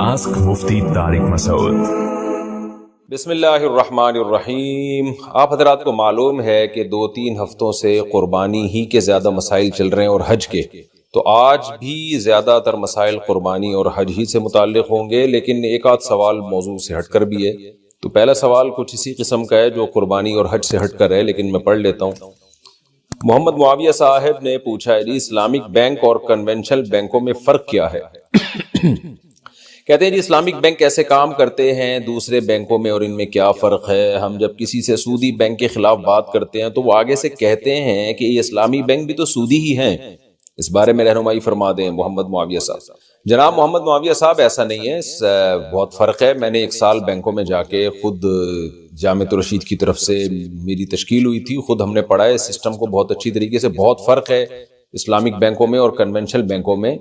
Ask Mufti Tariq Masood. بسم اللہ الرحمن الرحیم. آپ حضرات کو معلوم ہے کہ 2-3 ہفتوں سے قربانی ہی کے زیادہ مسائل چل رہے ہیں اور حج کے، تو آج بھی زیادہ تر مسائل قربانی اور حج ہی سے متعلق ہوں گے، لیکن ایک آدھ سوال موضوع سے ہٹ کر بھی ہے. تو پہلا سوال کچھ اسی قسم کا ہے جو قربانی اور حج سے ہٹ کر ہے، لیکن میں پڑھ لیتا ہوں. محمد معاویہ صاحب نے پوچھا ہے جی اسلامک بینک اور کنونشنل بینکوں میں فرق کیا ہے؟ کہتے ہیں جی اسلامک بینک کیسے کام کرتے ہیں دوسرے بینکوں میں اور ان میں کیا فرق ہے. ہم جب کسی سے سودی بینک کے خلاف بات کرتے ہیں تو وہ آگے سے کہتے ہیں کہ یہ اسلامی بینک بھی تو سودی ہی ہیں. اس بارے میں رہنمائی فرما دیں محمد معاویہ صاحب. جناب محمد معاویہ صاحب ایسا نہیں ہے، بہت فرق ہے. میں نے 1 سال بینکوں میں جا کے خود جامعۃ الرشید کی طرف سے میری تشکیل ہوئی تھی، خود ہم نے پڑھا ہے سسٹم کو بہت اچھی طریقے سے. بہت فرق ہے اسلامک بینکوں میں اور کنونشنل بینکوں میں.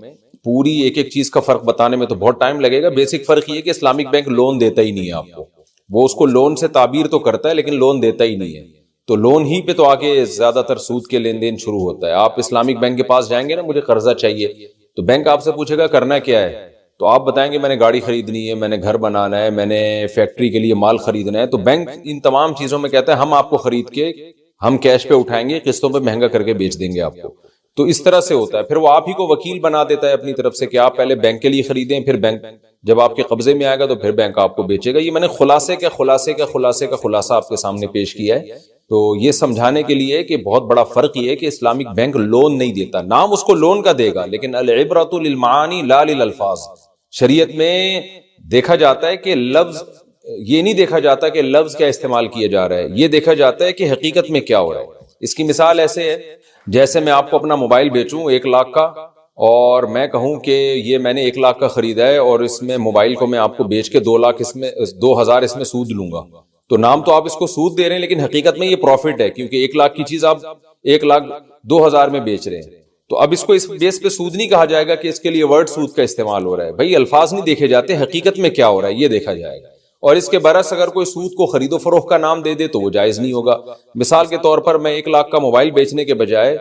پوری ایک ایک چیز کا فرق بتانے میں تو بہت ٹائم لگے گا. بیسک فرق یہ ہے کہ اسلامک بینک لون دیتا ہی نہیں ہے آپ کو. وہ اس کو لون سے تعبیر تو کرتا ہے لیکن لون دیتا ہی نہیں ہے. تو لون ہی پہ تو آگے زیادہ تر سود کے لین دین شروع ہوتا ہے. آپ اسلامک بینک کے پاس جائیں گے نا، مجھے قرضہ چاہیے، تو بینک آپ سے پوچھے گا کرنا کیا ہے، تو آپ بتائیں گے میں نے گاڑی خریدنی ہے، میں نے گھر بنانا ہے، میں نے فیکٹری کے لیے مال خریدنا ہے. تو بینک ان تمام چیزوں میں کہتا ہے ہم آپ کو خرید کے ہم کیش پہ اٹھائیں گے، قسطوں پہ مہنگا کر کے بیچ دیں گے آپ کو. تو اس طرح سے ہوتا ہے. پھر وہ آپ ہی کو وکیل بنا دیتا ہے اپنی طرف سے کہ آپ پہلے بینک کے لیے خریدیں، پھر بینک جب آپ کے قبضے میں آئے گا تو پھر بینک آپ کو بیچے گا. یہ میں نے خلاصے کا خلاصہ آپ کے سامنے پیش کیا ہے. تو یہ سمجھانے کے لیے کہ بہت بڑا فرق یہ ہے کہ اسلامک بینک لون نہیں دیتا. نام اس کو لون کا دے گا لیکن العبرۃ للمعانی لا للالفاظ. شریعت میں دیکھا جاتا ہے کہ لفظ، یہ نہیں دیکھا جاتا کہ لفظ کیا استعمال کیا جا رہا ہے، یہ دیکھا جاتا ہے کہ حقیقت میں کیا ہو رہا ہے. اس کی مثال ایسے ہے جیسے میں آپ کو اپنا موبائل بیچوں 1 لاکھ کا، اور میں کہوں کہ یہ میں نے 1 لاکھ کا خریدا ہے اور اس میں موبائل کو میں آپ کو بیچ کے 2 لاکھ اس میں 2000 اس میں سود لوں گا. تو نام تو آپ اس کو سود دے رہے ہیں لیکن حقیقت میں یہ پروفٹ ہے، کیونکہ 1 لاکھ کی چیز آپ 1,02,000 میں بیچ رہے ہیں. تو اب اس کو اس بیس پہ سود نہیں کہا جائے گا کہ اس کے لیے ورڈ سود کا استعمال ہو رہا ہے. بھائی الفاظ نہیں دیکھے جاتے، حقیقت میں کیا ہو رہا ہے یہ دیکھا جائے گا. اور اس کے برعکس اگر کوئی سود کو خرید و فروخت کا نام دے دے تو وہ جائز نہیں ہوگا. مثال کے طور پر میں 1 لاکھ کا موبائل بیچنے کے بجائے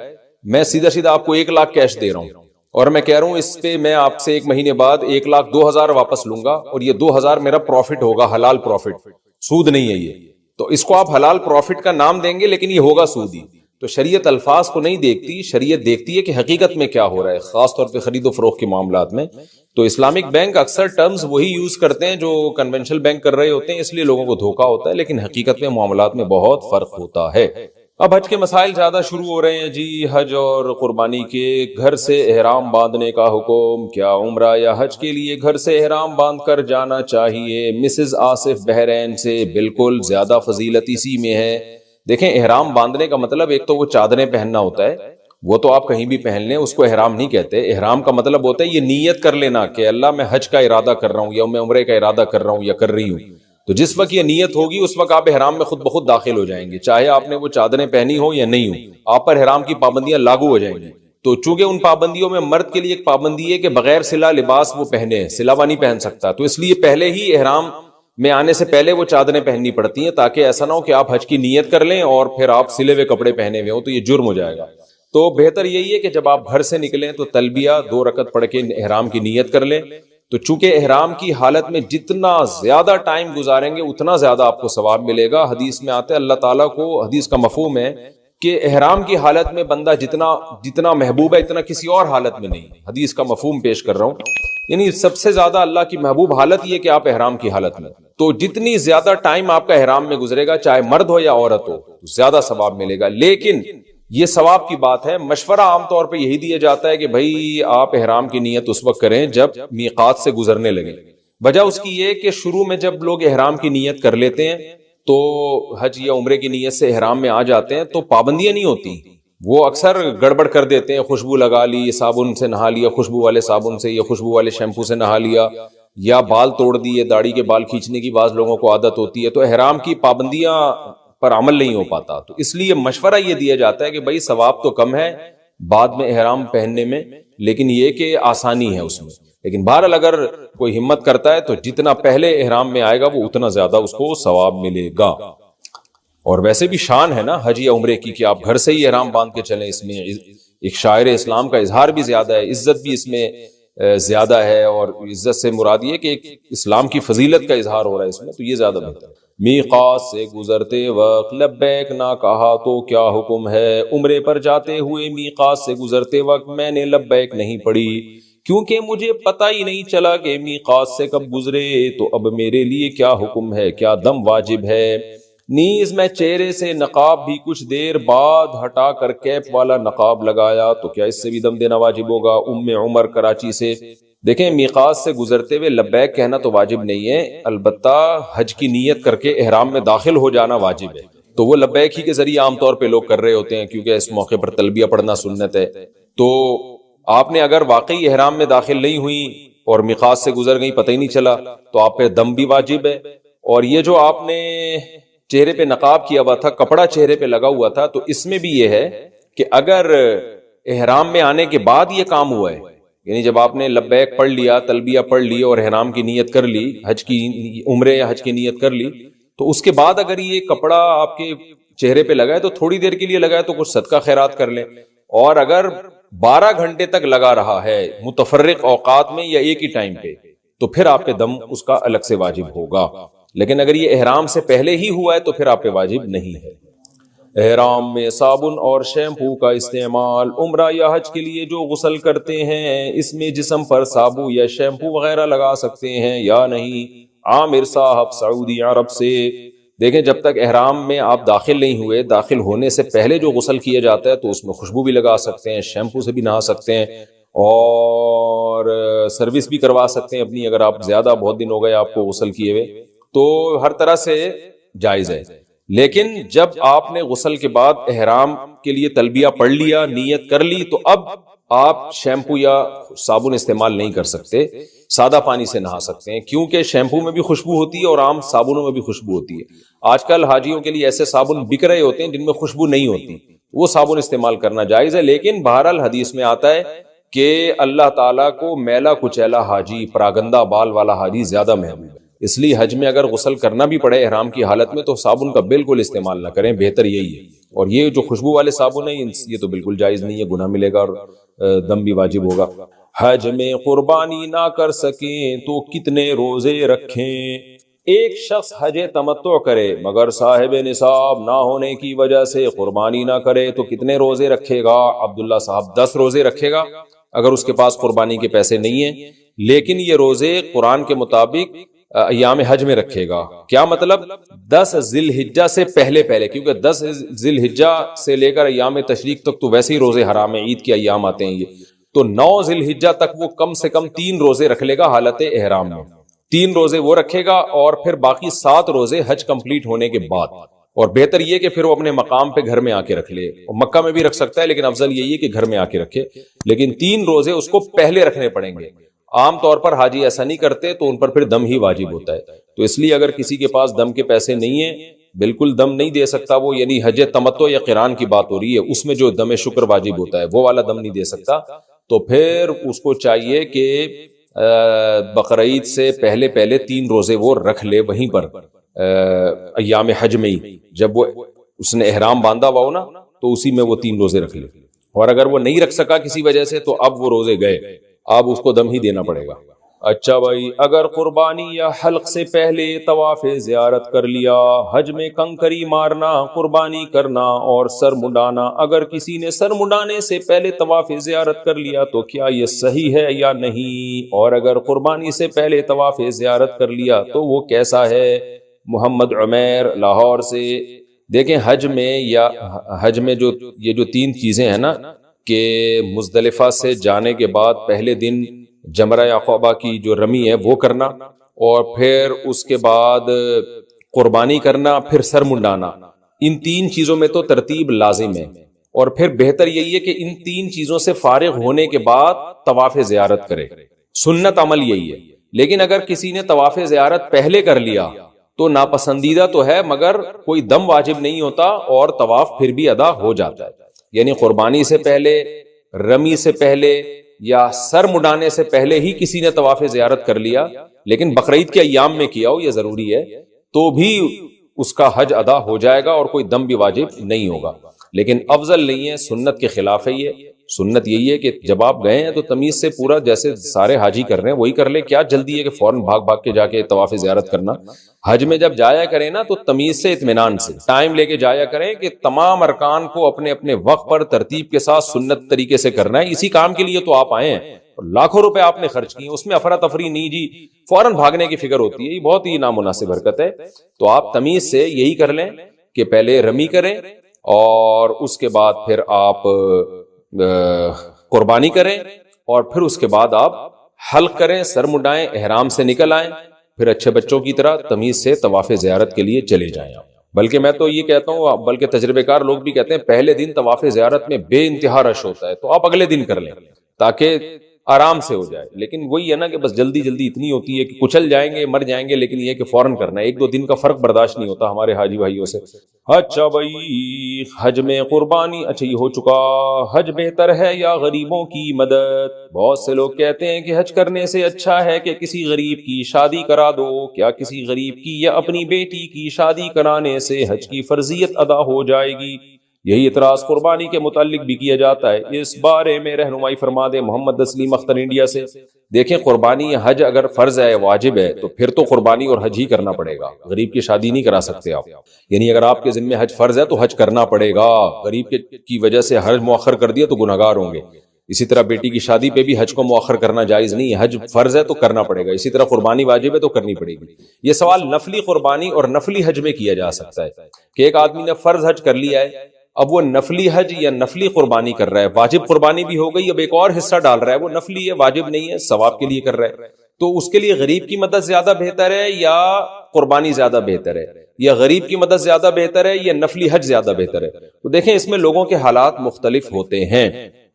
میں سیدھا آپ کو 1 لاکھ کیش دے رہا ہوں اور میں کہہ رہا ہوں اس پہ میں آپ سے 1 مہینے بعد 1,02,000 واپس لوں گا اور یہ 2,000 میرا پروفٹ ہوگا، حلال پروفٹ، سود نہیں ہے یہ. تو اس کو آپ حلال پروفٹ کا نام دیں گے لیکن یہ ہوگا سودی. تو شریعت الفاظ کو نہیں دیکھتی، شریعت دیکھتی ہے کہ حقیقت میں کیا ہو رہا ہے، خاص طور پہ خرید و فروخت کے معاملات میں. تو اسلامک بینک اکثر ٹرمز وہی یوز کرتے ہیں جو کنونشنل بینک کر رہے ہوتے ہیں، اس لیے لوگوں کو دھوکا ہوتا ہے، لیکن حقیقت میں معاملات میں بہت فرق ہوتا ہے. اب حج کے مسائل زیادہ شروع ہو رہے ہیں جی. حج اور قربانی کے گھر سے احرام باندھنے کا حکم، کیا عمرہ یا حج کے لیے گھر سے احرام باندھ کر جانا چاہیے؟ مسز آصف بحرین سے. بالکل زیادہ فضیلت اسی میں ہے. دیکھیں احرام باندھنے کا مطلب ایک تو وہ چادریں پہننا ہوتا ہے، وہ تو آپ کہیں بھی پہن لیں، اس کو احرام نہیں کہتے. احرام کا مطلب ہوتا ہے یہ نیت کر لینا کہ اللہ میں حج کا ارادہ کر رہا ہوں یا میں عمرے کا ارادہ کر رہا ہوں یا کر رہی ہوں. تو جس وقت یہ نیت ہوگی اس وقت آپ احرام میں خود بخود داخل ہو جائیں گے، چاہے آپ نے وہ چادریں پہنی ہو یا نہیں ہو، آپ پر احرام کی پابندیاں لاگو ہو جائیں گی. تو چونکہ ان پابندیوں میں مرد کے لیے ایک پابندی ہے کہ بغیر سلا لباس وہ پہنے، سلا ہوا نہیں پہن سکتا، تو اس لیے پہلے ہی احرام میں آنے سے پہلے وہ چادریں پہننی پڑتی ہیں تاکہ ایسا نہ ہو کہ آپ حج کی نیت کر لیں اور پھر آپ سلے ہوئے کپڑے پہنے ہوئے ہوں تو یہ جرم ہو جائے گا. تو بہتر یہی ہے کہ جب آپ گھر سے نکلیں تو تلبیہ 2 رکعت پڑھ کے احرام کی نیت کر لیں. تو چونکہ احرام کی حالت میں جتنا زیادہ ٹائم گزاریں گے اتنا زیادہ آپ کو ثواب ملے گا. حدیث میں آتا ہے اللہ تعالیٰ کو، حدیث کا مفہوم ہے کہ احرام کی حالت میں بندہ جتنا محبوب ہے اتنا کسی اور حالت میں نہیں. حدیث کا مفہوم پیش کر رہا ہوں، یعنی سب سے زیادہ اللہ کی محبوب حالت یہ کہ آپ احرام کی حالت میں، تو جتنی زیادہ ٹائم آپ کا احرام میں گزرے گا چاہے مرد ہو یا عورت ہو زیادہ ثواب ملے گا. لیکن یہ ثواب کی بات ہے، مشورہ عام طور پہ یہی دیا جاتا ہے کہ بھائی آپ احرام کی نیت اس وقت کریں جب میقات سے گزرنے لگیں. وجہ اس کی یہ کہ شروع میں جب لوگ احرام کی نیت کر لیتے ہیں تو حج یا عمرے کی نیت سے احرام میں آ جاتے ہیں تو پابندیاں نہیں ہوتی، وہ اکثر گڑبڑ کر دیتے ہیں. خوشبو لگا لی، صابن سے نہا لیا، خوشبو والے صابن سے یا خوشبو والے شیمپو سے نہا لیا، یا بال توڑ دیے، داڑھی کے بال کھینچنے کی بعض لوگوں کو عادت ہوتی ہے، تو احرام کی پابندیاں پر عمل نہیں ہو پاتا. تو اس لیے مشورہ یہ دیا جاتا ہے کہ بھائی ثواب تو کم ہے بعد میں احرام پہننے میں، لیکن یہ کہ آسانی ہے اس میں. لیکن بہرحال اگر کوئی ہمت کرتا ہے تو جتنا پہلے احرام میں آئے گا وہ اتنا زیادہ اس کو ثواب ملے گا. اور ویسے بھی شان ہے نا حج یا عمرے کی کہ آپ گھر سے ہی احرام باندھ کے چلیں، اس میں ایک شاعر اسلام کا اظہار بھی زیادہ ہے، عزت بھی اس میں زیادہ ہے، اور عزت سے مراد یہ کہ ایک اسلام کی فضیلت کا اظہار ہو رہا ہے اس میں، تو یہ زیادہ بہتر ہے۔ میقات سے گزرتے وقت لبیک نہ کہا تو کیا حکم ہے؟ عمرے پر جاتے ہوئے میقات سے گزرتے وقت میں نے لبیک نہیں پڑھی، کیونکہ مجھے پتہ ہی نہیں چلا کہ میقات سے کب گزرے، تو اب میرے لیے کیا حکم ہے؟ کیا دم واجب ہے؟ نیز میں چہرے سے نقاب بھی کچھ دیر بعد ہٹا کر کیپ والا نقاب لگایا، تو کیا اس سے بھی دم دینا واجب ہوگا؟ ام عمر کراچی سے۔ دیکھیں، میقات سے گزرتے ہوئے لبیک کہنا تو واجب نہیں ہے، البتہ حج کی نیت کر کے احرام میں داخل ہو جانا واجب ہے، تو وہ لبیک ہی کے ذریعے عام طور پہ لوگ کر رہے ہوتے ہیں، کیونکہ اس موقع پر تلبیہ پڑھنا سنت ہے۔ تو آپ نے اگر واقعی احرام میں داخل نہیں ہوئی اور میقات سے گزر گئی، پتہ ہی نہیں چلا، تو آپ پہ دم بھی واجب ہے۔ اور یہ جو آپ نے چہرے پہ نقاب کیا ہوا تھا، کپڑا چہرے پہ لگا ہوا تھا، تو اس میں بھی یہ ہے کہ اگر احرام میں آنے کے بعد یہ کام ہوا ہے، یعنی جب آپ نے لبیک پڑھ لیا، تلبیہ پڑھ لی اور احرام کی نیت کر لی، حج کی عمرے یا حج کی نیت کر لی، تو اس کے بعد اگر یہ کپڑا آپ کے چہرے پہ لگا ہے تو تھوڑی دیر کے لیے لگا ہے تو کچھ صدقہ خیرات کر لیں، اور اگر 12 گھنٹے تک لگا رہا ہے متفرق اوقات میں یا ایک ہی ٹائم پہ، تو پھر آپ پہ دم اس کا الگ سے واجب ہوگا۔ لیکن اگر یہ احرام سے پہلے ہی ہوا ہے تو پھر آپ پہ واجب نہیں ہے۔ احرام میں صابن اور شیمپو کا استعمال، عمرہ یا حج کے لیے جو غسل کرتے ہیں اس میں جسم پر صابو یا شیمپو وغیرہ لگا سکتے ہیں یا نہیں؟ عامر صاحب سعودی عرب سے۔ دیکھیں، جب تک احرام میں آپ داخل نہیں ہوئے، داخل ہونے سے پہلے جو غسل کیا جاتا ہے تو اس میں خوشبو بھی لگا سکتے ہیں، شیمپو سے بھی نہا سکتے ہیں، اور سروس بھی کروا سکتے ہیں اپنی، اگر آپ زیادہ بہت دن ہو گئے آپ کو غسل کیے ہوئے، تو ہر طرح سے جائز ہے۔ لیکن جب آپ نے غسل کے بعد احرام کے لیے تلبیہ پڑھ لیا، نیت کر لی، تو اب آپ شیمپو یا صابن استعمال نہیں کر سکتے، سادہ پانی سے نہا سکتے ہیں، کیونکہ شیمپو میں بھی خوشبو ہوتی ہے اور عام صابنوں میں بھی خوشبو ہوتی ہے۔ آج کل حاجیوں کے لیے ایسے صابن بک رہے ہوتے ہیں جن میں خوشبو نہیں ہوتی، وہ صابن استعمال کرنا جائز ہے۔ لیکن بہرحال حدیث میں آتا ہے کہ اللہ تعالیٰ کو میلا کچیلا حاجی، پراگندہ بال والا حاجی زیادہ محبوب ہے، اس لیے حج میں اگر غسل کرنا بھی پڑے احرام کی حالت میں تو صابن کا بالکل استعمال نہ کریں، بہتر یہی ہے۔ اور یہ جو خوشبو والے صابن ہیں یہ تو بالکل جائز نہیں ہے، گناہ ملے گا اور دم بھی واجب ہوگا۔ حج میں قربانی نہ کر سکیں تو کتنے روزے رکھیں؟ ایک شخص حج تمتع کرے مگر صاحب نصاب نہ ہونے کی وجہ سے قربانی نہ کرے تو کتنے روزے رکھے گا؟ عبداللہ صاحب 10 روزے رکھے گا اگر اس کے پاس قربانی کے پیسے نہیں ہیں، لیکن یہ روزے قرآن کے مطابق ایام حج میں رکھے گا۔ کیا مطلب؟ 10 ذی الحجہ سے پہلے، کیونکہ 10 ذی الحجہ سے لے کر ایام تشریق تک تو ویسے ہی روزے حرام ہیں، عید کے ایام آتے ہیں یہ، تو 9 ذی الحجہ تک وہ کم سے کم 3 روزے رکھ لے گا حالت احرام میں، 3 روزے وہ رکھے گا، اور پھر باقی 7 روزے حج کمپلیٹ ہونے کے بعد۔ اور بہتر یہ کہ پھر وہ اپنے مقام پہ گھر میں آ کے رکھ لے، مکہ میں بھی رکھ سکتا ہے لیکن افضل یہی ہے کہ گھر میں آ کے رکھے، لیکن 3 روزے اس کو پہلے رکھنے پڑیں گے۔ عام طور پر حاجی ایسا نہیں کرتے تو ان پر پھر دم ہی واجب ہوتا ہے، تو اس لیے اگر کسی کے پاس دم کے پیسے نہیں ہیں، بالکل دم نہیں دے سکتا وہ، یعنی حج تمتع یا قران کی بات ہو رہی ہے، اس میں جو دم شکر واجب ہوتا ہے وہ والا دم نہیں دے سکتا، تو پھر اس کو چاہیے کہ بقرعید سے پہلے 3 روزے وہ رکھ لے وہیں پر ایام حج میں ہی، جب وہ اس نے احرام باندھا ہوا ہو نا تو اسی میں وہ 3 روزے رکھ لے، اور اگر وہ نہیں رکھ سکا کسی وجہ سے تو اب وہ روزے گئے، اب اس کو دم ہی دینا پڑے گا۔ اچھا بھائی، اگر قربانی یا حلق سے پہلے طواف زیارت کر لیا، حج میں کنکری مارنا، قربانی کرنا اور سر منڈانا، اگر کسی نے سر منڈانے سے پہلے طواف زیارت کر لیا تو کیا یہ صحیح ہے یا نہیں؟ اور اگر قربانی سے پہلے طواف زیارت کر لیا تو وہ کیسا ہے؟ محمد عمیر لاہور سے۔ دیکھیں، حج میں جو یہ جو 3 چیزیں ہیں نا، کہ مزدلفہ سے جانے کے بعد پہلے دن جمرہ عقبہ کی جو رمی ہے وہ کرنا، اور پھر اس کے بعد قربانی کرنا، پھر سر منڈانا، ان 3 چیزوں میں تو ترتیب لازم ہے، اور پھر بہتر یہی ہے کہ ان 3 چیزوں سے فارغ ہونے کے بعد طواف زیارت کرے، سنت عمل یہی ہے۔ لیکن اگر کسی نے طواف زیارت پہلے کر لیا تو ناپسندیدہ تو ہے مگر کوئی دم واجب نہیں ہوتا اور طواف پھر بھی ادا ہو جاتا ہے، یعنی قربانی سے پہلے، رمی سے پہلے یا سر مڈانے سے پہلے ہی کسی نے طواف زیارت کر لیا، لیکن بقرعید کے ایام میں کیا ہو، یہ ضروری ہے، تو بھی اس کا حج ادا ہو جائے گا اور کوئی دم بھی واجب نہیں ہوگا۔ لیکن افضل نہیں ہے، سنت کے خلاف ہے یہ سنت یہی ہے کہ جب آپ گئے ہیں تو تمیز سے پورا جیسے سارے حاجی کر رہے ہیں وہی کر لیں. کیا جلدی ہے کہ فوراً بھاگ بھاگ کے جا کے طواف زیارت کرنا. حج میں جب جایا کریں نا تو تمیز سے اطمینان سے ٹائم لے کے جایا کریں کہ تمام ارکان کو اپنے اپنے وقت پر ترتیب کے ساتھ سنت طریقے سے کرنا ہے. اسی کام کے لیے تو آپ آئے ہیں, لاکھوں روپے آپ نے خرچ کیے, اس میں افراتفری نہیں جی فوراً بھاگنے کی فکر ہوتی ہے, یہ بہت ہی نامناسب حرکت ہے. تو آپ تمیز سے یہی کر لیں کہ پہلے رمی کریں اور اس کے بعد پھر آپ قربانی کریں اور پھر اس کے بعد آپ حلق کریں, سر مڈائیں, احرام سے نکل آئیں, پھر اچھے بچوں کی طرح تمیز سے طواف زیارت کے لیے چلے جائیں. بلکہ میں تو یہ کہتا ہوں, بلکہ تجربے کار لوگ بھی کہتے ہیں پہلے دن طواف زیارت میں بے انتہا رش ہوتا ہے, تو آپ اگلے دن کر لیں تاکہ آرام سے ہو جائے. لیکن وہی ہے نا کہ بس جلدی جلدی اتنی ہوتی ہے کہ کچل جائیں گے, مر جائیں گے, لیکن یہ کہ فوراً کرنا ہے. ایک دو دن کا فرق برداشت نہیں ہوتا ہمارے حاجی بھائیوں سے. اچھا بھائی حج میں قربانی, اچھا یہ ہو چکا. حج بہتر ہے یا غریبوں کی مدد؟ بہت سے لوگ کہتے ہیں کہ حج کرنے سے اچھا ہے کہ کسی غریب کی شادی کرا دو. کیا کسی غریب کی یا اپنی بیٹی کی شادی کرانے سے حج کی فرضیت ادا ہو جائے گی؟ یہی اعتراض قربانی کے متعلق بھی کیا جاتا ہے. اس بارے میں رہنمائی فرما دیں محمد تسلیم اختر انڈیا سے. دیکھیں قربانی یا حج اگر فرض ہے, واجب ہے, تو پھر تو قربانی اور حج ہی کرنا پڑے گا. غریب کی شادی نہیں کرا سکتے آپ. یعنی اگر آپ کے ذمہ حج فرض ہے تو حج کرنا پڑے گا. غریب کی وجہ سے حج مؤخر کر دیا تو گناہگار ہوں گے. اسی طرح بیٹی کی شادی پہ بھی حج کو مؤخر کرنا جائز نہیں ہے. حج فرض ہے تو کرنا پڑے گا. اسی طرح قربانی واجب ہے تو کرنی پڑے گی. یہ سوال نفلی قربانی اور نفلی حج میں کیا جا سکتا ہے کہ ایک آدمی نے فرض حج کر لیا ہے, اب وہ نفلی حج یا نفلی قربانی کر رہا ہے. واجب قربانی بھی ہو گئی, اب ایک اور حصہ ڈال رہا ہے, وہ نفلی ہے, واجب نہیں ہے, ثواب کے لیے کر رہا ہے. تو اس کے لیے غریب کی مدد زیادہ بہتر ہے یا قربانی زیادہ بہتر ہے, یا غریب کی مدد زیادہ بہتر ہے یا نفلی حج زیادہ بہتر ہے؟ تو دیکھیں اس میں لوگوں کے حالات مختلف ہوتے ہیں.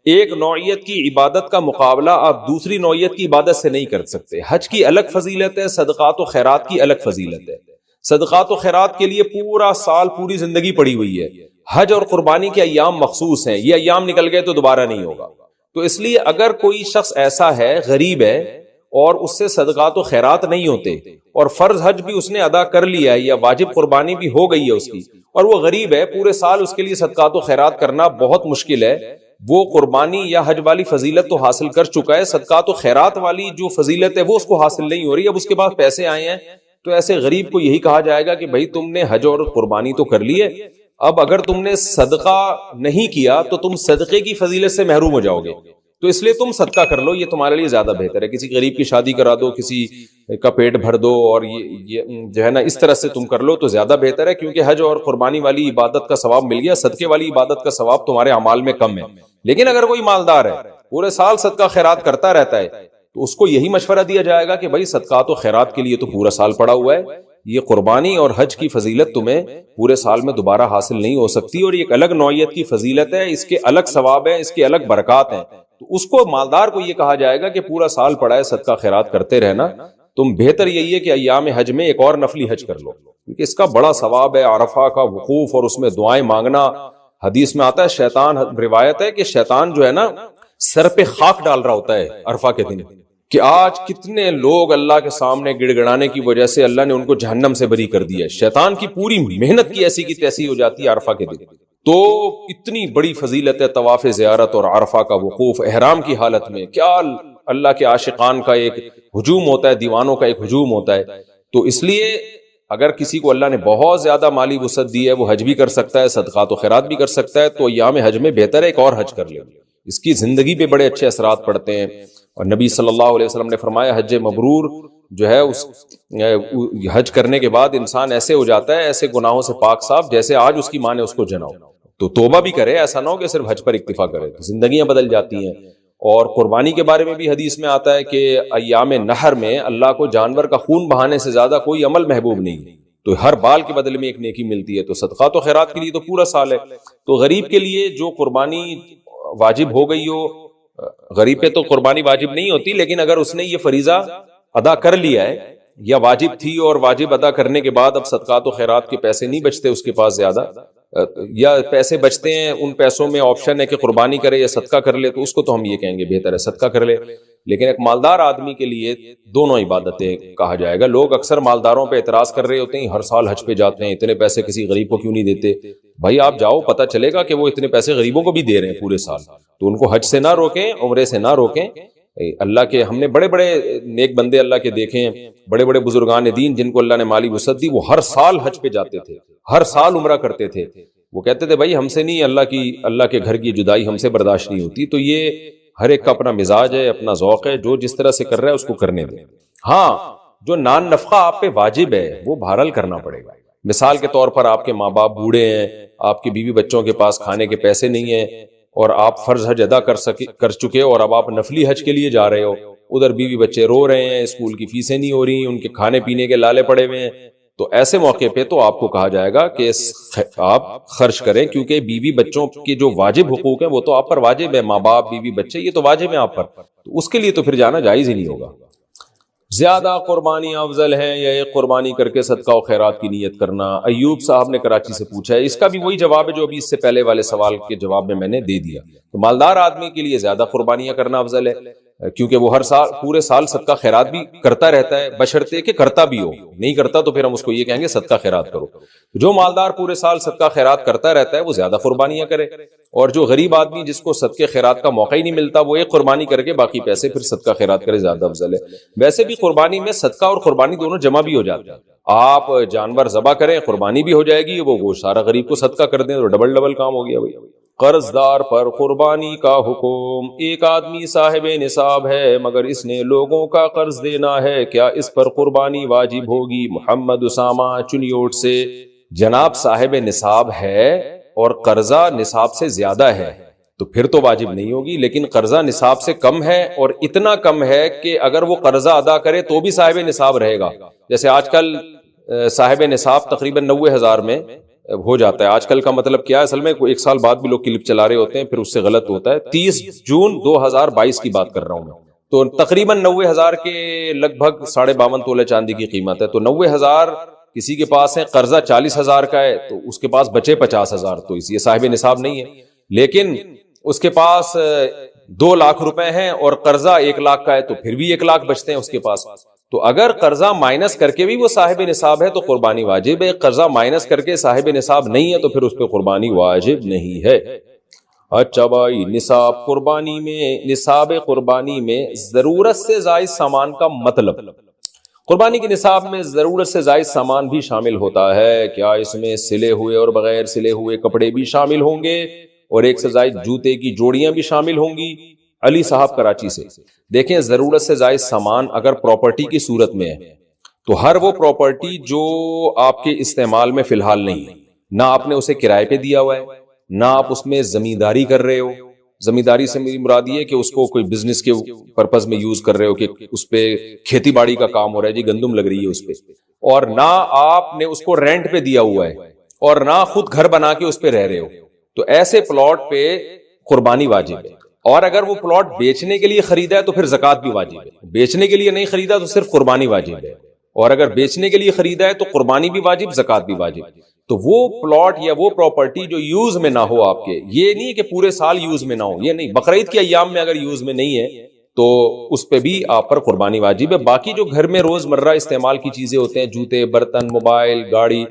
ایک نوعیت کی عبادت کا مقابلہ آپ دوسری نوعیت کی عبادت سے نہیں کر سکتے. حج کی الگ فضیلت ہے, صدقات و خیرات کی الگ فضیلت ہے. صدقات و خیرات کے لیے پورا سال پوری زندگی پڑی ہوئی ہے. حج اور قربانی کے ایام مخصوص ہیں, یہ ایام نکل گئے تو دوبارہ نہیں ہوگا. تو اس لیے اگر کوئی شخص ایسا ہے, غریب ہے, اور اس سے صدقات و خیرات نہیں ہوتے, اور فرض حج بھی اس نے ادا کر لیا ہے یا واجب قربانی بھی ہو گئی ہے اس کی, اور وہ غریب ہے, پورے سال اس کے لیے صدقات و خیرات کرنا بہت مشکل ہے, وہ قربانی یا حج والی فضیلت تو حاصل کر چکا ہے, صدقات و خیرات والی جو فضیلت ہے وہ اس کو حاصل نہیں ہو رہی. اب اس کے پاس پیسے آئے ہیں تو ایسے غریب کو یہی کہا جائے گا کہ بھائی تم نے حج اور قربانی تو کر لی ہے, اب اگر تم نے صدقہ نہیں کیا تو تم صدقے کی فضیلت سے محروم ہو جاؤ گے, تو اس لیے تم صدقہ کر لو, یہ تمہارے لیے زیادہ بہتر ہے. کسی غریب کی شادی کرا دو, کسی کا پیٹ بھر دو, اور یہ جو ہے نا اس طرح سے تم کر لو تو زیادہ بہتر ہے, کیونکہ حج اور قربانی والی عبادت کا ثواب مل گیا, صدقے والی عبادت کا ثواب تمہارے اعمال میں کم ہے. لیکن اگر کوئی مالدار ہے, پورے سال صدقہ خیرات کرتا رہتا ہے, تو اس کو یہی مشورہ دیا جائے گا کہ بھائی صدقات و خیرات کے لیے تو پورا سال پڑا ہوا ہے, یہ قربانی اور حج کی فضیلت تمہیں پورے سال میں دوبارہ حاصل نہیں ہو سکتی, اور یہ ایک الگ نوعیت کی فضیلت ہے, اس کے الگ ثواب ہے, اس کے الگ برکات ہیں. تو اس کو مالدار کو یہ کہا جائے گا کہ پورا سال پڑا ہے, صدقہ خیرات کرتے رہنا, تم بہتر یہی ہے کہ ایام حج میں ایک اور نفلی حج کر لو, کیونکہ اس کا بڑا ثواب ہے. عرفہ کا وقوف اور اس میں دعائیں مانگنا, حدیث میں آتا ہے شیطان, روایت ہے کہ شیطان جو ہے نا سر پہ خاک ڈال رہا ہوتا ہے عرفہ کے دن, کہ آج کتنے لوگ اللہ کے سامنے گڑ گڑانے کی وجہ سے اللہ نے ان کو جہنم سے بری کر دیا ہے. شیطان کی پوری محنت کی ایسی کی تیسی ہو جاتی ہے عرفہ کے دن. تو اتنی بڑی فضیلت ہے طواف زیارت اور عرفہ کا وقوف احرام کی حالت میں. کیا اللہ کے عاشقان کا ایک ہجوم ہوتا ہے, دیوانوں کا ایک ہجوم ہوتا ہے. تو اس لیے اگر کسی کو اللہ نے بہت زیادہ مالی وسعت دی ہے, وہ حج بھی کر سکتا ہے, صدقات و خیرات بھی کر سکتا ہے, تو ایام حج میں بہتر ہے ایک اور حج کر لے. اس کی زندگی پہ بڑے اچھے اثرات پڑتے ہیں. اور نبی صلی اللہ علیہ وسلم نے فرمایا حج مبرور جو ہے, اس حج کرنے کے بعد انسان ایسے ہو جاتا ہے, ایسے گناہوں سے پاک صاف جیسے آج اس کی ماں نے اس کو جنا ہو. تو توبہ بھی کرے, ایسا نہ ہو کہ صرف حج پر اکتفا کرے, زندگیاں بدل جاتی ہیں. اور قربانی کے بارے میں بھی حدیث میں آتا ہے کہ ایام نحر میں اللہ کو جانور کا خون بہانے سے زیادہ کوئی عمل محبوب نہیں ہے, تو ہر بال کے بدلے میں ایک نیکی ملتی ہے. تو صدقات و خیرات کے لیے تو پورا سال ہے. تو غریب کے لیے جو قربانی واجب ہو گئی ہو, غریب پہ تو قربانی واجب نہیں ہوتی, لیکن اگر اس نے یہ فریضہ ادا کر لیا ہے یا واجب تھی اور واجب ادا کرنے کے بعد اب صدقات و خیرات کے پیسے نہیں بچتے اس کے پاس زیادہ, یا پیسے بچتے ہیں, ان پیسوں میں آپشن ہے کہ قربانی کرے یا صدقہ کر لے, تو اس کو تو ہم یہ کہیں گے بہتر ہے صدقہ کر لے. لیکن ایک مالدار آدمی کے لیے دونوں عبادتیں کہا جائے گا. لوگ اکثر مالداروں پہ اعتراض کر رہے ہوتے ہیں, ہر سال حج پہ جاتے ہیں, اتنے پیسے کسی غریب کو کیوں نہیں دیتے؟ بھائی آپ جاؤ، پتہ چلے گا کہ وہ اتنے پیسے غریبوں کو بھی دے رہے ہیں پورے سال، تو ان کو حج سے نہ روکیں، عمرے سے نہ روکیں۔ اللہ کے ہم نے بڑے بڑے نیک بندے اللہ کے دیکھے ہیں، بڑے بڑے بزرگان دین جن کو اللہ نے مالی وسعت دی، وہ ہر سال حج پہ جاتے تھے، ہر سال عمرہ کرتے تھے۔ وہ کہتے تھے بھائی ہم سے نہیں، اللہ کے گھر کی جدائی ہم سے برداشت نہیں ہوتی۔ تو یہ ہر ایک کا اپنا مزاج ہے، اپنا ذوق ہے، جو جس طرح سے کر رہا ہے اس کو کرنے دیں۔ ہاں جو نان نفقہ آپ پہ واجب ہے وہ بہرحال کرنا پڑے گا۔ مثال کے طور پر آپ کے ماں باپ بوڑھے ہیں، آپ کے بیوی بچوں کے پاس کھانے کے پیسے نہیں ہیں، اور آپ فرض حج ادا کر چکے اور اب آپ نفلی حج کے لیے جا رہے ہو، ادھر بیوی بچے رو رہے ہیں، اسکول کی فیسیں نہیں ہو رہی، ان کے کھانے پینے کے لالے پڑے ہوئے ہیں، تو ایسے موقع پہ تو آپ کو کہا جائے گا کہ آپ خرچ کریں، کیونکہ بیوی بچوں کے جو واجب حقوق ہیں وہ تو آپ پر واجب ہے، ماں باپ بیوی بچے یہ تو واجب ہیں آپ پر، تو اس کے لیے تو پھر جانا جائز ہی نہیں ہوگا۔ زیادہ قربانی افضل ہے یا ایک قربانی کر کے صدقہ و خیرات کی نیت کرنا؟ ایوب صاحب نے کراچی سے پوچھا ہے، اس کا بھی وہی جواب ہے جو ابھی اس سے پہلے والے سوال کے جواب میں نے دے دیا۔ تو مالدار آدمی کے لیے زیادہ قربانیاں کرنا افضل ہے، کیونکہ وہ ہر سال پورے سال صدقہ خیرات بھی کرتا رہتا ہے، بشرطے کہ کرتا بھی ہو، نہیں کرتا تو پھر ہم اس کو یہ کہیں گے صدقہ خیرات کرو۔ جو مالدار پورے سال صدقہ خیرات کرتا رہتا ہے وہ زیادہ قربانیاں کرے، اور جو غریب آدمی جس کو صدقے خیرات کا موقع ہی نہیں ملتا وہ ایک قربانی کر کے باقی پیسے پھر صدقہ خیرات کرے، زیادہ افضل ہے۔ ویسے بھی قربانی میں صدقہ اور قربانی دونوں جمع بھی ہو جاتے ہیں، آپ جانور ذبح کریں قربانی بھی ہو جائے گی، وہ گوشت سارا غریب کو صدقہ کر دیں تو ڈبل کام ہو گیا۔ بھائی قرض دار پر قربانی کا حکم، ایک آدمی صاحب نصاب ہے مگر اس نے لوگوں کا قرض دینا ہے، کیا اس پر قربانی واجب ہوگی؟ محمد اسامہ چنیوٹ سے۔ جناب صاحب نصاب ہے اور قرضہ نصاب سے زیادہ ہے تو پھر تو واجب نہیں ہوگی، لیکن قرضہ نصاب سے کم ہے اور اتنا کم ہے کہ اگر وہ قرضہ ادا کرے تو بھی صاحب نصاب رہے گا۔ جیسے آج کل صاحب نصاب تقریباً 90,000 میں ہو جاتا ہے۔ آج کل کا مطلب کیا ہے؟ اصل میں ایک سال بعد بھی لوگ کلپ چلا رہے ہوتے ہیں، پھر اس سے غلط ہوتا ہے۔ 30 جون 2022 کی بات کر رہا ہوں میں، تو تقریباً 90,000 کے لگ بھگ 52.5 تولے چاندی کی قیمت ہے۔ تو 90,000 کسی کے پاس ہے، قرضہ 40,000 کا ہے تو اس کے پاس بچے 50,000، تو اس یہ صاحب نصاب نہیں ہے۔ لیکن اس کے پاس 2 لاکھ روپے ہیں اور قرضہ 1 لاکھ کا ہے تو پھر بھی 1 لاکھ بچتے ہیں اس کے پاس۔ تو اگر قرضہ مائنس کر کے بھی وہ صاحب نصاب ہے تو قربانی واجب ہے، قرضہ مائنس کر کے صاحب نصاب نہیں ہے تو پھر اس پہ قربانی واجب نہیں ہے۔ اچھا بھائی، نصاب قربانی میں ضرورت سے زائد سامان کا مطلب، قربانی کے نصاب میں ضرورت سے زائد سامان بھی شامل ہوتا ہے، کیا اس میں سلے ہوئے اور بغیر سلے ہوئے کپڑے بھی شامل ہوں گے اور ایک سے زائد جوتے کی جوڑیاں بھی شامل ہوں گی؟ علی صاحب کراچی سے۔ دیکھیں ضرورت سے زائد سامان اگر پراپرٹی کی صورت میں ہے تو ہر وہ پراپرٹی جو آپ کے استعمال میں فی الحال نہیں ہے، نہ آپ نے اسے کرائے پہ دیا ہوا ہے، نہ آپ اس میں زمینداری کر رہے ہو، زمینداری سے میری مراد یہ ہے کہ اس کو کوئی بزنس کے پرپز میں یوز کر رہے ہو کہ اس پہ کھیتی باڑی کا کام ہو رہا ہے، جی گندم لگ رہی ہے اس پہ، اور نہ آپ نے اس کو رینٹ پہ دیا ہوا ہے اور نہ خود گھر بنا کے اس پہ رہ رہے ہو، تو ایسے پلاٹ پہ قربانی واجب ہے۔ اور اگر وہ پلاٹ بیچنے کے لیے خریدا ہے تو پھر زکوٰۃ بھی واجب ہے، بیچنے کے لیے نہیں خریدا تو صرف قربانی واجب ہے، اور اگر بیچنے کے لیے خریدا ہے تو قربانی بھی واجب، زکوٰۃ بھی واجب۔ تو وہ پلاٹ یا وہ پراپرٹی جو یوز میں نہ ہو آپ کے، یہ نہیں کہ پورے سال یوز میں نہ ہو، یہ نہیں، بقرعید کے ایام میں اگر یوز میں نہیں ہے تو اس پہ بھی آپ پر قربانی واجب ہے۔ باقی جو گھر میں روز مرہ استعمال کی چیزیں ہوتے ہیں، جوتے، برتن، موبائل، گاڑی،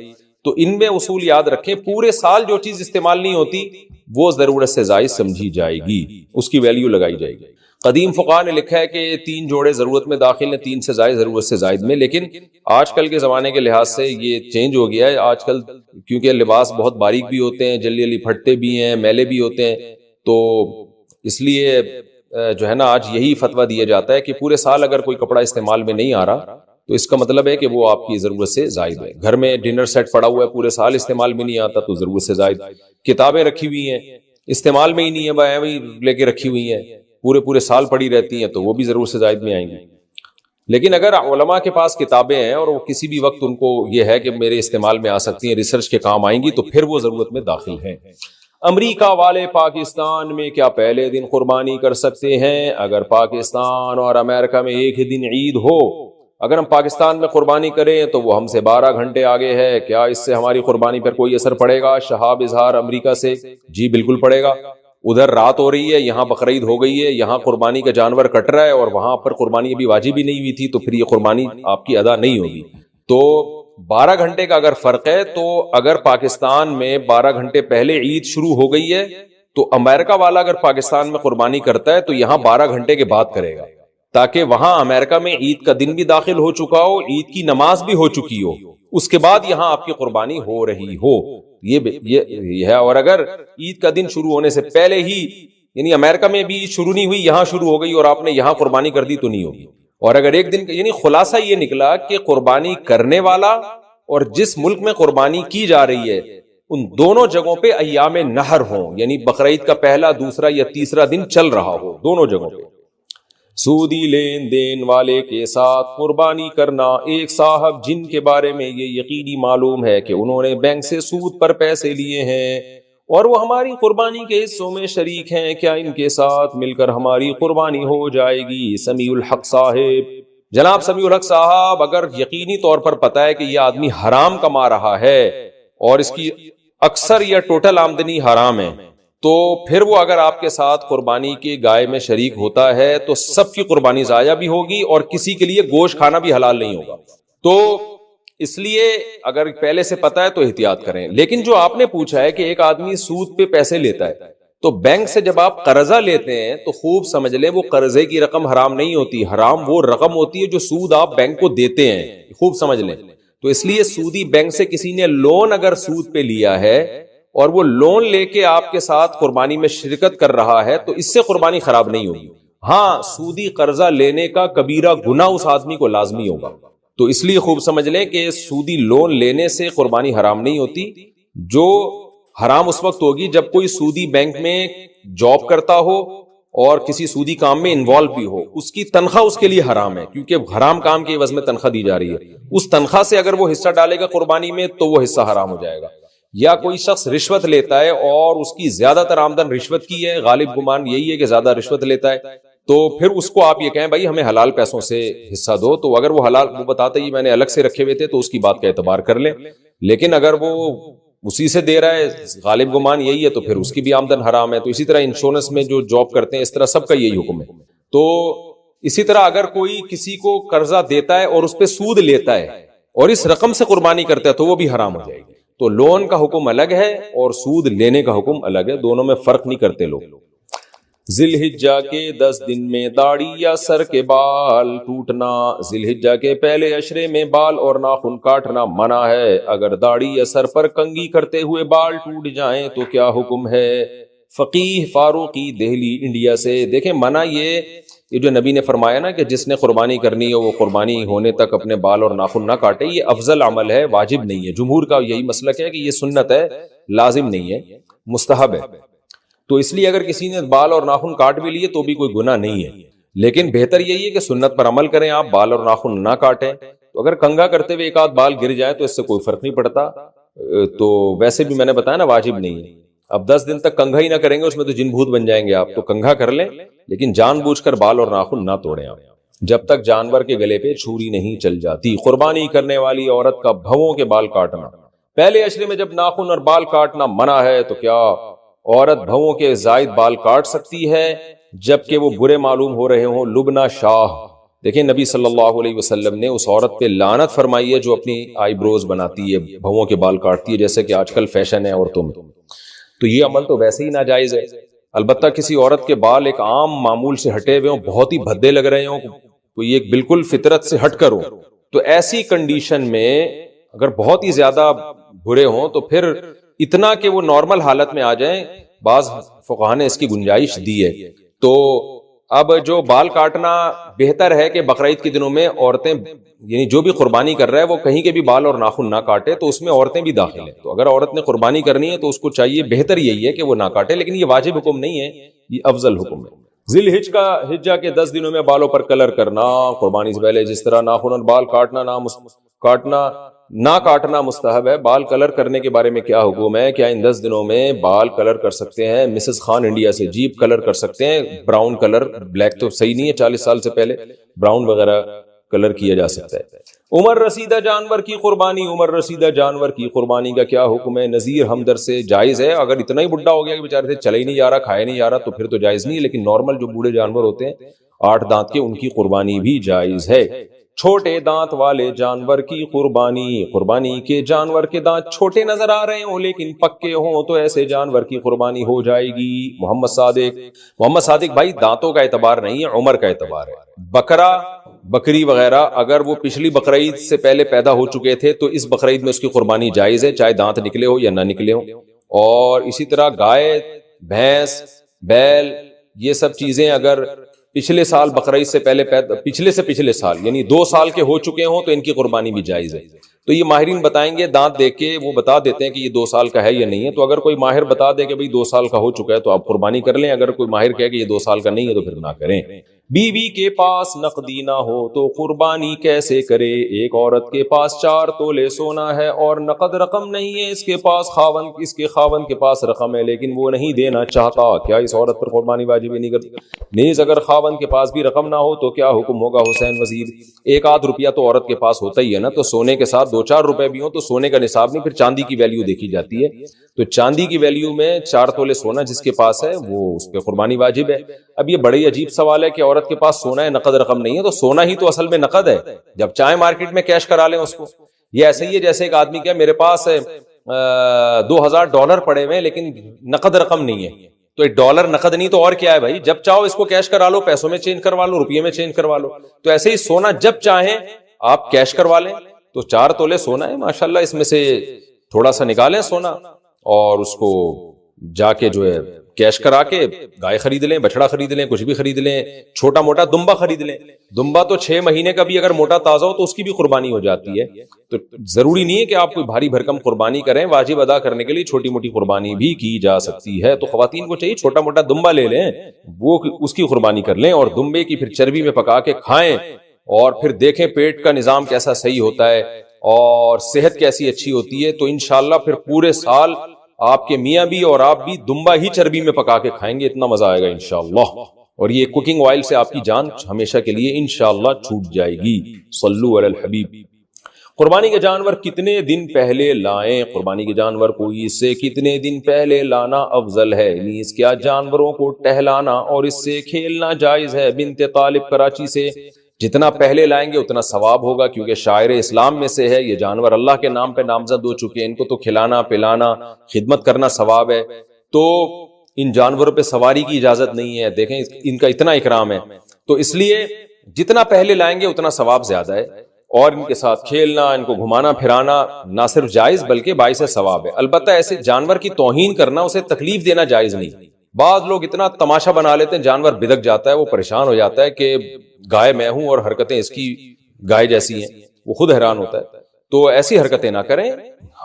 تو ان میں اصول یاد رکھیں، پورے سال جو چیز استعمال نہیں ہوتی وہ ضرورت سے زائد سمجھی جائے گی، اس کی ویلیو لگائی جائے گی۔ قدیم فقہاء نے لکھا ہے کہ 3 جوڑے ضرورت میں داخل ہیں، 3 سے زائد ضرورت سے زائد میں، لیکن آج کل کے زمانے کے لحاظ سے یہ چینج ہو گیا ہے۔ آج کل کیونکہ لباس بہت باریک بھی ہوتے ہیں، جلدی پھٹتے بھی ہیں، میلے بھی ہوتے ہیں، تو اس لیے جو ہے نا آج یہی فتویٰ دیا جاتا ہے کہ پورے سال اگر کوئی کپڑا استعمال میں نہیں آ رہا تو اس کا مطلب ہے کہ وہ آپ کی ضرورت سے زائد ہے۔ گھر میں ڈنر سیٹ پڑا ہوا ہے، پورے سال استعمال میں نہیں آتا تو ضرورت سے زائد۔ کتابیں رکھی ہوئی ہیں، استعمال میں ہی نہیں ہے، بھائی لے کے رکھی ہوئی ہیں، پورے سال پڑی رہتی ہیں تو وہ بھی ضرورت سے زائد میں آئیں گی۔ لیکن اگر علماء کے پاس کتابیں ہیں اور وہ کسی بھی وقت ان کو یہ ہے کہ میرے استعمال میں آ سکتی ہیں، ریسرچ کے کام آئیں گی، تو پھر وہ ضرورت میں داخل ہیں۔ امریکہ والے پاکستان میں کیا پہلے دن قربانی کر سکتے ہیں؟ اگر پاکستان اور امریکہ میں ایک ہی دن عید ہو، اگر ہم پاکستان میں قربانی کریں تو وہ ہم سے 12 گھنٹے آگے ہے، کیا اس سے ہماری قربانی پر کوئی اثر پڑے گا؟ شہاب اظہار امریکہ سے۔ جی بالکل پڑے گا، ادھر رات ہو رہی ہے، یہاں بقرعید ہو گئی ہے، یہاں قربانی کا جانور کٹ رہا ہے اور وہاں پر قربانی ابھی واجب ہی نہیں ہوئی تھی، تو پھر یہ قربانی آپ کی ادا نہیں ہوگی۔ تو 12 گھنٹے کا اگر فرق ہے تو اگر پاکستان میں 12 گھنٹے پہلے عید شروع ہو گئی ہے تو امریکہ والا اگر پاکستان میں قربانی کرتا ہے تو یہاں 12 گھنٹے کے بعد کرے گا، تاکہ وہاں امریکہ میں عید کا دن بھی داخل ہو چکا ہو، عید کی نماز بھی ہو چکی ہو، اس کے بعد یہاں آپ کی قربانی ہو رہی ہو۔ یہ ہے۔ اور اگر عید کا دن شروع ہونے سے پہلے ہی، یعنی امریکہ میں بھی شروع نہیں ہوئی، یہاں شروع ہو گئی اور آپ نے یہاں قربانی کر دی تو نہیں ہوگی۔ اور اگر ایک دن، یعنی خلاصہ یہ نکلا کہ قربانی کرنے والا اور جس ملک میں قربانی کی جا رہی ہے ان دونوں جگہوں پہ ایام نہر ہوں، یعنی بقرعید کا پہلا، دوسرا یا تیسرا دن چل رہا ہو، دونوں جگہوں پہ۔ سودی لین دین والے کے ساتھ قربانی کرنا، ایک صاحب جن کے بارے میں یہ یقینی معلوم ہے کہ انہوں نے بینک سے سود پر پیسے لیے ہیں اور وہ ہماری قربانی کے حصوں میں شریک ہیں، کیا ان کے ساتھ مل کر ہماری قربانی ہو جائے گی؟ سمیع الحق صاحب، جناب سمیع الحق صاحب، اگر یقینی طور پر پتا ہے کہ یہ آدمی حرام کما رہا ہے اور اس کی اکثر یا ٹوٹل آمدنی حرام ہے، تو پھر وہ اگر آپ کے ساتھ قربانی کے گائے میں شریک ہوتا ہے تو سب کی قربانی ضائع بھی ہوگی اور کسی کے لیے گوشت کھانا بھی حلال نہیں ہوگا۔ تو اس لیے اگر پہلے سے پتا ہے تو احتیاط کریں۔ لیکن جو آپ نے پوچھا ہے کہ ایک آدمی سود پہ پیسے لیتا ہے، تو بینک سے جب آپ قرضہ لیتے ہیں تو خوب سمجھ لیں وہ قرضے کی رقم حرام نہیں ہوتی، حرام وہ رقم ہوتی ہے جو سود آپ بینک کو دیتے ہیں، خوب سمجھ لیں۔ تو اس لیے سودی بینک سے کسی نے لون اگر سود پہ لیا ہے اور وہ لون لے کے آپ کے ساتھ قربانی میں شرکت کر رہا ہے تو اس سے قربانی خراب نہیں ہوگی۔ ہاں، سودی قرضہ لینے کا کبیرہ گناہ اس آدمی کو لازمی ہوگا۔ تو اس لیے خوب سمجھ لیں کہ سودی لون لینے سے قربانی حرام نہیں ہوتی۔ جو حرام اس وقت ہوگی جب کوئی سودی بینک میں جاب کرتا ہو اور کسی سودی کام میں انوالو بھی ہو، اس کی تنخواہ اس کے لیے حرام ہے، کیونکہ حرام کام کے عوض میں تنخواہ دی جا رہی ہے۔ اس تنخواہ سے اگر وہ حصہ ڈالے گا قربانی میں تو وہ حصہ حرام ہو جائے گا۔ یا کوئی شخص رشوت لیتا ہے اور اس کی زیادہ تر آمدن رشوت کی ہے، غالب گمان یہی ہے کہ زیادہ رشوت لیتا ہے، تو پھر اس کو آپ یہ کہیں بھائی ہمیں حلال پیسوں سے حصہ دو، تو اگر وہ حلال، وہ بتاتا ہی میں نے الگ سے رکھے ہوئے تھے، تو اس کی بات کا اعتبار کر لیں۔ لیکن اگر وہ اسی سے دے رہا ہے، غالب گمان یہی ہے، تو پھر اس کی بھی آمدن حرام ہے۔ تو اسی طرح انشورنس میں جو جاب کرتے ہیں، اس طرح سب کا یہی حکم ہے۔ تو اسی طرح اگر کوئی کسی کو قرضہ دیتا ہے اور اس پہ سود لیتا ہے اور اس رقم سے قربانی کرتا ہے تو وہ بھی حرام ہو جائے گی۔ تو لون کا حکم الگ ہے اور سود لینے کا حکم الگ ہے، دونوں میں فرق نہیں کرتے لوگ۔ ذی الحجہ کے 10 دن میں داڑھی یا سر کے بال ٹوٹنا، ذی الحجہ کے پہلے عشرے میں بال اور ناخن کاٹنا منع ہے۔ اگر داڑھی یا سر پر کنگھی کرتے ہوئے بال ٹوٹ جائیں تو کیا حکم ہے؟ فقیہ فاروقی، دہلی، انڈیا سے۔ دیکھیں، منع یہ جو نبی نے فرمایا نا کہ جس نے قربانی کرنی ہو وہ قربانی ہونے تک اپنے بال اور ناخن نہ کاٹے، یہ افضل عمل ہے، واجب نہیں ہے۔ جمہور کا یہی مسلک ہے کہ یہ سنت ہے، لازم نہیں ہے، مستحب ہے۔ تو اس لیے اگر کسی نے بال اور ناخن کاٹ بھی لیے تو بھی کوئی گناہ نہیں ہے، لیکن بہتر یہی ہے کہ سنت پر عمل کریں، آپ بال اور ناخن نہ کاٹیں۔ تو اگر کنگھا کرتے ہوئے ایک آدھ بال گر جائے تو اس سے کوئی فرق نہیں پڑتا۔ تو ویسے بھی میں نے بتایا نا واجب نہیں ہے۔ اب 10 دن تک کنگھا ہی نہ کریں گے، اس میں تو جن بھوت بن جائیں گے آپ، تو کنگھا کر لیں، لیکن جان بوجھ کر بال اور ناخن نہ توڑیں آپ، جب تک جانور کے گلے پہ چھری نہیں چل جاتی۔ قربانی کرنے والی عورت کا بھووں کے بال کاٹنا، پہلے عشرے میں جب ناخن اور بال کاٹنا منع ہے تو کیا عورت بھووں کے زائد بال کاٹ سکتی ہے جبکہ وہ برے معلوم ہو رہے ہوں؟ لبنہ شاہ، دیکھیں نبی صلی اللہ علیہ وسلم نے اس عورت پہ لعنت فرمائی ہے جو اپنی آئی بروز بناتی ہے، بھووں کے بال کاٹتی ہے، جیسے کہ آج کل فیشن ہے عورتوں میں۔ تو یہ عمل تو ویسے ہی ناجائز ہے۔ البتہ کسی عورت کے بال ایک عام معمول سے ہٹے ہوئے ہوں، بہت ہی بھدے لگ رہے ہوں، تو یہ بالکل فطرت سے ہٹ کر ہو، تو ایسی کنڈیشن میں اگر بہت ہی زیادہ برے ہوں تو پھر اتنا کہ وہ نارمل حالت میں آ جائیں، بعض فقہاء نے اس کی گنجائش دی ہے۔ تو اب جو بال کاٹنا بہتر ہے کہ بقرعید کے دنوں میں عورتیں، یعنی جو بھی قربانی کر رہا ہے وہ کہیں کے بھی بال اور ناخن نہ کاٹے، تو اس میں عورتیں بھی داخل ہیں۔ تو اگر عورت نے قربانی کرنی ہے تو اس کو چاہیے، بہتر یہی ہے کہ وہ نہ کاٹے، لیکن یہ واجب حکم نہیں ہے، یہ افضل حکم ہے۔ ذی الحجہ کے 10 دنوں میں بالوں پر کلر کرنا، قربانی سے پہلے جس طرح ناخن اور بال نہ کاٹنا مستحب ہے۔ بال کلر کرنے کے بارے میں کیا حکم ہے؟ کیا ان 10 دنوں میں بال کلر کر سکتے ہیں؟ مسز خان انڈیا سے، جیپ کلر کر سکتے ہیں، براؤن کلر، بلیک تو صحیح نہیں ہے، 40 سال سے پہلے براؤن وغیرہ کلر کیا جا سکتا ہے۔ عمر رسیدہ جانور کی قربانی، عمر رسیدہ جانور کی قربانی کا کیا حکم ہے؟ نذیر ہمدر سے، جائز ہے۔ اگر اتنا ہی بڈھا ہو گیا کہ بیچارے سے چلا ہی نہیں جا رہا، کھایا نہیں جا رہا، تو پھر تو جائز نہیں ہے، لیکن نارمل جو بوڑھے جانور ہوتے ہیں 8 دانت کے، ان کی قربانی بھی جائز ہے۔ چھوٹے دانت والے جانور کی قربانی، قربانی کے جانور کے دانت چھوٹے نظر آ رہے ہوں لیکن پکے ہوں تو ایسے جانور کی قربانی ہو جائے گی۔ محمد صادق بھائی دانتوں کا اعتبار نہیں ہے، عمر کا اعتبار ہے۔ بکرا بکری وغیرہ اگر وہ پچھلی بقرعید سے پہلے پیدا ہو چکے تھے تو اس بقرعید میں اس کی قربانی جائز ہے، چاہے دانت نکلے ہو یا نہ نکلے ہو۔ اور اسی طرح گائے، بھینس، بیل، یہ سب چیزیں اگر پچھلے سال بقرعید سے پہلے پچھلے سال یعنی 2 سال کے ہو چکے ہوں تو ان کی قربانی بھی جائز ہے۔ تو یہ ماہرین بتائیں گے، دانت دیکھ کے وہ بتا دیتے ہیں کہ یہ 2 سال کا ہے یا نہیں ہے۔ تو اگر کوئی ماہر بتا دے کہ بھئی 2 سال کا ہو چکا ہے تو آپ قربانی کر لیں، اگر کوئی ماہر کہے کہ یہ 2 سال کا نہیں ہے تو پھر نہ کریں۔ بیوی کے پاس نقدی نہ ہو تو قربانی کیسے کرے؟ ایک عورت کے پاس 4 تولے سونا ہے اور نقد رقم نہیں ہے، اس کے خاوند کے پاس رقم ہے لیکن وہ نہیں دینا چاہتا، کیا اس عورت پر قربانی واجب نہیں کرتی؟ نیز اگر خاوند کے پاس بھی رقم نہ ہو تو کیا حکم ہوگا؟ حسین وزیر 1 آدھ روپیہ تو عورت کے پاس ہوتا ہی ہے نا، تو سونے کے ساتھ 2-4 روپے بھی ہوں تو سونے کا نصاب نہیں، پھر چاندی کی ویلیو دیکھی جاتی ہے۔ تو چاندی کی ویلیو میں 4 تولے سونا جس کے پاس ہے وہ اس پہ قربانی واجب ہے۔ اب یہ بڑی عجیب سوال ہے کہ عورت کے پاس سونا ہے نقد رقم نہیں ہے، تو سونا ہی تو اصل میں نقد ہے، جب چاہے مارکیٹ میں کیش کرا لیں اس کو۔ یہ ایسے ہی ہے جیسے ایک آدمی کہ میرے پاس $2000 پڑے ہوئے لیکن نقد رقم نہیں ہے، تو $1 نقد نہیں تو اور کیا ہے بھائی، جب چاہو اس کو کیش کرا لو، پیسوں میں چینج کروا لو، روپیے میں چینج کروا لو۔ تو ایسے ہی سونا جب چاہیں آپ کیش کروا لیں، تو 4 تولے سونا ہے ماشاءاللہ، اس میں سے تھوڑا سا نکالیں سونا اور اس کو جا کے جو ہے کیش کرا کے گائے خرید لیں، بچڑا خرید لیں، کچھ بھی خرید لیں، چھوٹا موٹا دمبا خرید لیں۔ دمبا تو 6 مہینے کا بھی اگر موٹا تازہ ہو تو اس کی بھی قربانی ہو جاتی ہے۔ تو ضروری نہیں ہے کہ آپ کوئی بھاری بھرکم قربانی کریں، واجب ادا کرنے کے لیے چھوٹی موٹی قربانی بھی کی جا سکتی ہے۔ تو خواتین کو چاہیے چھوٹا موٹا دمبا لے لیں، وہ اس کی قربانی کر لیں، اور دمبے کی پھر چربی میں پکا کے کھائیں، اور پھر دیکھیں پیٹ کا نظام کیسا صحیح ہوتا ہے اور صحت کیسی اچھی ہوتی ہے، تو انشاءاللہ پھر پورے سال آپ کے میاں بھی اور آپ بھی دمبا ہی چربی میں پکا کے کھائیں گے، اتنا مزہ آئے گا انشاءاللہ۔ اور یہ کوکنگ آئل سے آپ کی جان ہمیشہ کے لیے انشاءاللہ چھوٹ جائے گی۔ صلو علی الحبیب۔ قربانی کے جانور کتنے دن پہلے لائیں؟ قربانی کے جانور کو عید سے کتنے دن پہلے لانا افضل ہے؟ نیز کیا جانوروں کو ٹہلانا اور اس سے کھیلنا جائز ہے؟ بنت طالب کراچی سے۔ جتنا پہلے لائیں گے اتنا ثواب ہوگا، کیونکہ شاعر اسلام میں سے ہے، یہ جانور اللہ کے نام پہ نامزد ہو چکے ہیں، ان کو تو کھلانا پلانا خدمت کرنا ثواب ہے، تو ان جانوروں پہ سواری کی اجازت نہیں ہے۔ دیکھیں ان کا اتنا اکرام ہے، تو اس لیے جتنا پہلے لائیں گے اتنا ثواب زیادہ ہے، اور ان کے ساتھ کھیلنا، ان کو گھمانا پھرانا نہ صرف جائز بلکہ باعث ثواب ہے۔ البتہ ایسے جانور کی توہین کرنا، اسے تکلیف دینا جائز نہیں۔ بعض لوگ اتنا تماشا بنا لیتے ہیں، جانور بدک جاتا ہے، وہ پریشان ہو جاتا ہے کہ گائے میں ہوں اور حرکتیں اس کی گائے جیسی ہیں، وہ خود حیران ہوتا ہے۔ تو ایسی حرکتیں نہ کریں،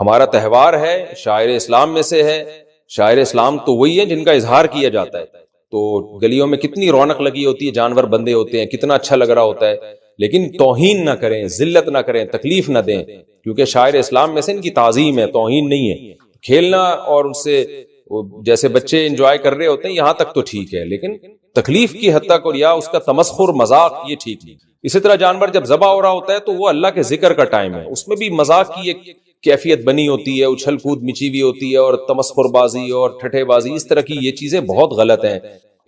ہمارا تہوار ہے، شاعر اسلام میں سے ہے، شاعر اسلام تو وہی ہے جن کا اظہار کیا جاتا ہے، تو گلیوں میں کتنی رونق لگی ہوتی ہے، جانور بندے ہوتے ہیں، کتنا اچھا لگ رہا ہوتا ہے، لیکن توہین نہ کریں، ذلت نہ کریں، تکلیف نہ دیں، کیونکہ شاعر اسلام میں سے ان کی تعظیم ہے، توہین نہیں ہے۔ کھیلنا اور ان سے جیسے بچے انجوائے کر رہے ہوتے ہیں یہاں تک تو ٹھیک ہے، لیکن تکلیف کی حد تک اور یا اس کا تمسخر مذاق یہ ٹھیک نہیں۔ اسی طرح جانور جب ذبح ہو رہا ہوتا ہے تو وہ اللہ کے ذکر کا ٹائم ہے، اس میں بھی مذاق کی ایک کیفیت بنی ہوتی ہے، اچھل کود مچی ہوئی ہوتی ہے، اور تمسخر بازی اور ٹھٹھے بازی، اس طرح کی یہ چیزیں بہت غلط ہیں۔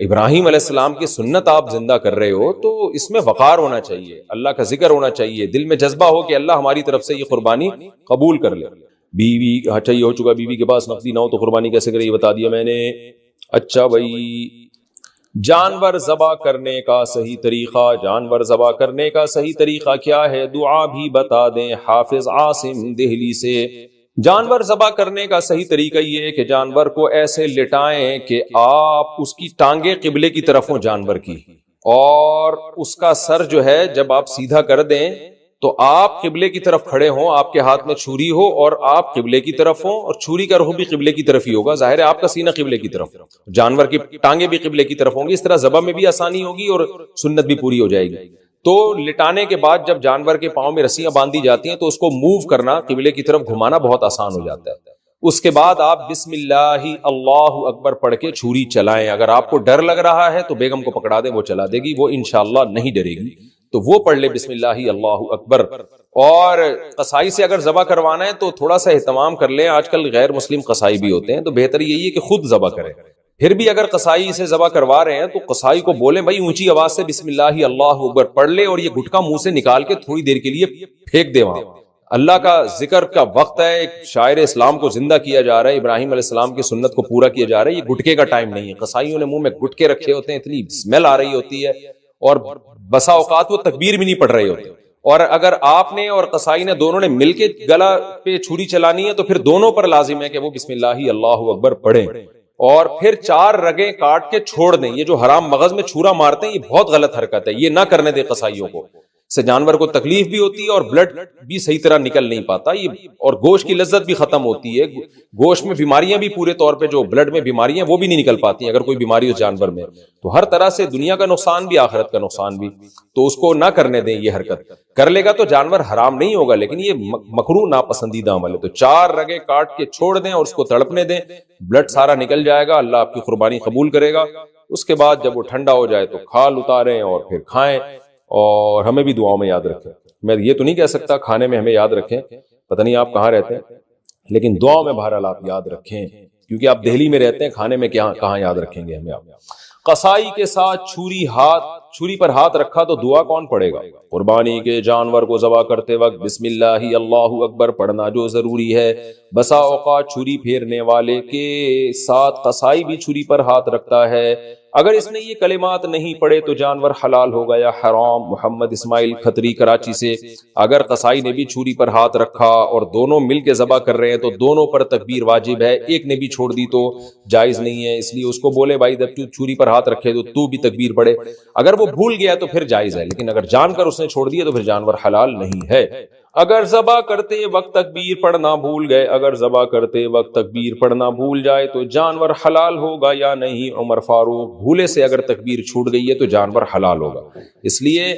ابراہیم علیہ السلام کی سنت آپ زندہ کر رہے ہو تو اس میں وقار ہونا چاہیے، اللہ کا ذکر ہونا چاہیے، دل میں جذبہ ہو کہ اللہ ہماری طرف سے یہ قربانی قبول کر لے۔ بیوی چاہیے ہو چکا، بیوی کے پاس نقدی نہ ہو تو قربانی کیسے کرے، یہ بتا دیا میں نے۔ اچھا بھائی، جانور ذبح کرنے کا صحیح طریقہ، جانور ذبح کرنے کا صحیح طریقہ کیا ہے؟ دعا بھی بتا دیں حافظ عاصم دہلی سے۔ جانور ذبح کرنے کا صحیح طریقہ یہ ہے کہ جانور کو ایسے لٹائیں کہ آپ اس کی ٹانگیں قبلے کی طرف ہوں جانور کی، اور اس کا سر جو ہے جب آپ سیدھا کر دیں تو آپ قبلے کی طرف کھڑے ہوں، آپ کے ہاتھ میں چھری ہو اور آپ قبلے کی طرف ہوں، اور چھری کا رخ بھی قبلے کی طرف ہی ہوگا، ظاہر ہے آپ کا سینہ قبلے کی طرف، جانور کی ٹانگیں بھی قبلے کی طرف ہوں گی، اس طرح ذبح میں بھی آسانی ہوگی اور سنت بھی پوری ہو جائے گی۔ تو لٹانے کے بعد جب جانور کے پاؤں میں رسیاں باندھی جاتی ہیں تو اس کو موو کرنا، قبلے کی طرف گھمانا بہت آسان ہو جاتا ہے۔ اس کے بعد آپ بسم اللہ اللہ اکبر پڑھ کے چھری چلائیں۔ اگر آپ کو ڈر لگ رہا ہے تو بیگم کو پکڑا دیں، وہ چلا دے گی، وہ انشاءاللہ نہیں ڈرے گی، تو وہ پڑھ لے بسم اللہ اللہ اکبر۔ اور قصائی سے اگر ذبح کروانا ہے تو تھوڑا سا اہتمام کر لیں، آج کل غیر مسلم قصائی بھی ہوتے ہیں، تو بہتر یہی ہے کہ خود ذبح کریں، پھر بھی اگر قصائی سے ذبح کروا رہے ہیں تو قصائی کو بولیں بھائی اونچی آواز سے بسم اللہ اللہ اکبر پڑھ لے اور یہ گٹکا منہ سے نکال کے تھوڑی دیر کے لیے پھینک دے وہاں. اللہ کا ذکر کا وقت ہے، ایک شاعر اسلام کو زندہ کیا جا رہا ہے، ابراہیم علیہ السلام کی سنت کو پورا کیا جا رہا ہے. یہ گٹکے کا ٹائم نہیں ہے. قصائیوں نے منہ میں گٹکے رکھے ہوتے ہیں، اتنی اسمیل آ رہی ہوتی ہے اور بسا اوقات وہ تکبیر بھی نہیں پڑھ رہے ہوتے. اور اگر آپ نے اور قصائی نے دونوں نے مل کے گلا پہ چھری چلانی ہے تو پھر دونوں پر لازم ہے کہ وہ بسم اللہ اللہ اکبر پڑھیں اور پھر 4 رگیں کاٹ کے چھوڑ دیں. یہ جو حرام مغز میں چھورا مارتے ہیں یہ بہت غلط حرکت ہے، یہ نہ کرنے دے قصائیوں کو. سے جانور کو تکلیف بھی ہوتی ہے اور بلڈ بھی صحیح طرح نکل نہیں پاتا، یہ اور گوشت کی لذت بھی ختم ہوتی ہے. گوشت میں بیماریاں بھی پورے طور پہ جو بلڈ میں بیماریاں وہ بھی نہیں نکل پاتی ہیں اگر کوئی بیماری اس جانور میں. تو ہر طرح سے دنیا کا نقصان بھی آخرت کا نقصان بھی، تو اس کو نہ کرنے دیں. یہ حرکت کر لے گا تو جانور حرام نہیں ہوگا لیکن یہ مکروہ ناپسندیدہ عمل ہے. تو 4 رگیں کاٹ کے چھوڑ دیں اور اس کو تڑپنے دیں، بلڈ سارا نکل جائے گا، اللہ آپ کی قربانی قبول کرے گا. اس کے بعد جب وہ ٹھنڈا ہو جائے تو کھال اتاریں اور پھر کھائیں. اور ہمیں بھی دعاؤں میں یاد رکھیں. میں یہ تو نہیں کہہ سکتا کھانے میں ہمیں یاد رکھیں، پتہ نہیں آپ کہاں رہتے ہیں، لیکن دعاؤں میں بہرحال آپ یاد رکھیں کیونکہ آپ دہلی میں رہتے ہیں. کھانے میں کہاں یاد رکھیں گے ہمیں آپ. قصائی کے ساتھ چھری پر ہاتھ رکھا تو دعا کون پڑھے گا؟ قربانی کے جانور کو ذبح کرتے وقت بسم اللہ اللہ اکبر پڑھنا جو ضروری ہے. بسا اوقات چھری پھیرنے والے کے ساتھ قصائی بھی چھری پر ہاتھ رکھتا ہے، اگر اس نے یہ کلمات نہیں پڑھے تو جانور حلال ہوگا یا حرام. محمد اسماعیل کھتری کراچی سے. اگر قصائی نے بھی چھری پر ہاتھ رکھا اور دونوں مل کے ذبح کر رہے ہیں تو دونوں پر تکبیر واجب ہے، ایک نے بھی چھوڑ دی تو جائز نہیں ہے. اس لیے اس کو بولے بھائی جب تو چھری پر ہاتھ رکھے تو بھی تکبیر پڑھے. اگر وہ بھول گیا تو پھر جائز ہے، لیکن اگر جان کر اس نے چھوڑ دیا تو پھر جانور حلال نہیں ہے. اگر ذبح کرتے وقت تکبیر پڑھنا بھول گئے، اگر ذبح کرتے وقت تکبیر پڑھنا بھول جائے تو جانور حلال ہوگا یا نہیں؟ عمر فاروق. بھولے سے اگر تکبیر چھوٹ گئی ہے تو جانور حلال ہوگا. اس لیے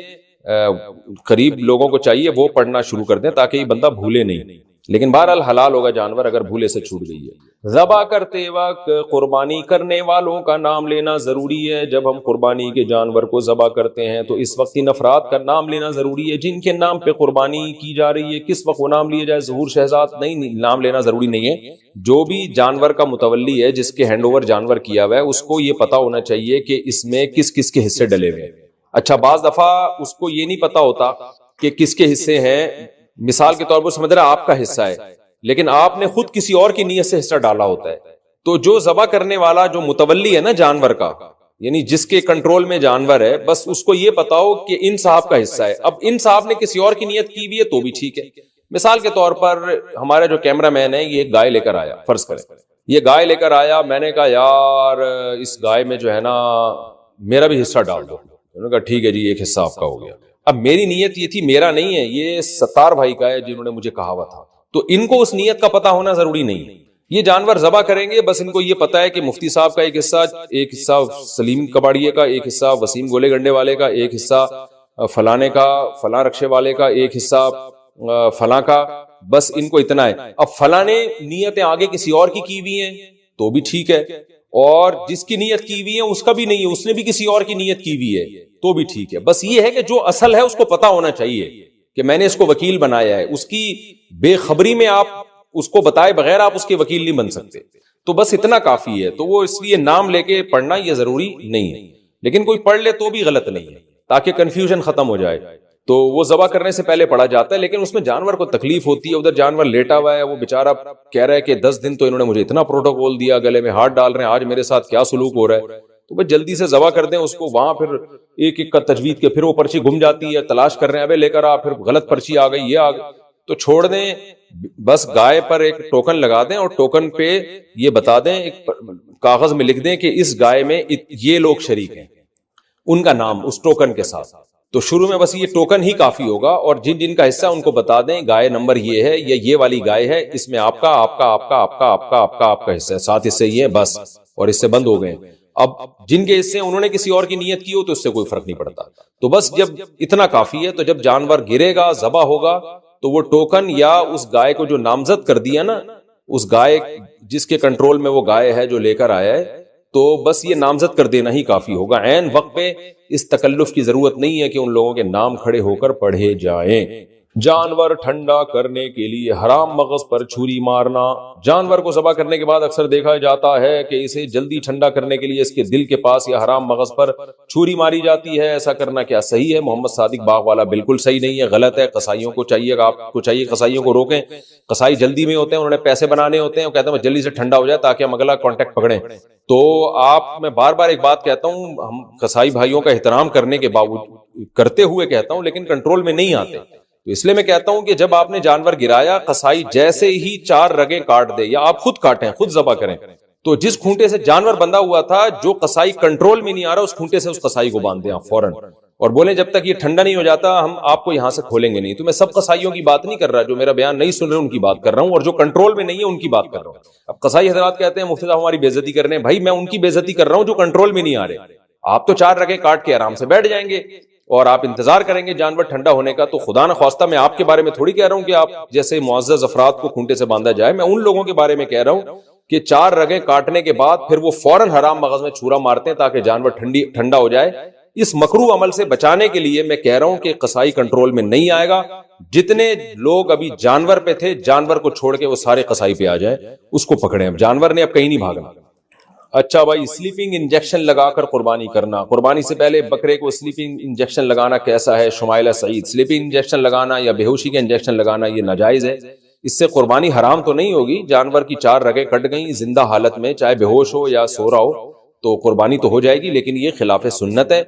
قریب لوگوں کو چاہیے وہ پڑھنا شروع کر دیں تاکہ یہ بندہ بھولے نہیں، لیکن بہرحال حلال ہوگا جانور اگر بھولے سے چھوٹ گئی ہے. ذبح کرتے وقت قربانی کرنے والوں کا نام لینا ضروری ہے. جب ہم قربانی کے جانور کو ذبح کرتے ہیں تو اس وقت ان افراد کا نام لینا ضروری ہے جن کے نام پہ قربانی کی جا رہی ہے. کس وقت وہ نام لیے جائے؟ ظہور شہزاد نہیں، نام لینا ضروری نہیں ہے. جو بھی جانور کا متولی ہے، جس کے ہینڈ اوور جانور کیا ہوا ہے، اس کو یہ پتا ہونا چاہیے کہ اس میں کس کس کے حصے ڈلے ہوئے ہیں. اچھا بعض دفعہ اس کو یہ نہیں پتا ہوتا کہ کس کے حصے ہیں. مثال کے طور پر سمجھ رہا آپ کا حصہ ہے لیکن آپ نے خود کسی اور کی نیت سے حصہ ڈالا ہوتا ہے. تو جو ذبح کرنے والا جو متولی ہے نا جانور کا، یعنی جس کے کنٹرول میں جانور ہے، بس اس کو یہ پتا ہو کہ ان صاحب کا حصہ ہے. اب ان صاحب نے کسی اور کی نیت کی بھی ہے تو بھی ٹھیک ہے. مثال کے طور پر ہمارا جو کیمرہ مین ہے یہ گائے لے کر آیا، فرض کریں یہ گائے لے کر آیا، میں نے کہا یار اس گائے میں جو ہے نا میرا بھی حصہ ڈال دو. انہوں نے کہا ٹھیک ہے جی ایک حصہ آپ کا ہو گیا. اب میری نیت یہ تھی، میرا نہیں ہے، یہ ستار بھائی کا ہے جنہوں نے مجھے کہا ہوا تھا. تو ان کو اس نیت کا پتا ہونا ضروری نہیں ہے. یہ جانور ذبح کریں گے، بس ان کو یہ پتا ہے کہ مفتی صاحب کا ایک حصہ سلیم کباڑیے کا، ایک حصہ وسیم گولے گنڈے والے کا، ایک حصہ فلانے کا، فلاں رکشے والے کا، ایک حصہ فلاں کا. بس ان کو اتنا ہے. اب فلاں نے نیتیں آگے کسی اور کی ہوئی ہیں تو بھی ٹھیک ہے، اور جس کی نیت کی ہوئی ہے اس کا بھی نہیں ہے، اس نے بھی کسی اور کی نیت کی ہوئی ہے تو بھی ٹھیک ہے. بس یہ ہے کہ جو اصل ہے اس کو پتا ہونا چاہیے کہ میں نے اس کو وکیل بنایا ہے. اس کی بے خبری میں آپ اس کو بتائے بغیر آپ اس کے وکیل نہیں بن سکتے. تو بس اتنا کافی ہے. تو وہ اس لیے نام لے کے پڑھنا یہ ضروری نہیں ہے، لیکن کوئی پڑھ لے تو بھی غلط نہیں ہے تاکہ کنفیوژن ختم ہو جائے. تو وہ ذبح کرنے سے پہلے پڑھا جاتا ہے، لیکن اس میں جانور کو تکلیف ہوتی ہے. ادھر جانور لیٹا ہوا ہے، وہ بیچارہ کہہ رہا ہے کہ 10 دن تو انہوں نے مجھے اتنا پروٹوکول دیا، گلے میں ہاتھ ڈال رہے ہیں، آج میرے ساتھ کیا سلوک ہو رہا ہے. تو بھائی جلدی سے ذبح کر دیں اس کو. وہاں پھر ایک ایک کا تجوید کے پھر وہ پرچی گم جاتی ہے، تلاش کر رہے ہیں ابے لے کر آ، پھر غلط پرچی آ گئی، یہ آ گئی. تو چھوڑ دیں، بس گائے پر ایک ٹوکن لگا دیں اور ٹوکن پہ یہ بتا دیں، ایک کاغذ میں لکھ دیں کہ اس گائے میں یہ لوگ شریک ہیں، ان کا نام اس ٹوکن کے ساتھ. تو شروع میں بس یہ ٹوکن ہی کافی ہوگا، اور جن جن کا حصہ ان کو بتا دیں گائے نمبر یہ ہے، یہ والی گائے ہے، اس میں آپ کا حصہ ہے، 7 حصے یہ ہیں بس، اور اس سے بند ہو گئے. اب جن کے حصے انہوں نے کسی اور کی نیت کی ہو تو اس سے کوئی فرق نہیں پڑتا. تو بس جب اتنا کافی ہے، تو جب جانور گرے گا، ذبح ہوگا، تو وہ ٹوکن یا اس گائے کو جو نامزد کر دیا نا، اس گائے جس کے کنٹرول میں وہ گائے ہے جو لے کر آیا ہے، تو بس یہ نامزد کر دینا ہی کافی ہوگا. عین وقت پہ اس تکلف کی ضرورت نہیں ہے کہ ان لوگوں کے نام کھڑے ہو کر پڑھے جائیں. جانور ٹھنڈا کرنے کے لیے حرام مغز پر چھری مارنا. جانور کو ذبح کرنے کے بعد اکثر دیکھا جاتا ہے کہ اسے جلدی ٹھنڈا کرنے کے لیے اس کے دل کے پاس یا حرام مغز پر چھری ماری جاتی ہے. ایسا کرنا کیا صحیح ہے؟ محمد صادق باغ والا: بالکل صحیح نہیں ہے، غلط ہے. قصائیوں کو چاہیے، آپ کو چاہیے قصائیوں کو روکیں. قصائی جلدی میں ہوتے ہیں، انہوں نے پیسے بنانے ہوتے ہیں، وہ کہتے ہیں جلدی سے ٹھنڈا ہو جائے تاکہ ہم اگلا کانٹیکٹ پکڑیں. تو میں بار بار ایک بات کہتا ہوں، ہم قصائی بھائیوں کا احترام کرنے کے باوجود کرتے ہوئے کہتا ہوں، لیکن کنٹرول میں نہیں آتے. تو اس لیے میں کہتا ہوں کہ جب آپ نے جانور گرایا، قصائی جیسے ہی 4 رگیں کاٹ دے یا آپ خود کاٹیں، خود ذبح کریں، تو جس کھونٹے سے جانور بندھا ہوا تھا، جو قصائی کنٹرول میں نہیں آ رہا، اس کھونٹے سے اس قصائی کو باندھ دیں آپ فوراً، اور بولیں جب تک یہ ٹھنڈا نہیں ہو جاتا ہم آپ کو یہاں سے کھولیں گے نہیں. تو میں سب قصائیوں کی بات نہیں کر رہا، جو میرا بیان نہیں سن رہے ان کی بات کر رہا ہوں، اور جو کنٹرول میں نہیں ہے ان کی بات کر رہا ہوں. اب قصائی حضرات کہتے ہیں مفتی صاحب ہماری بے عزتی کر رہے ہیں. بھائی میں ان کی بے عزتی کر رہا ہوں جو کنٹرول میں نہیں آ رہے. آپ تو 4 رگیں کاٹ کے آرام سے بیٹھ جائیں گے اور آپ انتظار کریں گے جانور ٹھنڈا ہونے کا. تو خدا نہ خواستہ میں آپ کے بارے میں تھوڑی کہہ رہا ہوں کہ آپ جیسے معزز افراد کو کھونٹے سے باندھا جائے. میں ان لوگوں کے بارے میں کہہ رہا ہوں کہ 4 رگیں کاٹنے کے بعد پھر وہ فوراً حرام مغز میں چھورا مارتے ہیں تاکہ جانور ٹھنڈا ہو جائے. اس مکروہ عمل سے بچانے کے لیے میں کہہ رہا ہوں کہ قصائی کنٹرول میں نہیں آئے گا. جتنے لوگ ابھی جانور پہ تھے، جانور کو چھوڑ کے وہ سارے قصائی پہ آ جائیں، اس کو پکڑیں. اب جانور نے اب کہیں نہیں بھاگنا. اچھا بھائی، سلیپنگ انجیکشن لگا کر قربانی کرنا. قربانی سے پہلے بکرے کو سلیپنگ انجیکشن لگانا کیسا ہے؟ شمائلہ سعید: سلیپنگ انجیکشن لگانا یا بے ہوشی کا انجیکشن لگانا یہ ناجائز ہے. اس سے قربانی حرام تو نہیں ہوگی. جانور کی 4 رگیں کٹ گئیں زندہ حالت میں، چاہے بے ہوش ہو یا سو رہا ہو، تو قربانی تو ہو جائے گی، لیکن یہ خلاف سنت ہے.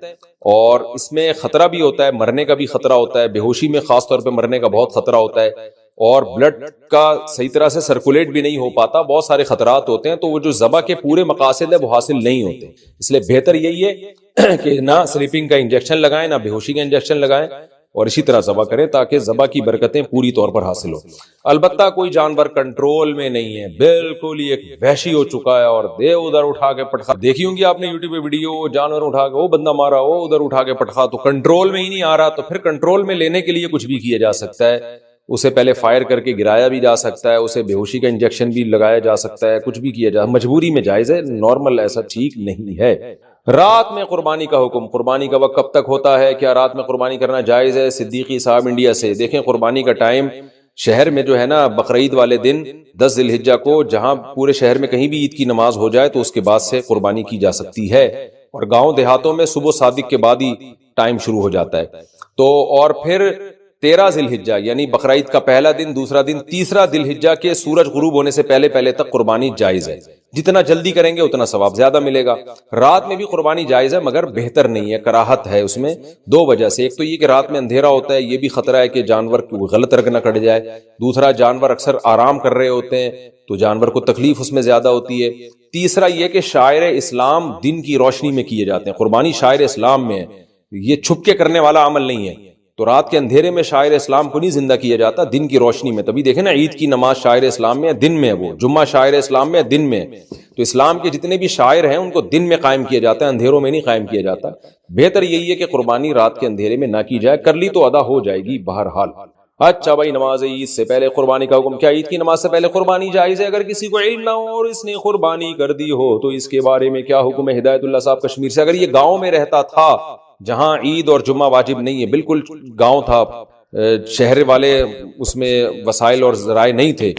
اور اس میں خطرہ بھی ہوتا ہے، مرنے کا بھی خطرہ ہوتا ہے. بے ہوشی میں خاص طور پہ مرنے کا بہت خطرہ ہوتا ہے، اور بلڈ کا صحیح طرح سے سرکولیٹ بھی نہیں ہو پاتا. بہت سارے خطرات ہوتے ہیں، تو وہ جو ذبح کے پورے مقاصد ہے وہ حاصل نہیں ہوتے. اس لیے بہتر یہی ہے کہ نہ سلیپنگ کا انجیکشن لگائیں، نہ بے ہوشی کا انجیکشن لگائیں، اور اسی طرح ذبح کریں تاکہ ذبح کی برکتیں پوری طور پر حاصل ہو. البتہ کوئی جانور کنٹرول میں نہیں ہے، بالکل ہی ایک وحشی ہو چکا ہے، اور دے ادھر اٹھا کے پٹخا دیکھی ہوں گی آپ نے یوٹیوب پہ ویڈیو، جانور اٹھا کے وہ بندہ مارا، وہ ادھر اٹھا کے پٹخا. تو کنٹرول میں ہی نہیں آ رہا. تو پھر کنٹرول میں لینے کے لیے کچھ بھی کیا جا سکتا ہے. اسے پہلے فائر کر کے گرایا بھی جا سکتا ہے، اسے بے ہوشی کا انجیکشن بھی لگایا جا سکتا ہے، کچھ بھی کیا جا، مجبوری میں جائز ہے، نارمل ایسا ٹھیک نہیں ہے. رات میں قربانی کا حکم. قربانی کا وقت کب تک ہوتا ہے؟ کیا رات میں قربانی کرنا جائز ہے؟ صدیقی صاحب انڈیا سے: دیکھیں قربانی کا ٹائم شہر میں جو ہے نا، بقرعید والے دن 10 ذی الحجہ کو جہاں پورے شہر میں کہیں بھی عید کی نماز ہو جائے تو اس کے بعد سے قربانی کی جا سکتی ہے. اور گاؤں دیہاتوں میں صبح صادق کے بعد ہی ٹائم شروع ہو جاتا ہے. تو اور پھر 13 ذی الحجہ یعنی بقرعید کا پہلا دن، دوسرا دن، تیسرا ذی الحجہ کے سورج غروب ہونے سے پہلے تک قربانی جائز ہے. جتنا جلدی کریں گے اتنا ثواب زیادہ ملے گا. رات میں بھی قربانی جائز ہے مگر بہتر نہیں ہے، کراہت ہے اس میں 2 وجہ سے. ایک تو یہ کہ رات میں اندھیرا ہوتا ہے، یہ بھی خطرہ ہے کہ جانور کو غلط رگ نہ کٹ جائے. دوسرا، جانور اکثر آرام کر رہے ہوتے ہیں تو جانور کو تکلیف اس میں زیادہ ہوتی ہے. تیسرا یہ کہ شاعر اسلام دن کی روشنی میں کیے جاتے ہیں. قربانی شاعر اسلام میں ہے، یہ چھپ کے کرنے والا عمل نہیں ہے. تو رات کے اندھیرے میں شاعر اسلام کو نہیں زندہ کیا جاتا، دن کی روشنی میں. تبھی دیکھیں نا، عید کی نماز شاعر اسلام میں ہے، دن میں ہے. وہ جمعہ شاعر اسلام میں ہے، دن میں ہے. تو اسلام کے جتنے بھی شاعر ہیں ان کو دن میں قائم کیا جاتا ہے، اندھیروں میں نہیں قائم کیا جاتا. بہتر یہی ہے کہ قربانی رات کے اندھیرے میں نہ کی جائے. کر لی تو ادا ہو جائے گی بہرحال. اچھا بھائی، نماز عید سے پہلے قربانی کا حکم. کیا عید کی نماز سے پہلے قربانی جائز ہے؟ اگر کسی کو علم نہ ہو اور اس نے قربانی کر دی ہو تو اس کے بارے میں کیا حکم ہے؟ ہدایت اللہ صاحب کشمیر سے. اگر یہ گاؤں میں رہتا تھا جہاں عید اور جمعہ واجب نہیں ہے، بالکل گاؤں تھا، شہر والے اس میں وسائل اور ذرائع نہیں تھے،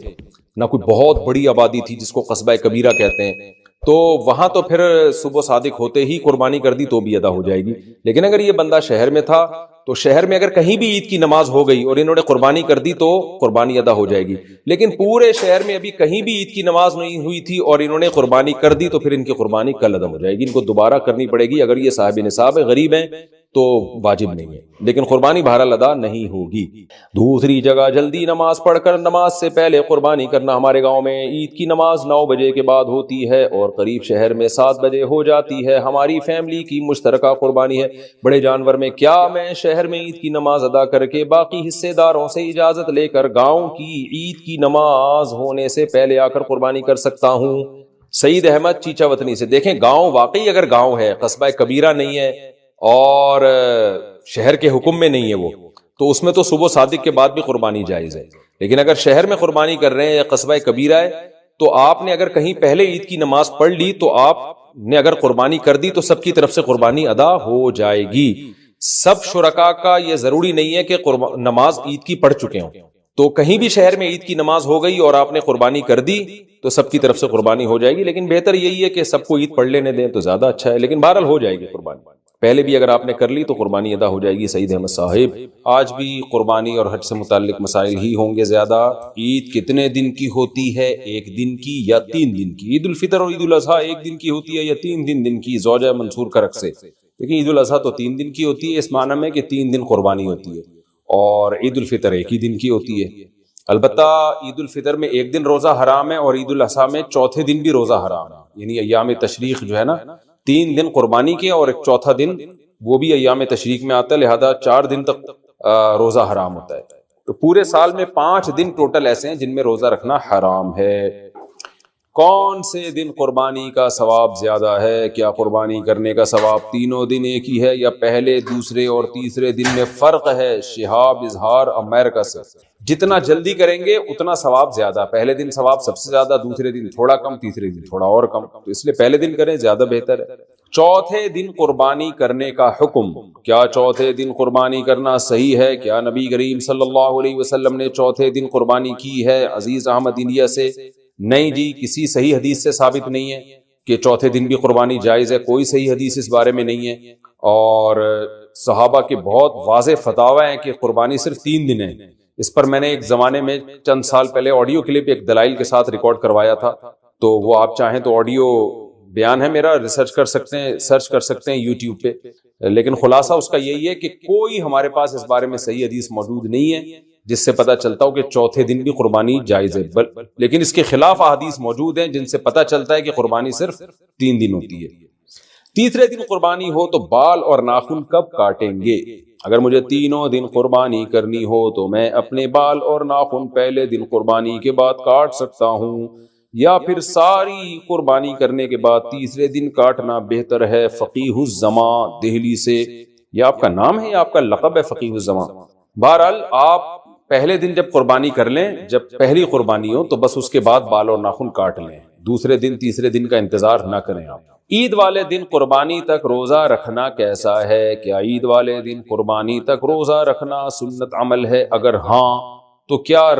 نہ کوئی بہت بڑی آبادی تھی جس کو قصبہ کبیرہ کہتے ہیں، تو وہاں تو پھر صبح صادق ہوتے ہی قربانی کر دی تو بھی ادا ہو جائے گی. لیکن اگر یہ بندہ شہر میں تھا تو شہر میں اگر کہیں بھی عید کی نماز ہو گئی اور انہوں نے قربانی کر دی تو قربانی ادا ہو جائے گی. لیکن پورے شہر میں ابھی کہیں بھی عید کی نماز نہیں ہوئی تھی اور انہوں نے قربانی کر دی تو پھر ان کی قربانی کل ادا ہو جائے گی. ان کو دوبارہ کرنی پڑے گی. اگر یہ صاحب نصاب ہے، غریب ہیں، تو واجب نہیں ہے، لیکن قربانی بہرحال ادا نہیں ہوگی. دوسری جگہ جلدی نماز پڑھ کر نماز سے پہلے قربانی کرنا. ہمارے گاؤں میں عید کی نماز 9 بجے کے بعد ہوتی ہے اور قریب شہر میں 7 بجے ہو جاتی ہے. ہماری فیملی کی مشترکہ قربانی ہے. بڑے جانور میں کیا میں شہر میں عید کی نماز ادا کر کے باقی حصے داروں سے اجازت لے کر گاؤں کی عید کی نماز ہونے سے پہلے آ کر قربانی کر سکتا ہوں؟ سعید احمد چیچا وطنی سے. دیکھیں گاؤں واقعی اگر گاؤں ہے، قصبہ کبیرہ نہیں ہے اور شہر کے حکم میں نہیں ہے وہ، تو اس میں تو صبح صادق کے بعد بھی قربانی جائز ہے. لیکن اگر شہر میں قربانی کر رہے ہیں یا قصبہ کبیرہ ہے تو آپ نے اگر کہیں پہلے عید کی نماز پڑھ لی تو آپ نے اگر قربانی کر دی تو سب کی طرف سے قربانی ادا ہو جائے گی. سب شرکا کا یہ ضروری نہیں ہے کہ نماز عید کی پڑھ چکے ہوں. تو کہیں بھی شہر میں عید کی نماز ہو گئی اور آپ نے قربانی کر دی تو سب کی طرف سے قربانی ہو جائے گی، لیکن بہتر یہی ہے کہ سب کو عید پڑھ لینے دیں تو زیادہ اچھا ہے. لیکن بہرحال ہو جائے گی قربانی، پہلے بھی اگر آپ نے کر لی تو قربانی ادا ہو جائے گی. سعید احمد صاحب، آج بھی قربانی اور حج سے متعلق مسائل ہی ہوں گے زیادہ. عید کتنے دن کی ہوتی ہے؟ 1 دن کی یا 3 دن کی؟ عید الفطر اور عید الاضحیٰ 1 دن کی ہوتی ہے یا 3 دن کی؟ زوجہ منصور کا رقص سے، لیکن عید الاضحیٰ تو 3 دن کی ہوتی ہے، اس معنی میں کہ 3 دن قربانی ہوتی ہے، اور عید الفطر 1 ہی دن کی ہوتی ہے. البتہ عید الفطر میں 1 دن روزہ حرام ہے، اور عید الاضحیٰ میں چوتھے دن بھی روزہ حرام ہے. یعنی ایام تشریق جو ہے نا، 3 دن قربانی کے اور ایک چوتھا دن وہ بھی ایام تشریق میں آتا ہے، لہذا 4 دن تک روزہ حرام ہوتا ہے. تو پورے سال میں 5 دن ٹوٹل ایسے ہیں جن میں روزہ رکھنا حرام ہے. کون سے دن قربانی کا ثواب زیادہ ہے؟ کیا قربانی کرنے کا ثواب تینوں دن ایک ہی ہے یا پہلے، دوسرے اور تیسرے دن میں فرق ہے؟ شہاب اظہار امریکہ سے. جتنا جلدی کریں گے اتنا ثواب زیادہ. پہلے دن ثواب سب سے زیادہ، دوسرے دن تھوڑا کم، تیسرے دن تھوڑا اور کم، تو اس لیے پہلے دن کریں زیادہ بہتر ہے. چوتھے دن قربانی کرنے کا حکم. کیا چوتھے دن قربانی کرنا صحیح ہے؟ کیا نبی کریم صلی اللہ علیہ وسلم نے چوتھے دن قربانی کی ہے؟ عزیز احمد انڈیا سے، نہیں جی، کسی صحیح حدیث سے ثابت نہیں ہے کہ چوتھے دن بھی قربانی جائز ہے. کوئی صحیح حدیث اس بارے میں نہیں ہے، اور صحابہ کے بہت واضح فتاوی ہیں کہ قربانی صرف 3 دن ہے. اس پر میں نے ایک زمانے میں چند سال پہلے آڈیو کلپ ایک دلائل کے ساتھ ریکارڈ کروایا تھا، تو وہ آپ چاہیں تو آڈیو بیان ہے میرا، ریسرچ کر سکتے ہیں، سرچ کر سکتے ہیں یوٹیوب پہ. لیکن خلاصہ اس کا یہی ہے کہ کوئی ہمارے پاس اس بارے میں صحیح حدیث موجود نہیں ہے جس سے پتہ چلتا ہو کہ چوتھے دن بھی قربانی جائز ہے. لیکن اس کے خلاف احادیث موجود ہیں جن سے پتہ چلتا ہے کہ قربانی صرف 3 دن ہوتی ہے. تیسرے دن قربانی ہو تو بال اور ناخن کب کاٹیں گے؟ اگر مجھے تینوں دن قربانی کرنی ہو تو میں اپنے بال اور ناخن پہلے دن قربانی کے بعد کاٹ سکتا ہوں، یا پھر ساری قربانی کرنے کے بعد تیسرے دن کاٹنا بہتر ہے؟ فقیہ الزمان دہلی سے. یہ آپ کا نام ہے یا آپ کا لقب ہے فقیہ الزمان؟ بہرحال آپ پہلے دن جب قربانی کر لیں، جب پہلی قربانی ہو تو بس اس کے بعد بال اور ناخن کاٹ لیں، دوسرے دن تیسرے دن کا انتظار نہ کریں آپ. عید والے دن قربانی تک روزہ رکھنا کیسا ہے؟ کیا عید والے دن قربانی تک روزہ رکھنا سنت عمل ہے؟ اگر ہاں تو کیا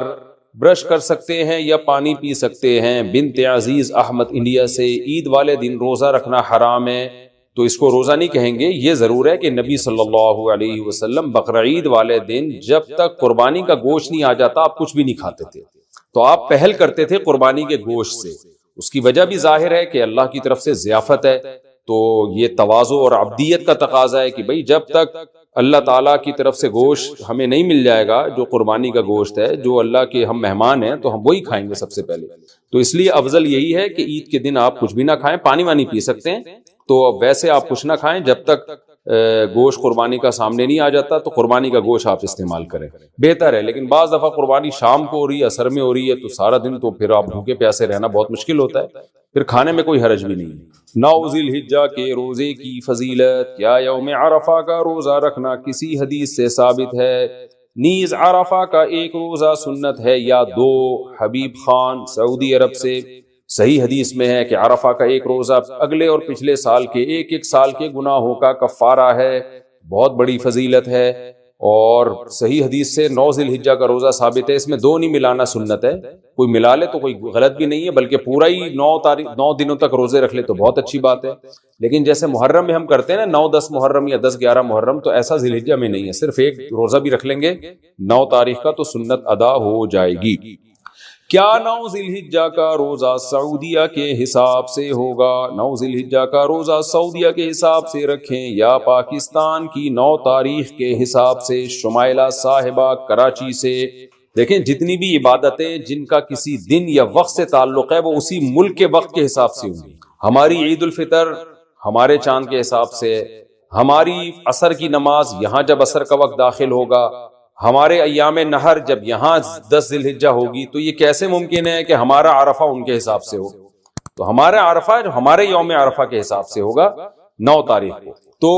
برش کر سکتے ہیں یا پانی پی سکتے ہیں؟ بنت عزیز احمد انڈیا سے، عید والے دن روزہ رکھنا حرام ہے تو اس کو روزہ نہیں کہیں گے. یہ ضرور ہے کہ نبی صلی اللہ علیہ وسلم بقرعید والے دن جب تک قربانی کا گوشت نہیں آ جاتا آپ کچھ بھی نہیں کھاتے تھے، تو آپ پہل کرتے تھے قربانی کے گوشت سے. اس کی وجہ بھی ظاہر ہے کہ اللہ کی طرف سے ضیافت ہے، تو یہ تواضع اور عبدیت کا تقاضا ہے کہ بھئی جب تک اللہ تعالیٰ کی طرف سے گوشت ہمیں نہیں مل جائے گا، جو قربانی کا گوشت ہے، جو اللہ کے ہم مہمان ہیں، تو ہم وہی کھائیں گے سب سے پہلے. تو اس لیے افضل یہی ہے کہ عید کے دن آپ کچھ بھی نہ کھائیں، پانی وانی پی سکتے ہیں، تو ویسے آپ کچھ نہ کھائیں جب تک گوشت قربانی کا سامنے نہیں آ جاتا، تو قربانی کا گوشت آپ استعمال کریں بہتر ہے. لیکن بعض دفعہ قربانی شام کو ہو رہی ہے، عصر میں ہو رہی ہے، تو سارا دن تو پھر آپ بھوکے پیاسے رہنا بہت مشکل ہوتا ہے، پھر کھانے میں کوئی حرج بھی نہیں ہے. 9 ذی الحجہ کے روزے کی فضیلت. کیا یوم عرفہ کا روزہ رکھنا کسی حدیث سے ثابت ہے؟ نیز عرفہ کا ایک روزہ سنت ہے یا 2؟ حبیب خان سعودی عرب سے. صحیح حدیث میں ہے کہ عرفہ کا ایک روزہ اگلے اور پچھلے سال کے ایک سال کے گناہوں کا کفارہ ہے، بہت بڑی فضیلت ہے. اور صحیح حدیث سے 9 ذی الحجہ کا روزہ ثابت ہے، اس میں 2 نہیں ملانا سنت ہے. کوئی ملا لے تو کوئی غلط بھی نہیں ہے، بلکہ پورا ہی 9 دنوں تک روزے رکھ لے تو بہت اچھی بات ہے. لیکن جیسے محرم میں ہم کرتے ہیں نا 9-10 محرم یا 10-11 محرم، تو ایسا ذی الحجہ میں نہیں ہے، صرف ایک روزہ بھی رکھ لیں گے 9 تاریخ کا تو سنت ادا ہو جائے گی. کیا 9 ذی الحجہ کا روزہ سعودیہ کے حساب سے ہوگا؟ 9 ذی الحجہ کا روزہ سعودیہ کے حساب سے رکھیں یا پاکستان کی 9 تاریخ کے حساب سے؟ شمائلہ صاحبہ کراچی سے. دیکھیں جتنی بھی عبادتیں جن کا کسی دن یا وقت سے تعلق ہے وہ اسی ملک کے وقت کے حساب سے ہوں گی. ہماری عید الفطر ہمارے چاند کے حساب سے، ہماری عصر کی نماز یہاں جب عصر کا وقت داخل ہوگا، ہمارے ایام نہر جب یہاں 10 ذی الحجہ ہوگی، تو یہ کیسے ممکن ہے کہ ہمارا عرفہ ان کے حساب سے ہو؟ تو ہمارا عرفہ جو ہمارے یوم عرفہ کے حساب سے ہوگا 9 تاریخ کو. تو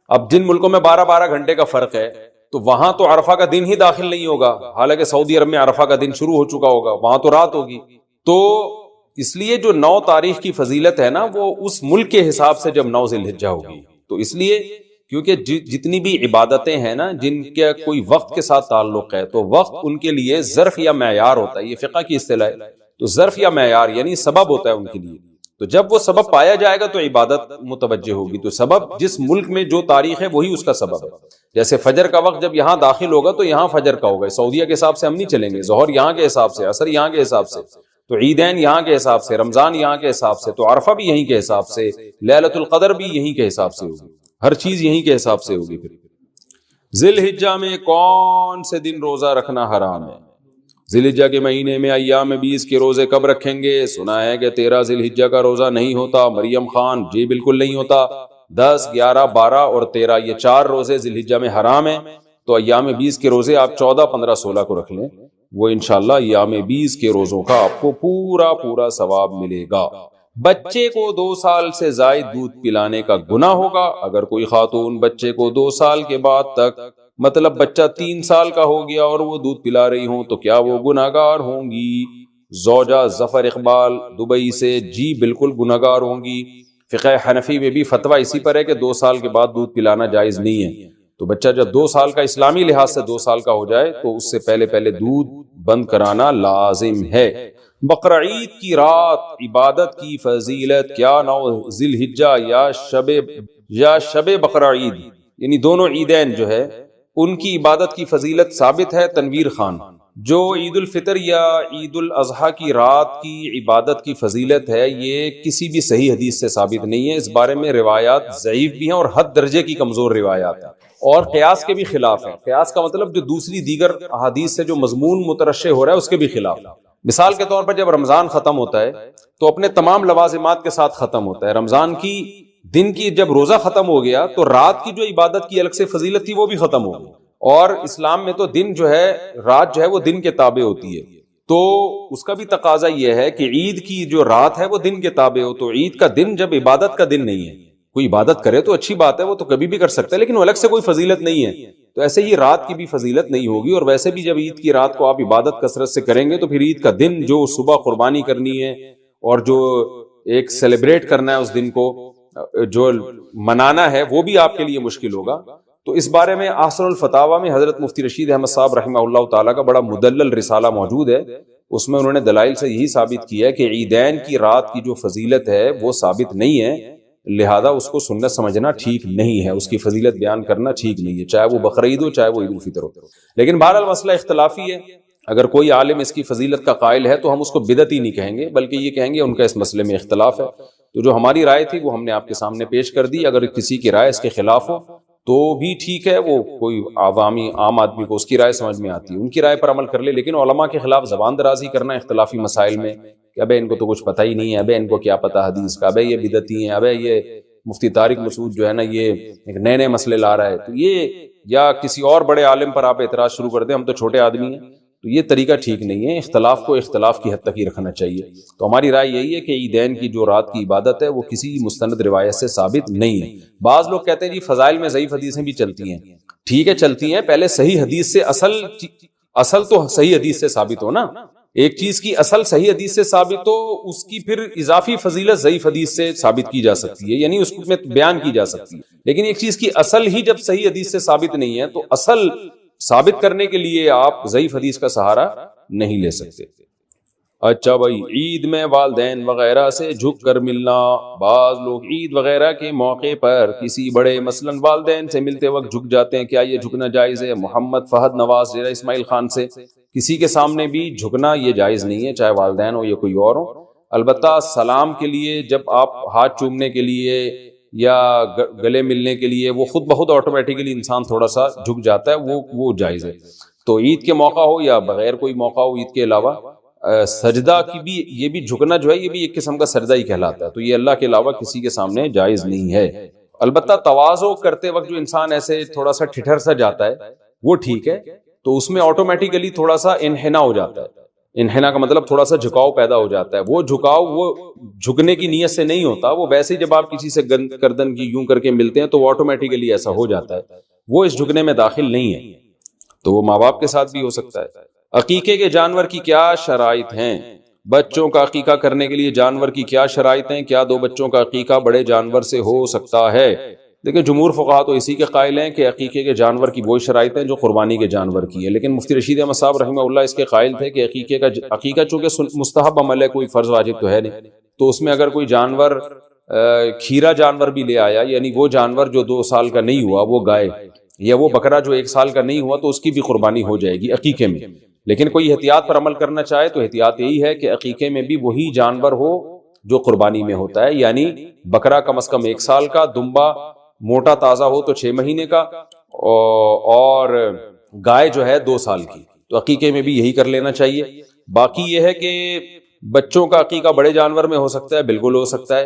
اب جن ملکوں میں 12-12 گھنٹے کا فرق ہے تو وہاں تو عرفہ کا دن ہی داخل نہیں ہوگا، حالانکہ سعودی عرب میں عرفہ کا دن شروع ہو چکا ہوگا، وہاں تو رات ہوگی. تو اس لیے جو 9 تاریخ کی فضیلت ہے نا وہ اس ملک کے حساب سے جب 9 ذی الحجہ ہوگی، تو اس لیے کیونکہ جتنی بھی عبادتیں ہیں نا جن کا کوئی وقت کے ساتھ تعلق ہے تو وقت ان کے لیے ظرف یا معیار ہوتا ہے، یہ فقہ کی اصطلاح ہے۔ تو ظرف یا معیار یعنی سبب ہوتا ہے ان کے لیے، تو جب وہ سبب پایا جائے گا تو عبادت متوجہ ہوگی۔ تو سبب جس ملک میں جو تاریخ ہے وہی اس کا سبب ہے۔ جیسے فجر کا وقت جب یہاں داخل ہوگا تو یہاں فجر کا ہوگا، سعودیہ کے حساب سے ہم نہیں چلیں گے، ظہر یہاں کے حساب سے، عصر یہاں کے حساب سے، تو عیدین یہاں کے حساب سے، رمضان یہاں کے حساب سے، تو عرفہ بھی یہیں کے حساب سے، لیلۃ القدر بھی یہیں کے حساب سے ہوگی، ہر چیز یہیں کے حساب سے ہوگی۔ پھر ذی الحجہ میں کون سے دن روزہ رکھنا حرام ہے؟ ذی الحجہ کے مہینے میں ایام 20 کے روزے کب رکھیں گے؟ سنا ہے کہ 13 ذی الحجہ کا روزہ نہیں ہوتا۔ مریم خان جی بالکل نہیں ہوتا، 10 11 12 اور 13 یہ 4 روزے ذی الحجہ میں حرام ہیں۔ تو ایام 20 کے روزے آپ 14 15 16 کو رکھ لیں، وہ انشاءاللہ ایام 20 کے روزوں کا آپ کو پورا ثواب ملے گا۔ بچے کو 2 سال سے زائد دودھ پلانے کا گناہ ہوگا اگر کوئی خاتون بچے کو 2 سال کے بعد تک، مطلب بچہ 3 سال کا ہو گیا اور وہ دودھ پلا رہی ہوں، تو کیا وہ گناہگار ہوں گی؟ زوجہ ظفر اقبال دبئی سے جی بالکل گناہگار ہوں گی۔ فقہ حنفی میں بھی فتویٰ اسی پر ہے کہ 2 سال کے بعد دودھ پلانا جائز نہیں ہے۔ تو بچہ جب 2 سال کا اسلامی لحاظ سے 2 سال کا ہو جائے تو اس سے پہلے دودھ بند کرانا لازم ہے۔ بقرعید کی رات عبادت کی فضیلت کیا 9 ذی الحجہ یا شب بقرعید یعنی دونوں عیدین جو ہے ان کی عبادت کی فضیلت ثابت ہے۔ تنویر خان جو عید الفطر یا عید الاضحیٰ کی رات کی عبادت کی فضیلت ہے یہ کسی بھی صحیح حدیث سے ثابت نہیں ہے، اس بارے میں روایات ضعیف بھی ہیں اور حد درجے کی کمزور روایات ہیں اور قیاس کے بھی خلاف ہیں۔ قیاس کا مطلب جو دوسری دیگر احادیث سے جو مضمون مترشح ہو رہا ہے اس کے بھی خلاف۔ مثال کے طور پر جب رمضان ختم ہوتا ہے تو اپنے تمام لوازمات کے ساتھ ختم ہوتا ہے۔ رمضان کی دن کی جب روزہ ختم ہو گیا تو رات کی جو عبادت کی الگ سے فضیلت تھی وہ بھی ختم ہو گئی، اور اسلام میں تو دن جو ہے رات جو ہے وہ دن کے تابع ہوتی ہے، تو اس کا بھی تقاضا یہ ہے کہ عید کی جو رات ہے وہ دن کے تابع ہو۔ تو عید کا دن جب عبادت کا دن نہیں ہے، کوئی عبادت کرے تو اچھی بات ہے، وہ تو کبھی بھی کر سکتا ہے، لیکن وہ الگ سے کوئی فضیلت نہیں ہے، تو ایسے ہی رات کی بھی فضیلت نہیں ہوگی۔ اور ویسے بھی جب عید کی رات کو آپ عبادت کثرت سے کریں گے تو پھر عید کا دن جو صبح قربانی کرنی ہے اور جو ایک سیلیبریٹ کرنا ہے اس دن کو جو منانا ہے وہ بھی آپ کے لیے مشکل ہوگا۔ تو اس بارے میں احسن الفتاوی میں حضرت مفتی رشید احمد صاحب رحمہ اللہ تعالیٰ کا بڑا مدلل رسالہ موجود ہے، اس میں انہوں نے دلائل سے یہی ثابت کیا ہے کہ عیدین کی رات کی جو فضیلت ہے وہ ثابت نہیں ہے، لہذا اس کو سنت سمجھنا ٹھیک نہیں ہے، اس کی فضیلت بیان کرنا ٹھیک نہیں ہے، چاہے وہ بقرعید ہو چاہے وہ عید الفطر ہو۔ لیکن بہرحال مسئلہ اختلافی ہے، اگر کوئی عالم اس کی فضیلت کا قائل ہے تو ہم اس کو بدعت ہی نہیں کہیں گے بلکہ یہ کہیں گے ان کا اس مسئلے میں اختلاف ہے۔ تو جو ہماری رائے تھی وہ ہم نے آپ کے سامنے پیش کر دی، اگر کسی کی رائے اس کے خلاف ہو تو بھی ٹھیک ہے، وہ کوئی عام آدمی کو اس کی رائے سمجھ میں آتی ہے ان کی رائے پر عمل کر لے، لیکن علماء کے خلاف زبان درازی کرنا اختلافی مسائل میں کہ ابے ان کو تو کچھ پتہ ہی نہیں ہے، ابے ان کو کیا پتہ حدیث کا، ابے یہ بدعتی ہیں، ابے یہ مفتی طارق مسعود جو ہے نا یہ ایک نئے مسئلے لا رہا ہے، تو یہ یا کسی اور بڑے عالم پر آپ اعتراض شروع کر دیں، ہم تو چھوٹے آدمی ہیں، تو یہ طریقہ ٹھیک نہیں ہے۔ اختلاف کو اختلاف کی حد تک ہی رکھنا چاہیے۔ تو ہماری رائے یہی ہے کہ عیدین کی جو رات کی عبادت ہے وہ کسی مستند روایت سے ثابت نہیں ہے۔ بعض لوگ کہتے ہیں جی فضائل میں ضعیف حدیثیں بھی چلتی ہیں، ٹھیک ہے چلتی ہیں، پہلے صحیح حدیث سے اصل تو صحیح حدیث سے ثابت ہو نا، ایک چیز کی اصل صحیح حدیث سے ثابت ہو، اس کی پھر اضافی فضیلت ضعیف حدیث سے ثابت کی جا سکتی ہے، یعنی اس میں بیان کی جا سکتی ہے، لیکن ایک چیز کی اصل ہی جب صحیح حدیث سے ثابت نہیں ہے تو اصل ثابت کرنے کے لیے آپ ضعیف حدیث کا سہارا نہیں لے سکتے۔ اچھا بھائی، عید میں والدین وغیرہ سے جھک کر ملنا، بعض لوگ عید وغیرہ کے موقع پر کسی بڑے مثلاً والدین سے ملتے وقت جھک جاتے ہیں، کیا یہ جھکنا جائز ہے؟ محمد فہد نواز ضلع اسماعیل خان سے کسی کے سامنے بھی جھکنا یہ جائز نہیں ہے، چاہے والدین ہو یا کوئی اور ہو۔ البتہ سلام کے لیے جب آپ ہاتھ چومنے کے لیے یا گلے ملنے کے لیے وہ خود بخود آٹومیٹیکلی انسان تھوڑا سا جھک جاتا ہے، وہ جائز ہے۔ تو عید کے موقع ہو یا بغیر کوئی موقع ہو عید کے علاوہ، سجدہ کی بھی یہ بھی جھکنا جو ہے یہ بھی ایک قسم کا سجدہ ہی کہلاتا ہے، تو یہ اللہ کے علاوہ کسی کے سامنے جائز نہیں ہے۔ البتہ تواضع کرتے وقت جو انسان ایسے تھوڑا سا ٹھٹھر سا جاتا ہے وہ ٹھیک ہے، تو اس میں آٹومیٹیکلی تھوڑا سا انحنا ہو جاتا ہے، انحنا کا مطلب تھوڑا سا جھکاؤ پیدا ہو جاتا ہے، وہ جھکاؤ وہ جھکنے کی نیت سے نہیں ہوتا، وہ ویسے ہی جب آپ کسی سے گردن کی یوں کر کے ملتے ہیں تو وہ آٹومیٹیکلی ایسا ہو جاتا ہے، وہ اس جھکنے میں داخل نہیں ہے، تو وہ ماں باپ کے ساتھ بھی ہو سکتا ہے۔ عقیقے کے جانور کی کیا شرائط ہیں؟ بچوں کا عقیقہ کرنے کے لیے جانور کی کیا شرائط ہیں؟ کیا 2 بچوں کا عقیقہ بڑے جانور سے ہو سکتا ہے؟ دیکھیں جمہور فقہا تو اسی کے قائل ہیں کہ عقیقے کے جانور کی وہی شرائط ہیں جو قربانی کے جانور کی ہے، لیکن مفتی رشید احمد صاحب رحمہ اللہ اس کے قائل تھے کہ عقیقہ چونکہ مستحب عمل ہے، کوئی فرض واجب تو ہے نہیں، تو اس میں اگر کوئی جانور کھیرا جانور بھی لے آیا، یعنی وہ جانور جو 2 سال کا نہیں ہوا، وہ گائے یا وہ بکرا جو 1 سال کا نہیں ہوا، تو اس کی بھی قربانی ہو جائے گی عقیقے میں۔ لیکن کوئی احتیاط پر عمل کرنا چاہے تو احتیاط یہی ہے کہ عقیقے میں بھی وہی جانور ہو جو قربانی میں ہوتا ہے، یعنی بکرا کم از کم 1 سال کا، دمبا موٹا تازہ ہو تو 6 مہینے کا، اور گائے جو ہے 2 سال کی۔ تو عقیقے میں بھی یہی کر لینا چاہیے۔ باقی یہ ہے کہ بچوں کا عقیقہ بڑے جانور میں ہو سکتا ہے، بالکل ہو سکتا ہے،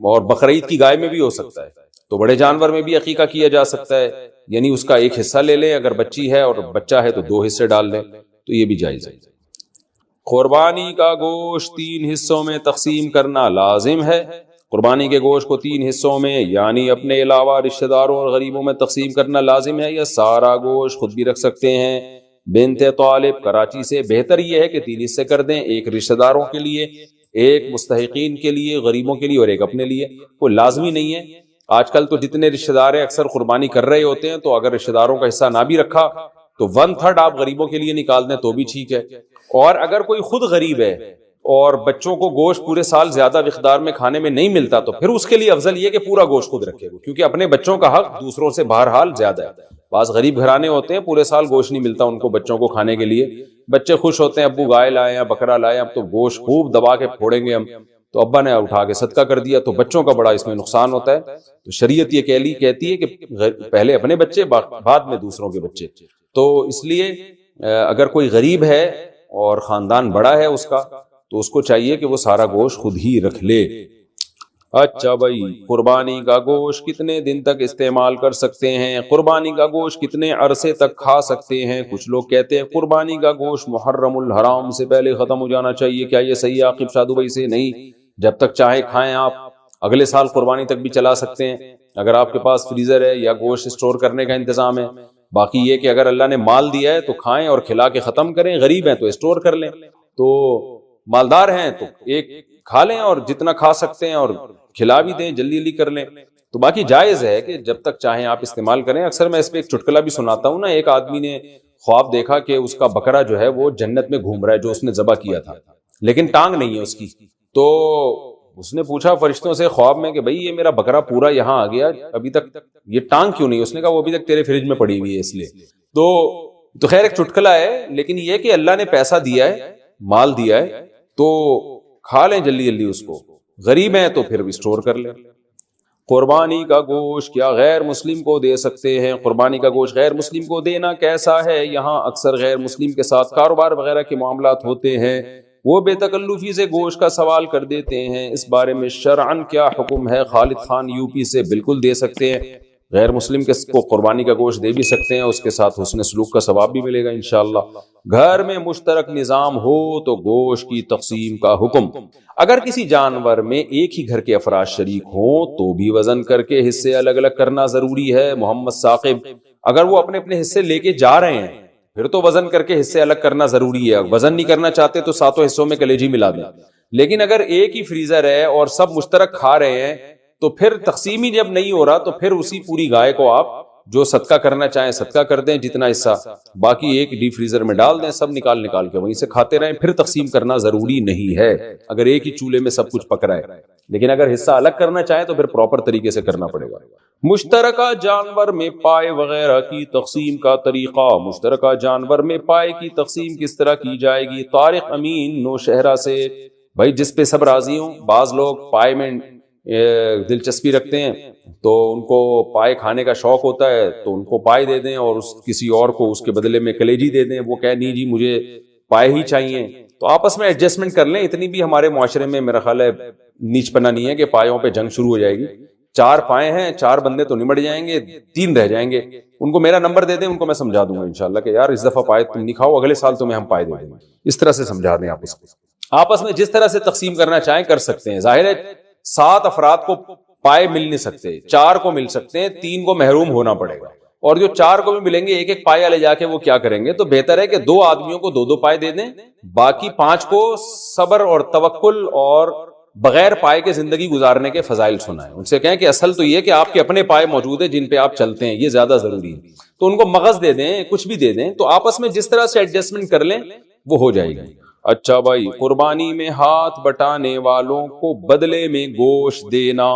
اور بقرعید کی گائے میں بھی ہو سکتا ہے، تو بڑے جانور میں بھی عقیقہ کیا جا سکتا ہے، یعنی اس کا 1 حصہ لے لیں، اگر بچی ہے اور بچہ ہے تو 2 حصے ڈال دیں، تو یہ بھی جائز ہے۔ قربانی کا گوشت 3 حصوں میں تقسیم کرنا لازم ہے۔ قربانی کے گوشت کو 3 حصوں میں یعنی اپنے علاوہ رشتہ داروں اور غریبوں میں تقسیم کرنا لازم ہے، یا سارا گوشت خود بھی رکھ سکتے ہیں۔ بنت طالب کراچی سے، بہتر یہ ہے کہ 3 حصے کر دیں، 1 رشتہ داروں کے لیے، 1 مستحقین کے لیے، غریبوں کے لیے، اور 1 اپنے لیے۔ کوئی لازمی نہیں ہے، آج کل تو جتنے رشتہ دار ہیں اکثر قربانی کر رہے ہوتے ہیں، تو اگر رشتہ داروں کا حصہ نہ بھی رکھا تو 1/3 آپ غریبوں کے لیے نکال دیں تو بھی ٹھیک ہے۔ اور اگر کوئی خود غریب ہے اور بچوں کو گوشت پورے سال زیادہ مقدار میں کھانے میں نہیں ملتا، تو پھر اس کے لیے افضل یہ کہ پورا گوشت خود رکھے گا، کیونکہ اپنے بچوں کا حق دوسروں سے بہرحال زیادہ ہے۔ بعض غریب گھرانے ہوتے ہیں پورے سال گوشت نہیں ملتا ان کو بچوں کو کھانے کے لیے، بچے خوش ہوتے ہیں ابو گائے لائے ہیں، بکرا لائے، اب تو گوشت خوب دبا کے پھوڑیں گے ہم، تو ابا نے اٹھا کے صدقہ کر دیا، تو بچوں کا بڑا اس میں نقصان ہوتا ہے۔ تو شریعت یہ کہتی ہے کہ پہلے اپنے بچے بعد میں دوسروں کے بچے۔ تو اس لیے اگر کوئی غریب ہے اور خاندان بڑا ہے اس کا، تو اس کو چاہیے کہ وہ سارا گوشت خود ہی رکھ لے۔ اچھا بھائی، قربانی کا گوشت کتنے دن تک استعمال کر سکتے ہیں؟ قربانی کا گوشت کتنے عرصے تک کھا سکتے ہیں؟ کچھ لوگ کہتے ہیں قربانی کا گوشت محرم الحرام سے پہلے ختم ہو جانا چاہیے، کیا یہ صحیح ہے عاقب شادو بھائی سے؟ نہیں، جب تک چاہے کھائیں، آپ اگلے سال قربانی تک بھی چلا سکتے ہیں اگر آپ کے پاس فریزر ہے یا گوشت اسٹور کرنے کا انتظام ہے۔ باقی یہ کہ اگر اللہ نے مال دیا ہے تو کھائیں اور کھلا کے ختم کریں، غریب ہیں تو اسٹور کر لیں، تو مالدار ہیں تو 1 کھا لیں اور جتنا کھا سکتے ہیں اور کھلا بھی دیں، جلدی جلدی کر لیں۔ تو باقی جائز ہے کہ جب تک چاہیں آپ استعمال کریں۔ اکثر میں اس پہ ایک چٹکلا بھی سناتا ہوں نا، ایک آدمی نے خواب دیکھا کہ اس کا بکرا جو ہے وہ جنت میں گھوم رہا ہے جو اس نے ذبح کیا تھا، لیکن ٹانگ نہیں ہے اس کی۔ تو اس نے پوچھا فرشتوں سے خواب میں کہ بھئی یہ میرا بکرا پورا یہاں آ گیا، ابھی تک یہ ٹانگ کیوں نہیں؟ اس نے کہا وہ ابھی تک تیرے فریج میں پڑی ہوئی ہے اس لیے۔ تو خیر ایک چٹکلا ہے، لیکن یہ کہ اللہ نے پیسہ دیا ہے، مال دیا ہے، تو کھا لیں جلدی جلدی اس کو، غریب ہیں تو پھر بھی اسٹور کر لیں۔ قربانی کا گوشت کیا غیر مسلم کو دے سکتے ہیں؟ قربانی کا گوشت غیر مسلم کو دینا کیسا ہے؟ یہاں اکثر غیر مسلم کے ساتھ کاروبار وغیرہ کے معاملات ہوتے ہیں، وہ بے تکلفی سے گوشت کا سوال کر دیتے ہیں، اس بارے میں شرعاً کیا حکم ہے؟ خالد خان یوپی سے، بالکل دے سکتے ہیں، غیر مسلم کو قربانی کا گوشت دے بھی سکتے ہیں، اس کے ساتھ حسن سلوک کا ثواب بھی ملے گا انشاءاللہ۔ گھر میں مشترک نظام ہو تو گوشت کی تقسیم کا حکم۔ اگر کسی جانور میں ایک ہی گھر کے افراد شریک ہوں تو بھی وزن کر کے حصے الگ الگ کرنا ضروری ہے۔ محمد ثاقب، اگر وہ اپنے اپنے حصے لے کے جا رہے ہیں پھر تو وزن کر کے حصے الگ کرنا ضروری ہے، وزن نہیں کرنا چاہتے تو 7 حصوں میں کلیجی ملا دیں، لیکن اگر ایک ہی فریزر ہے اور سب مشترک کھا رہے ہیں تو پھر تقسیم ہی جب نہیں ہو رہا تو پھر اسی پوری گائے کو آپ جو صدقہ کرنا چاہیں صدقہ کر دیں، جتنا حصہ، باقی ایک ڈیپ فریزر میں ڈال دیں، سب نکال کے وہیں سے کھاتے رہیں، پھر تقسیم کرنا ضروری نہیں ہے اگر ایک ہی چولہے میں سب کچھ پک رہا ہے، لیکن اگر حصہ الگ کرنا چاہیں تو پھر پراپر طریقے سے کرنا پڑے گا۔ مشترکہ جانور میں پائے وغیرہ کی تقسیم کا طریقہ۔ مشترکہ جانور میں پائے کی تقسیم کس طرح کی جائے گی؟ طارق امین نوشہرہ سے، بھائی جس پہ سب راضی ہوں، بعض لوگ پائے میں دلچسپی رکھتے ہیں تو ان کو پائے کھانے کا شوق ہوتا ہے تو ان کو پائے دے دیں اور کسی اور کو اس کے بدلے میں کلیجی دے دیں، وہ کہے نہیں جی مجھے پائے ہی چاہیے، تو آپس میں ایڈجسٹمنٹ کر لیں۔ اتنی بھی ہمارے معاشرے میں میرا خیال ہے نیچ پنا نہیں ہے کہ پایوں پہ جنگ شروع ہو جائے گی۔ 4 پائے ہیں، 4 بندے تو نمٹ جائیں گے، 3 رہ جائیں گے، ان کو میرا نمبر دے دیں، ان کو میں سمجھا دوں گا انشاءاللہ کہ یار اس دفعہ پائے تم نہیں کھاؤ، اگلے سال تمہیں ہم پائے دے دیں گے، اس طرح سے سمجھا دیں۔ آپ اس کو آپس میں جس طرح سے تقسیم کرنا چاہیں کر سکتے ہیں۔ ظاہر ہے 7 افراد کو پائے مل نہیں سکتے، 4 کو مل سکتے ہیں، 3 کو محروم ہونا پڑے گا، اور جو 4 کو بھی ملیں گے ایک ایک پایا لے جا کے وہ کیا کریں گے؟ تو بہتر ہے کہ 2 آدمیوں کو 2 پائے دے دیں، باقی 5 کو صبر اور توکل اور بغیر پائے کے زندگی گزارنے کے فضائل سنائیں. ان سے کہیں کہ اصل تو یہ کہ آپ کے اپنے پائے موجود ہیں جن پہ آپ چلتے ہیں, یہ زیادہ ضروری ہے. تو ان کو مغز دے دیں, کچھ بھی دے دیں, تو آپس میں جس طرح سے ایڈجسٹمنٹ کر لیں وہ ہو جائے گی. اچھا بھائی, قربانی میں ہاتھ بٹانے والوں کو بدلے میں گوشت دینا.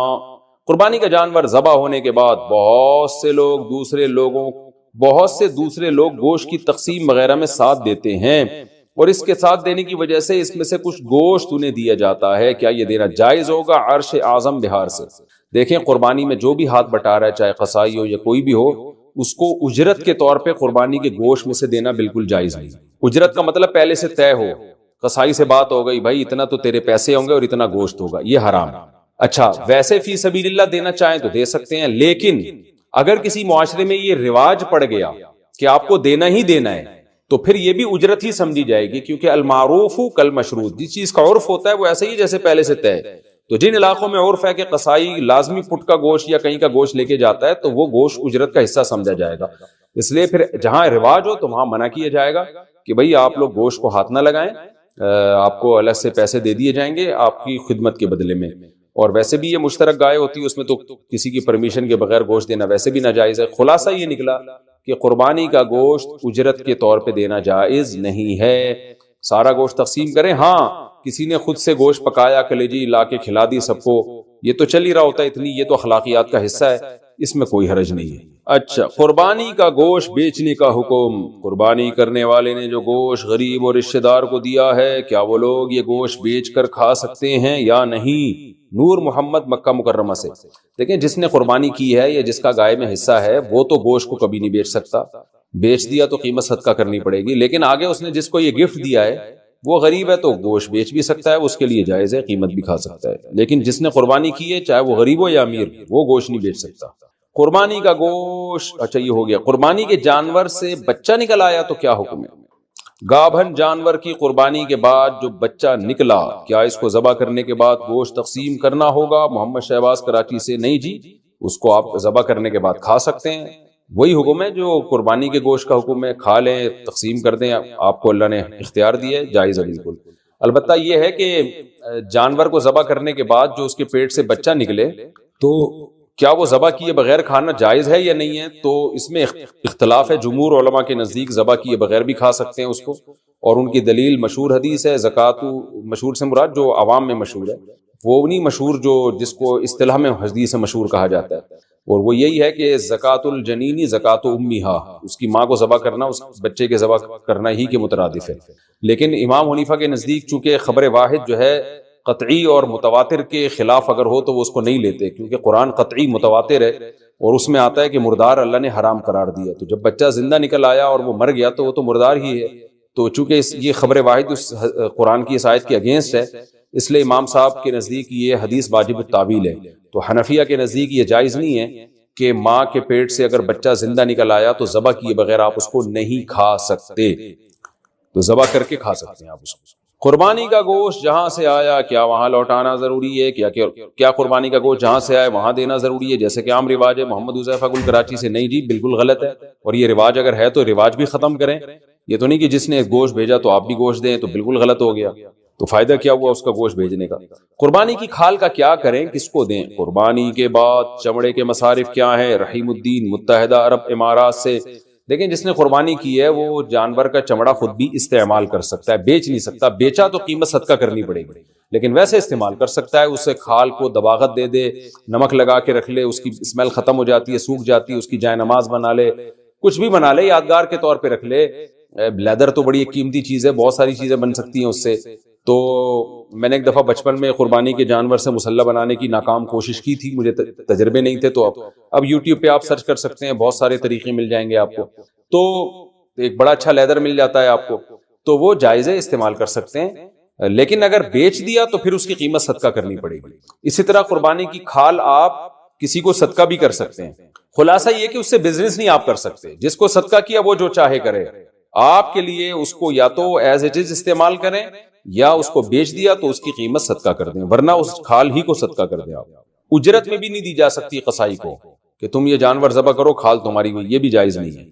قربانی کا جانور ذبح ہونے کے بعد بہت سے دوسرے لوگ گوشت کی تقسیم وغیرہ میں ساتھ دیتے ہیں, اور اس کے ساتھ دینے کی وجہ سے اس میں سے کچھ گوشت انہیں دیا جاتا ہے. کیا یہ دینا جائز ہوگا؟ عرش اعظم بہار سے. دیکھیں, قربانی میں جو بھی ہاتھ بٹا رہا ہے, چاہے قصائی ہو یا کوئی بھی ہو, اس کو اجرت کے طور پہ قربانی کے گوشت میں سے دینا بالکل جائز نہیں. اجرت کا مطلب پہلے سے طے ہو, قصائی سے بات ہو گئی, بھائی اتنا تو تیرے پیسے ہوں گے اور اتنا گوشت ہوگا, یہ حرام ہے. اچھا, ویسے فی سبیل اللہ دینا چاہیں تو دے سکتے ہیں, لیکن اگر کسی معاشرے میں یہ رواج پڑ گیا کہ آپ کو دینا ہی دینا ہے تو پھر یہ بھی اجرت ہی سمجھی جائے گی, کیونکہ المعروف کالمشروط, جس چیز کا عرف ہوتا ہے وہ ایسے ہی جیسے پہلے سے طے. تو جن علاقوں میں عرف ہے کہ قصائی لازمی پٹ کا گوشت یا کہیں کا گوشت لے کے جاتا ہے تو وہ گوشت اجرت کا حصہ سمجھا جائے گا. اس لیے پھر جہاں رواج ہو تو وہاں منع کیا جائے گا کہ بھئی آپ لوگ گوشت کو ہاتھ نہ لگائیں, آپ کو الگ سے پیسے دے دیے جائیں گے آپ کی خدمت کے بدلے میں. اور ویسے بھی یہ مشترک گائے ہوتی ہے, اس میں تو کسی کی پرمیشن کے بغیر گوشت دینا ویسے بھی ناجائز ہے. خلاصہ یہ نکلا کہ قربانی کا گوشت اجرت کے طور پہ دینا جائز نہیں ہے. سارا گوشت تقسیم کریں, ہاں کسی نے خود سے گوشت پکایا, کلیجی لا کے کھلا دی سب کو, یہ تو چل ہی رہا ہوتا ہے, اتنی یہ تو اخلاقیات کا حصہ ہے, اس میں کوئی حرج نہیں ہے. اچھا, قربانی کا گوشت بیچنے کا حکم. قربانی کرنے والے نے جو گوشت غریب اور رشتہ دار کو دیا ہے, کیا وہ لوگ یہ گوشت بیچ کر کھا سکتے ہیں یا نہیں؟ نور محمد, مکہ مکرمہ سے. دیکھیں, جس نے قربانی کی ہے یا جس کا گائے میں حصہ ہے وہ تو گوشت کو کبھی نہیں بیچ سکتا. بیچ دیا تو قیمت صدقہ کرنی پڑے گی, لیکن آگے اس نے جس کو یہ گفٹ دیا ہے وہ غریب ہے تو گوشت بیچ بھی سکتا ہے, اس کے لیے جائز ہے, قیمت بھی کھا سکتا ہے. لیکن جس نے قربانی کی ہے, چاہے وہ غریب ہو یا امیر, وہ گوشت نہیں بیچ سکتا. قربانی کا گوشت, اچھا یہ ہو گیا. قربانی کے جانور سے بچہ نکل آیا تو کیا حکم ہے؟ گابھن جانور کی قربانی کے بعد جو بچہ نکلا, کیا اس کو ذبح کرنے کے بعد گوشت تقسیم کرنا ہوگا؟ محمد شہباز کراچی سے. نہیں جی, اس کو آپ ذبح کرنے کے بعد کھا سکتے ہیں, وہی حکم ہے جو قربانی کے گوشت کا حکم ہے, کھا لیں, تقسیم کر دیں, آپ کو اللہ نے اختیار دیا ہے, جائز ہے بالکل. البتہ یہ ہے کہ جانور کو ذبح کرنے کے بعد جو اس کے پیٹ سے بچہ نکلے تو کیا وہ ذبح کیے بغیر کھانا جائز ہے یا نہیں ہے؟ تو اس میں اختلاف ہے. جمہور علماء کے نزدیک ذبح کیے بغیر بھی کھا سکتے ہیں اس کو, اور ان کی دلیل مشہور حدیث ہے زکات. مشہور سے مراد جو عوام میں مشہور ہے, وہ نہیں مشہور جو جس کو اصطلاح میں حدیث مشہور کہا جاتا ہے, اور وہ یہی ہے کہ زکات الجنینی زکات امیہا, اس کی ماں کو ذبح کرنا اس بچے کے ذبح کرنا ہی کے مترادف ہے. لیکن امام حنیفہ کے نزدیک چونکہ خبر واحد جو ہے قطعی اور متواتر کے خلاف اگر ہو تو وہ اس کو نہیں لیتے, کیونکہ قرآن قطعی متواتر ہے اور اس میں آتا ہے کہ مردار اللہ نے حرام قرار دیا. تو جب بچہ زندہ نکل آیا اور وہ مر گیا تو وہ تو مردار ہی ہے. تو چونکہ یہ خبر واحد اس قرآن کی اس آیت کے اگینسٹ ہے, اس لیے امام صاحب کے نزدیک یہ حدیث واجب التعویل ہے. تو حنفیہ کے نزدیک یہ جائز نہیں ہے کہ ماں کے پیٹ سے اگر بچہ زندہ نکل آیا تو ذبح کیے بغیر آپ اس کو نہیں کھا سکتے, تو ذبح کر کے کھا سکتے ہیں آپ اس کو. قربانی کا گوشت جہاں سے آیا کیا وہاں لوٹانا ضروری ہے؟ کیا قربانی کا گوشت جہاں سے آئے وہاں دینا ضروری ہے جیسے کہ عام رواج ہے؟ محمد حذیفہ گل کراچی سے. نہیں جی, بالکل غلط ہے, اور یہ رواج اگر ہے تو رواج بھی ختم کریں. یہ تو نہیں کہ جس نے گوشت بھیجا تو آپ بھی گوشت دیں, تو بالکل غلط ہو گیا. تو فائدہ کیا ہوا اس کا گوشت بھیجنے کا؟ قربانی کی کھال کا کیا کریں, کس کو دیں؟ قربانی کے بعد چمڑے کے مصارف کیا ہیں؟ رحیم الدین, متحدہ عرب امارات سے. دیکھیں, جس نے قربانی کی ہے وہ جانور کا چمڑا خود بھی استعمال کر سکتا ہے, بیچ نہیں سکتا. بیچا تو قیمت صدقہ کرنی پڑے گی, لیکن ویسے استعمال کر سکتا ہے. اس سے کھال کو دباغت دے دے, نمک لگا کے رکھ لے, اس کی اسمیل ختم ہو جاتی ہے, سوکھ جاتی ہے, اس کی جائے نماز بنا لے, کچھ بھی بنا لے, یادگار کے طور پہ رکھ لے. لیدر تو بڑی ایک قیمتی چیز ہے, بہت ساری چیزیں بن سکتی ہیں اس سے. تو میں نے ایک دفعہ بچپن میں قربانی کے جانور سے مسلح بنانے کی ناکام کوشش کی تھی, مجھے تجربے نہیں تھے. تو اب یوٹیوب پہ آپ سرچ کر سکتے ہیں, بہت سارے طریقے مل جائیں گے آپ کو. تو ایک بڑا اچھا لیدر مل جاتا ہے آپ کو, تو وہ جائز ہے, استعمال کر سکتے ہیں. لیکن اگر بیچ دیا تو پھر اس کی قیمت صدقہ کرنی پڑے گی. اسی طرح قربانی کی کھال آپ کسی کو صدقہ بھی کر سکتے ہیں. خلاصہ یہ کہ اس سے بزنس نہیں آپ کر سکتے. جس کو صدقہ کیا وہ جو چاہے کرے, آپ کے لیے اس کو یا تو ایز اٹ از استعمال کریں, یا اس کو بیچ دیا تو اس کی قیمت صدقہ کر دیں, ورنہ اس کھال ہی کو صدقہ کر دیں. آپ اجرت میں بھی نہیں دی جا سکتی قصائی کو کہ تم یہ جانور ذبح کرو, کھال تمہاری ہوئی, یہ بھی جائز نہیں ہے.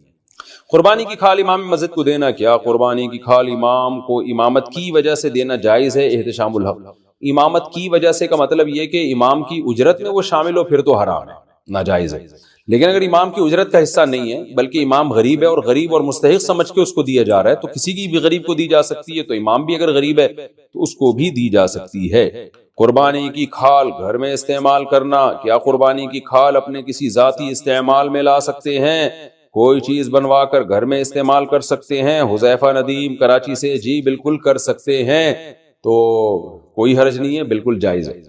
قربانی کی کھال امام مسجد کو دینا, کیا قربانی کی کھال امام کو امامت کی وجہ سے دینا جائز ہے؟ احتشام الحق. امامت کی وجہ سے کا مطلب یہ کہ امام کی اجرت میں وہ شامل ہو پھر تو حرام ہے، ناجائز ہے. لیکن اگر امام کی اجرت کا حصہ نہیں ہے بلکہ امام غریب ہے اور غریب اور مستحق سمجھ کے اس کو دیا جا رہا ہے تو کسی کی بھی غریب کو دی جا سکتی ہے، تو امام بھی اگر غریب ہے تو اس کو بھی دی جا سکتی ہے. قربانی کی کھال گھر میں استعمال کرنا، کیا قربانی کی کھال اپنے کسی ذاتی استعمال میں لا سکتے ہیں؟ کوئی چیز بنوا کر گھر میں استعمال کر سکتے ہیں؟ حذیفہ ندیم کراچی سے، جی بالکل کر سکتے ہیں، تو کوئی حرج نہیں ہے، بالکل جائز ہے.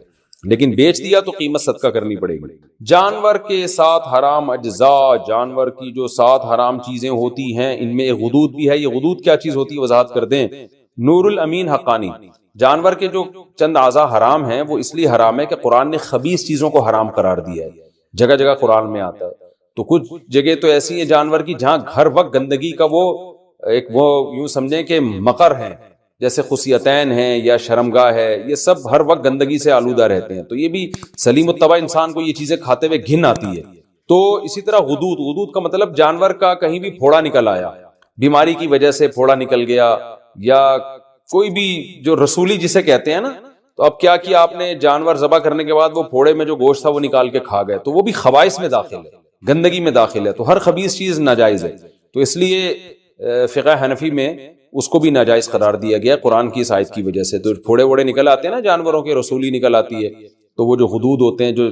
لیکن بیچ دیا تو قیمت صدقہ کرنی پڑے گی. جانور کے ساتھ حرام اجزاء، جانور کی جو ساتھ حرام چیزیں ہوتی ہیں ان میں ایک غدود بھی ہے. یہ غدود کیا چیز ہوتی ہے وضاحت کر دیں. نور الامین حقانی، جانور کے جو چند اعضاء حرام ہیں وہ اس لیے حرام ہے کہ قرآن نے خبیث چیزوں کو حرام قرار دیا ہے. جگہ جگہ قرآن میں آتا ہے. تو کچھ جگہ تو ایسی ہیں جانور کی جہاں ہر وقت گندگی کا وہ یوں سمجھیں کہ مقر ہیں، جیسے خصیتین ہیں یا شرمگاہ ہے، یہ سب ہر وقت گندگی سے آلودہ رہتے ہیں. تو یہ بھی سلیم الطبع انسان کو یہ چیزیں کھاتے ہوئے گھن آتی ہے. تو اسی طرح غدود، غدود کا مطلب جانور کا کہیں بھی پھوڑا نکل آیا، بیماری کی وجہ سے پھوڑا نکل گیا، یا کوئی بھی جو رسولی جسے کہتے ہیں نا. تو اب کیا کیا آپ نے، جانور ذبح کرنے کے بعد وہ پھوڑے میں جو گوشت تھا وہ نکال کے کھا گئے، تو وہ بھی خبائث میں داخل ہے، گندگی میں داخل ہے. تو ہر خبیث چیز ناجائز ہے. تو اس لیے فقہ حنفی میں اس کو بھی ناجائز قرار دیا گیا قرآن کی اس آیت کی وجہ سے. تو پھوڑے ووڑے نکل آتے ہیں نا جانوروں کے، رسولی نکل آتی ہے، تو وہ جو غدود ہوتے ہیں جو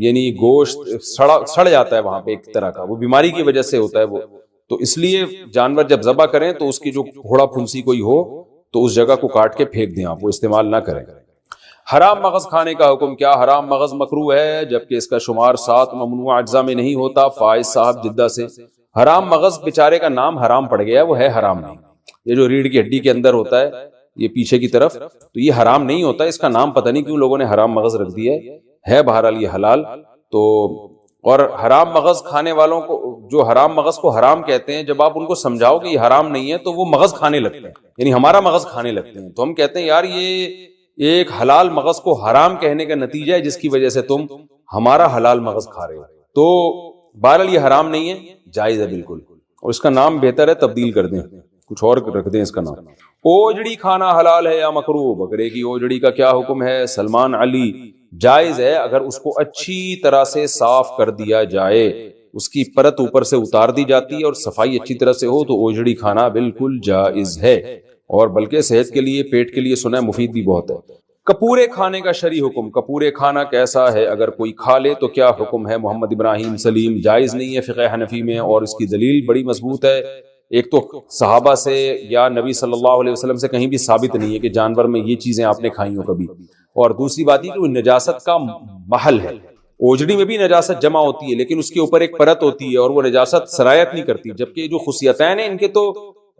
یعنی گوشت سڑ جاتا ہے وہاں پہ ایک طرح کا، وہ بیماری کی وجہ سے ہوتا ہے وہ. تو اس لیے جانور جب ذبح کریں تو اس کی جو پھوڑا پھنسی کوئی ہو تو اس جگہ کو کاٹ کے پھینک دیں، آپ وہ استعمال نہ کریں. حرام مغز کھانے کا حکم، کیا حرام مغز مکروہ ہے جبکہ اس کا شمار 7 ممنوع اجزاء میں نہیں ہوتا؟ فائز صاحب جدہ سے. حرام مغز بیچارے کا نام حرام پڑ گیا، وہ ہے حرام نہیں. یہ جو ریڑھ کی ہڈی کے اندر ہوتا ہے یہ پیچھے کی طرف، تو یہ حرام نہیں ہوتا. اس کا نام پتہ نہیں کیوں لوگوں نے حرام مغز رکھ دیا ہے بہرحال یہ حلال. تو اور حرام مغز کھانے والوں کو، جو حرام مغز کو حرام کہتے ہیں، جب آپ ان کو سمجھاؤ کہ یہ حرام نہیں ہے تو وہ مغز کھانے لگتے ہیں، یعنی ہمارا مغز کھانے لگتے ہیں. تو ہم کہتے ہیں یار یہ ایک حلال مغز کو حرام کہنے کا نتیجہ ہے جس کی وجہ سے تم ہمارا حلال مغز کھا رہے ہو. تو بہرحال یہ حرام نہیں ہے، جائز ہے بالکل. اور اس کا نام بہتر ہے تبدیل کر دیں، کچھ اور رکھ دیں اس کا نام. اوجڑی کھانا حلال ہے یا مکروہ؟ بکرے کی اوجڑی کا کیا حکم ہے؟ سلمان علی، جائز ہے اگر اس کو اچھی طرح سے صاف کر دیا جائے، اس کی پرت اوپر سے اتار دی جاتی ہے اور صفائی اچھی طرح سے ہو تو اوجڑی کھانا بالکل جائز ہے. اور بلکہ صحت کے لیے، پیٹ کے لیے سنا ہے مفید بھی بہت ہے. کپورے کھانے کا شرعی حکم، کپورے کھانا کیسا ہے؟ اگر کوئی کھا لے تو کیا حکم ہے؟ محمد ابراہیم سلیم، جائز نہیں ہے فقہ حنفی میں، اور اس کی دلیل بڑی مضبوط ہے. ایک تو صحابہ سے یا نبی صلی اللہ علیہ وسلم سے کہیں بھی ثابت نہیں ہے کہ جانور میں یہ چیزیں آپ نے کھائی ہوں کبھی. اور دوسری بات یہ کہ وہ نجاست کا محل ہے. اوجڑی میں بھی نجاست جمع ہوتی ہے لیکن اس کے اوپر ایک پرت ہوتی ہے اور وہ نجاست سرایت نہیں کرتی، جبکہ جو خصیتین ہیں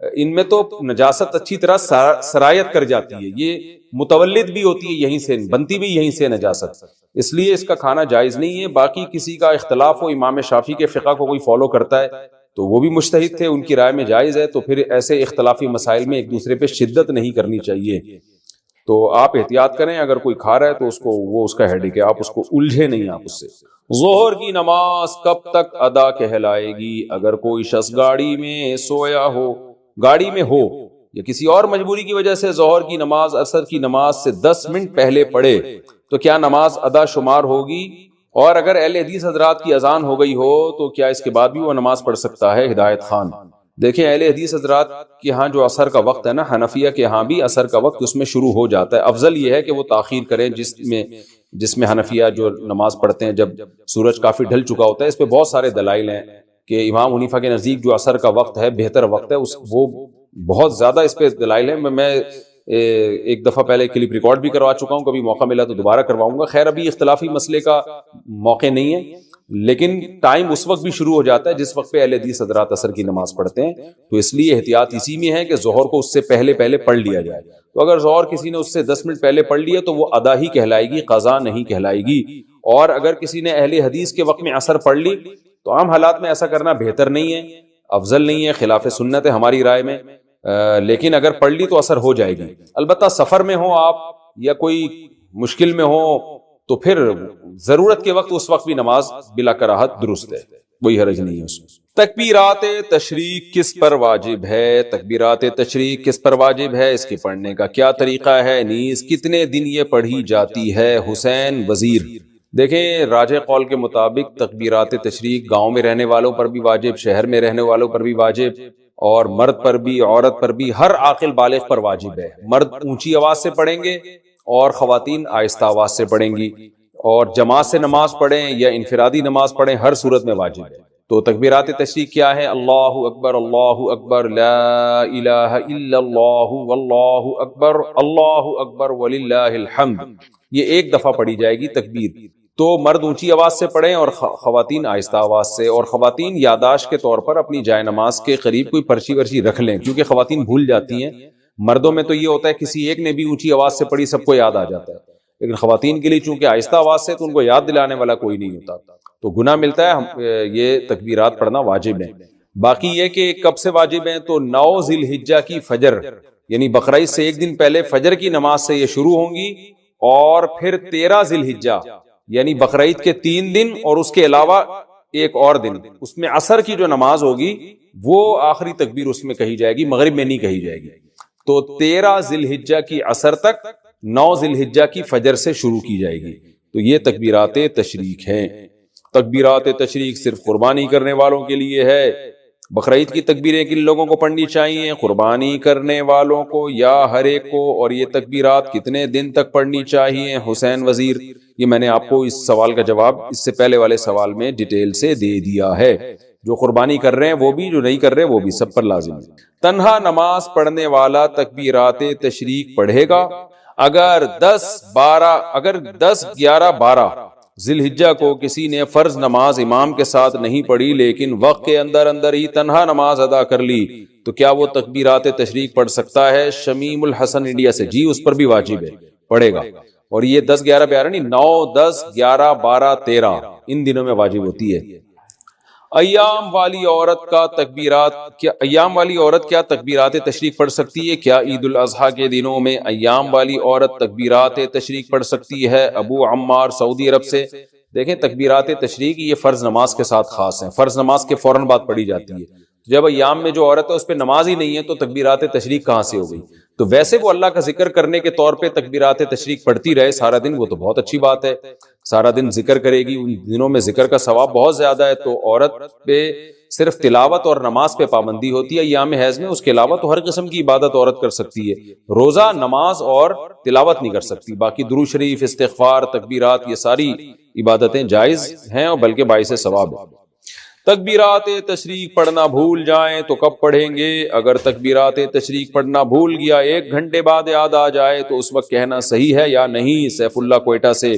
ان میں تو نجاست اچھی طرح سرایت کر جاتی ہے. یہ متولد بھی ہوتی ہے یہیں سے، بنتی بھی یہیں سے نجاست، اس لیے اس کا کھانا جائز نہیں ہے. باقی کسی کا اختلاف ہو، امام شافعی کے فقہ کو کوئی فالو کرتا ہے تو وہ بھی مجتہد تھے، ان کی رائے میں جائز ہے. تو پھر ایسے اختلافی مسائل میں ایک دوسرے پہ شدت نہیں کرنی چاہیے. تو آپ احتیاط کریں، اگر کوئی کھا رہا ہے تو اس کا ہیڈک ہے، آپ اس کو الجھے نہیں آپ اس سے. ظہر کی نماز کب تک ادا کہلائے گی؟ اگر کوئی شخص گاڑی میں سویا ہو، گاڑی میں ہو یا کسی اور مجبوری کی وجہ سے ظہر کی نماز عصر کی نماز سے 10 منٹ پہلے پڑھے تو کیا نماز ادا شمار ہوگی؟ اور اگر اہل حدیث حضرات کی اذان ہو گئی ہو تو کیا اس کے بعد بھی وہ نماز پڑھ سکتا ہے؟ ہدایت خان. دیکھیں اہل حدیث حضرات کے ہاں جو عصر کا وقت ہے نا، حنفیہ کے ہاں بھی عصر کا وقت اس میں شروع ہو جاتا ہے. افضل یہ ہے کہ وہ تاخیر کریں، جس میں حنفیہ جو نماز پڑھتے ہیں جب سورج کافی ڈھل چکا ہوتا ہے. اس پہ بہت سارے دلائل ہیں کہ امام حنیفہ کے نزدیک جو عصر کا وقت ہے بہتر وقت ہے، وہ بہت زیادہ اس پہ دلائل ہیں. میں ایک دفعہ پہلے کلپ ریکارڈ بھی کروا چکا ہوں، کبھی موقع ملا تو دوبارہ کرواؤں گا. خیر ابھی اختلافی مسئلے کا موقع نہیں ہے، لیکن ٹائم اس وقت بھی شروع ہو جاتا ہے جس وقت پہ اہل حدیث حضرات عصر کی نماز پڑھتے ہیں. تو اس لیے احتیاط اسی میں ہے کہ ظہر کو اس سے پہلے پڑھ لیا جائے. تو اگر ظہر کسی نے اس سے 10 منٹ پہلے پڑھ لیا تو وہ ادا ہی کہلائے گی، قضا نہیں کہلائے گی. اور اگر کسی نے اہل حدیث کے وقت میں عصر پڑھ لی تو عام حالات میں ایسا کرنا بہتر نہیں ہے، افضل نہیں ہے، خلاف سنت ہے ہماری رائے میں. لیکن اگر پڑھ لی تو اثر ہو جائے گی. البتہ سفر میں ہو آپ یا کوئی مشکل میں ہو تو پھر ضرورت کے وقت اس وقت بھی نماز بلا کراہت درست ہے. کوئی حرج نہیں ہے اس میں۔ تکبیرات تشریق کس پر واجب ہے؟ تکبیرات تشریق کس پر واجب ہے، اس کے پڑھنے کا کیا طریقہ ہے، نیز کتنے دن یہ پڑھی جاتی ہے؟ حسین وزیر۔ دیکھیں راجح قول کے مطابق تکبیرات تشریق گاؤں میں رہنے والوں پر بھی واجب، شہر میں رہنے والوں پر بھی واجب، اور مرد پر بھی عورت پر بھی، ہر عاقل بالغ پر واجب ہے۔ مرد اونچی آواز سے پڑھیں گے اور خواتین آہستہ آواز سے پڑھیں گی، اور جماعت سے نماز پڑھیں یا انفرادی نماز پڑھیں، ہر صورت میں واجب ہے۔ تو تکبیرات تشریق کیا ہے؟ اللہ اکبر لا الہ الا اللہ واللہ اکبر وللہ الحمد، یہ ایک دفعہ پڑھی جائے گی تکبیر۔ تو مرد اونچی آواز سے پڑھیں اور خواتین آہستہ آواز سے، اور خواتین یاداشت کے طور پر اپنی جائے نماز کے قریب کوئی پرچی ورچی رکھ لیں، کیونکہ خواتین بھول جاتی ہیں۔ مردوں میں تو یہ ہوتا ہے کسی ایک نے بھی اونچی آواز سے پڑھی سب کو یاد آ جاتا ہے، لیکن خواتین کے لیے چونکہ آہستہ آواز سے تو ان کو یاد دلانے والا کوئی نہیں ہوتا، تو گناہ ملتا ہے۔ یہ تکبیرات پڑھنا واجب ہے۔ باقی یہ کہ کب سے واجب ہیں، تو 9 ذی الحجہ کی فجر، یعنی بقرعید سے ایک دن پہلے فجر کی نماز سے یہ شروع ہوں گی، اور پھر 13 ذی الحجہ یعنی بقرعید کے 3 دن اور اس کے علاوہ ایک اور دن، اس میں عصر کی جو نماز ہوگی وہ آخری تکبیر اس میں کہی جائے گی، مغرب میں نہیں کہی جائے گی۔ تو 13 ذی الحجہ کی عصر تک 9 ذی الحجہ کی فجر سے شروع کی جائے گی۔ تو یہ تکبیرات تشریق ہیں۔ تکبیرات تشریق صرف قربانی کرنے والوں کے لیے ہے۔ بقرعید کی تکبیریں کن لوگوں کو پڑھنی چاہیے؟ قربانی کرنے والوں کو یا ہر ایک کو؟ اور یہ تکبیرات کتنے دن تک پڑھنی چاہیے؟ حسین وزیر۔ یہ میں نے آپ کو اس سوال کا جواب اس سے پہلے والے سوال میں ڈیٹیل سے دے دیا ہے۔ جو قربانی کر رہے ہیں وہ بھی، جو نہیں کر رہے وہ بھی، سب پر لازم ہے۔ تنہا نماز پڑھنے والا تکبیرات تشریق پڑھے گا اگر 10 11 12 ذی الحجہ کو کسی نے فرض نماز امام کے ساتھ نہیں پڑھی لیکن وقت کے اندر اندر ہی تنہا نماز ادا کر لی، تو کیا وہ تکبیرات تشریق پڑھ سکتا ہے؟ شمیم الحسن انڈیا سے، جی اس پر بھی واجب ہے، پڑھے گا۔ اور یہ 10 11 12 نہیں، 9 10 11 12 13 ان دنوں میں واجب ہوتی ہے۔ ایام والی عورت کیا تکبیرات تشریق پڑھ سکتی ہے؟ کیا عید الاضحیٰ کے دنوں میں ایام والی عورت تکبیرات تشریق پڑھ سکتی ہے؟ ابو عمار سعودی عرب سے۔ دیکھیں تکبیرات تشریق یہ فرض نماز کے ساتھ خاص ہیں، فرض نماز کے فوراً بعد پڑھی جاتی ہے۔ جب ایام میں جو عورت ہے اس پہ نماز ہی نہیں ہے تو تکبیرات تشریق کہاں سے ہو گئی؟ تو ویسے وہ اللہ کا ذکر کرنے کے طور پہ تکبیرات تشریق پڑھتی رہے سارا دن، وہ تو بہت اچھی بات ہے، سارا دن ذکر کرے گی، ان دنوں میں ذکر کا ثواب بہت زیادہ ہے۔ تو عورت پہ صرف تلاوت اور نماز پہ پابندی ہوتی ہے ایام حیض میں، اس کے علاوہ تو ہر قسم کی عبادت عورت کر سکتی ہے، روزہ، نماز اور تلاوت نہیں کر سکتی۔ باقی درود شریف، استغفار، تکبیرات، یہ ساری عبادتیں جائز ہیں اور بلکہ باعث ثواب ہے۔ تکبیرات تشریق پڑھنا بھول جائیں تو کب پڑھیں گے؟ اگر تکبیرات تشریق پڑھنا بھول گیا 1 گھنٹے بعد یاد آ جائے تو اس وقت کہنا صحیح ہے یا نہیں؟ سیف اللہ کوئٹہ سے۔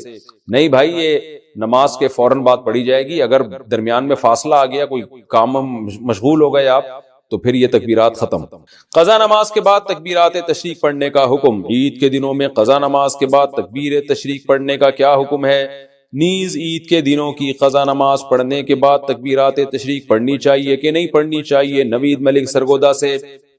نہیں بھائی، یہ نماز کے فوراً بعد پڑھی جائے گی۔ اگر درمیان میں فاصلہ آ گیا، کوئی کام مشغول ہو گئے آپ، تو پھر یہ تکبیرات ختم۔ قضا نماز کے بعد تکبیرات تشریق پڑھنے کا حکم۔ عید کے دنوں میں قضا نماز کے بعد تکبیر تشریق پڑھنے کا کیا حکم ہے؟ نیز عید کے دنوں کی قضا نماز پڑھنے کے بعد تکبیرات تشریق پڑھنی چاہیے کہ نہیں پڑھنی چاہیے؟ نوید ملک سرگودا سے۔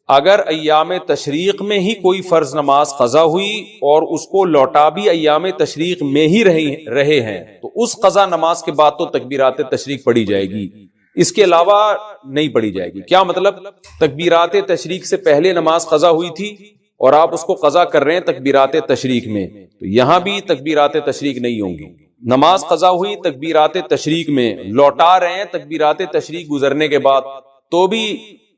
اگر ایام تشریق میں ہی کوئی فرض نماز قضا ہوئی اور اس کو لوٹا بھی ایام تشریق میں ہی رہے ہیں تو اس قضا نماز کے بعد تو تکبیرات تشریق پڑھی جائے گی، اس کے علاوہ نہیں پڑھی جائے گی۔ کیا مطلب؟ تکبیرات تشریق سے پہلے نماز قضا ہوئی تھی اور آپ اس کو قضا کر رہے ہیں تکبیرات تشریق میں، تو یہاں بھی تکبیرات تشریق نہیں ہوں گی۔ نماز قضا ہوئی تکبیرات تشریق میں، لوٹا رہے ہیں تکبیرات تشریق گزرنے کے بعد، تو بھی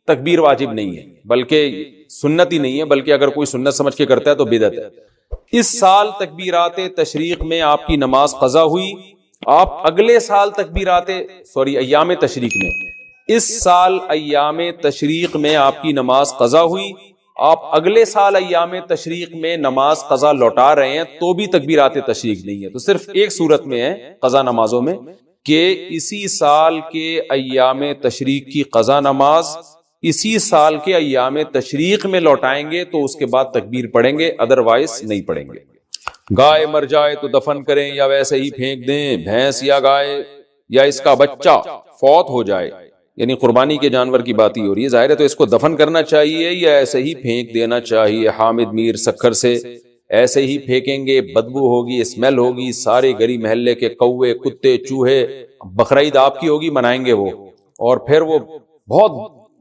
تکبیر واجب نہیں ہے، بلکہ سنت ہی نہیں ہے، بلکہ اگر کوئی سنت سمجھ کے کرتا ہے تو بدعت ہے۔ اس سال تکبیرات تشریق میں آپ کی نماز قضا ہوئی، آپ اگلے سال ایام تشریق میں، اس سال ایام تشریق میں آپ کی نماز قضا ہوئی، آپ اگلے سال ایام تشریق میں نماز قضا لوٹا رہے ہیں تو بھی تکبیرات تشریق نہیں ہے۔ تو صرف ایک صورت میں ہے قضا نمازوں میں کہ اسی سال کے ایام تشریق کی قضا نماز اسی سال کے ایام تشریق میں لوٹائیں گے تو اس کے بعد تکبیر پڑھیں گے، ادروائز نہیں پڑھیں گے۔ گائے مر جائے تو دفن کریں یا ویسے ہی پھینک دیں؟ بھینس یا گائے یا اس کا بچہ فوت ہو جائے، یعنی قربانی کے جانور کی بات ہی ہو رہی ہے، ظاہر ہے تو اس کو دفن کرنا چاہیے یا ایسے ہی پھینک دینا چاہیے؟ حامد میر سکھر سے۔ ایسے ہی پھینکیں گے، بدبو ہوگی، اسمیل ہوگی، سارے گلی محلے کے کوے، کتے، چوہے، بقرعید آپ کی ہوگی، منائیں گے وہ، اور پھر وہ بہت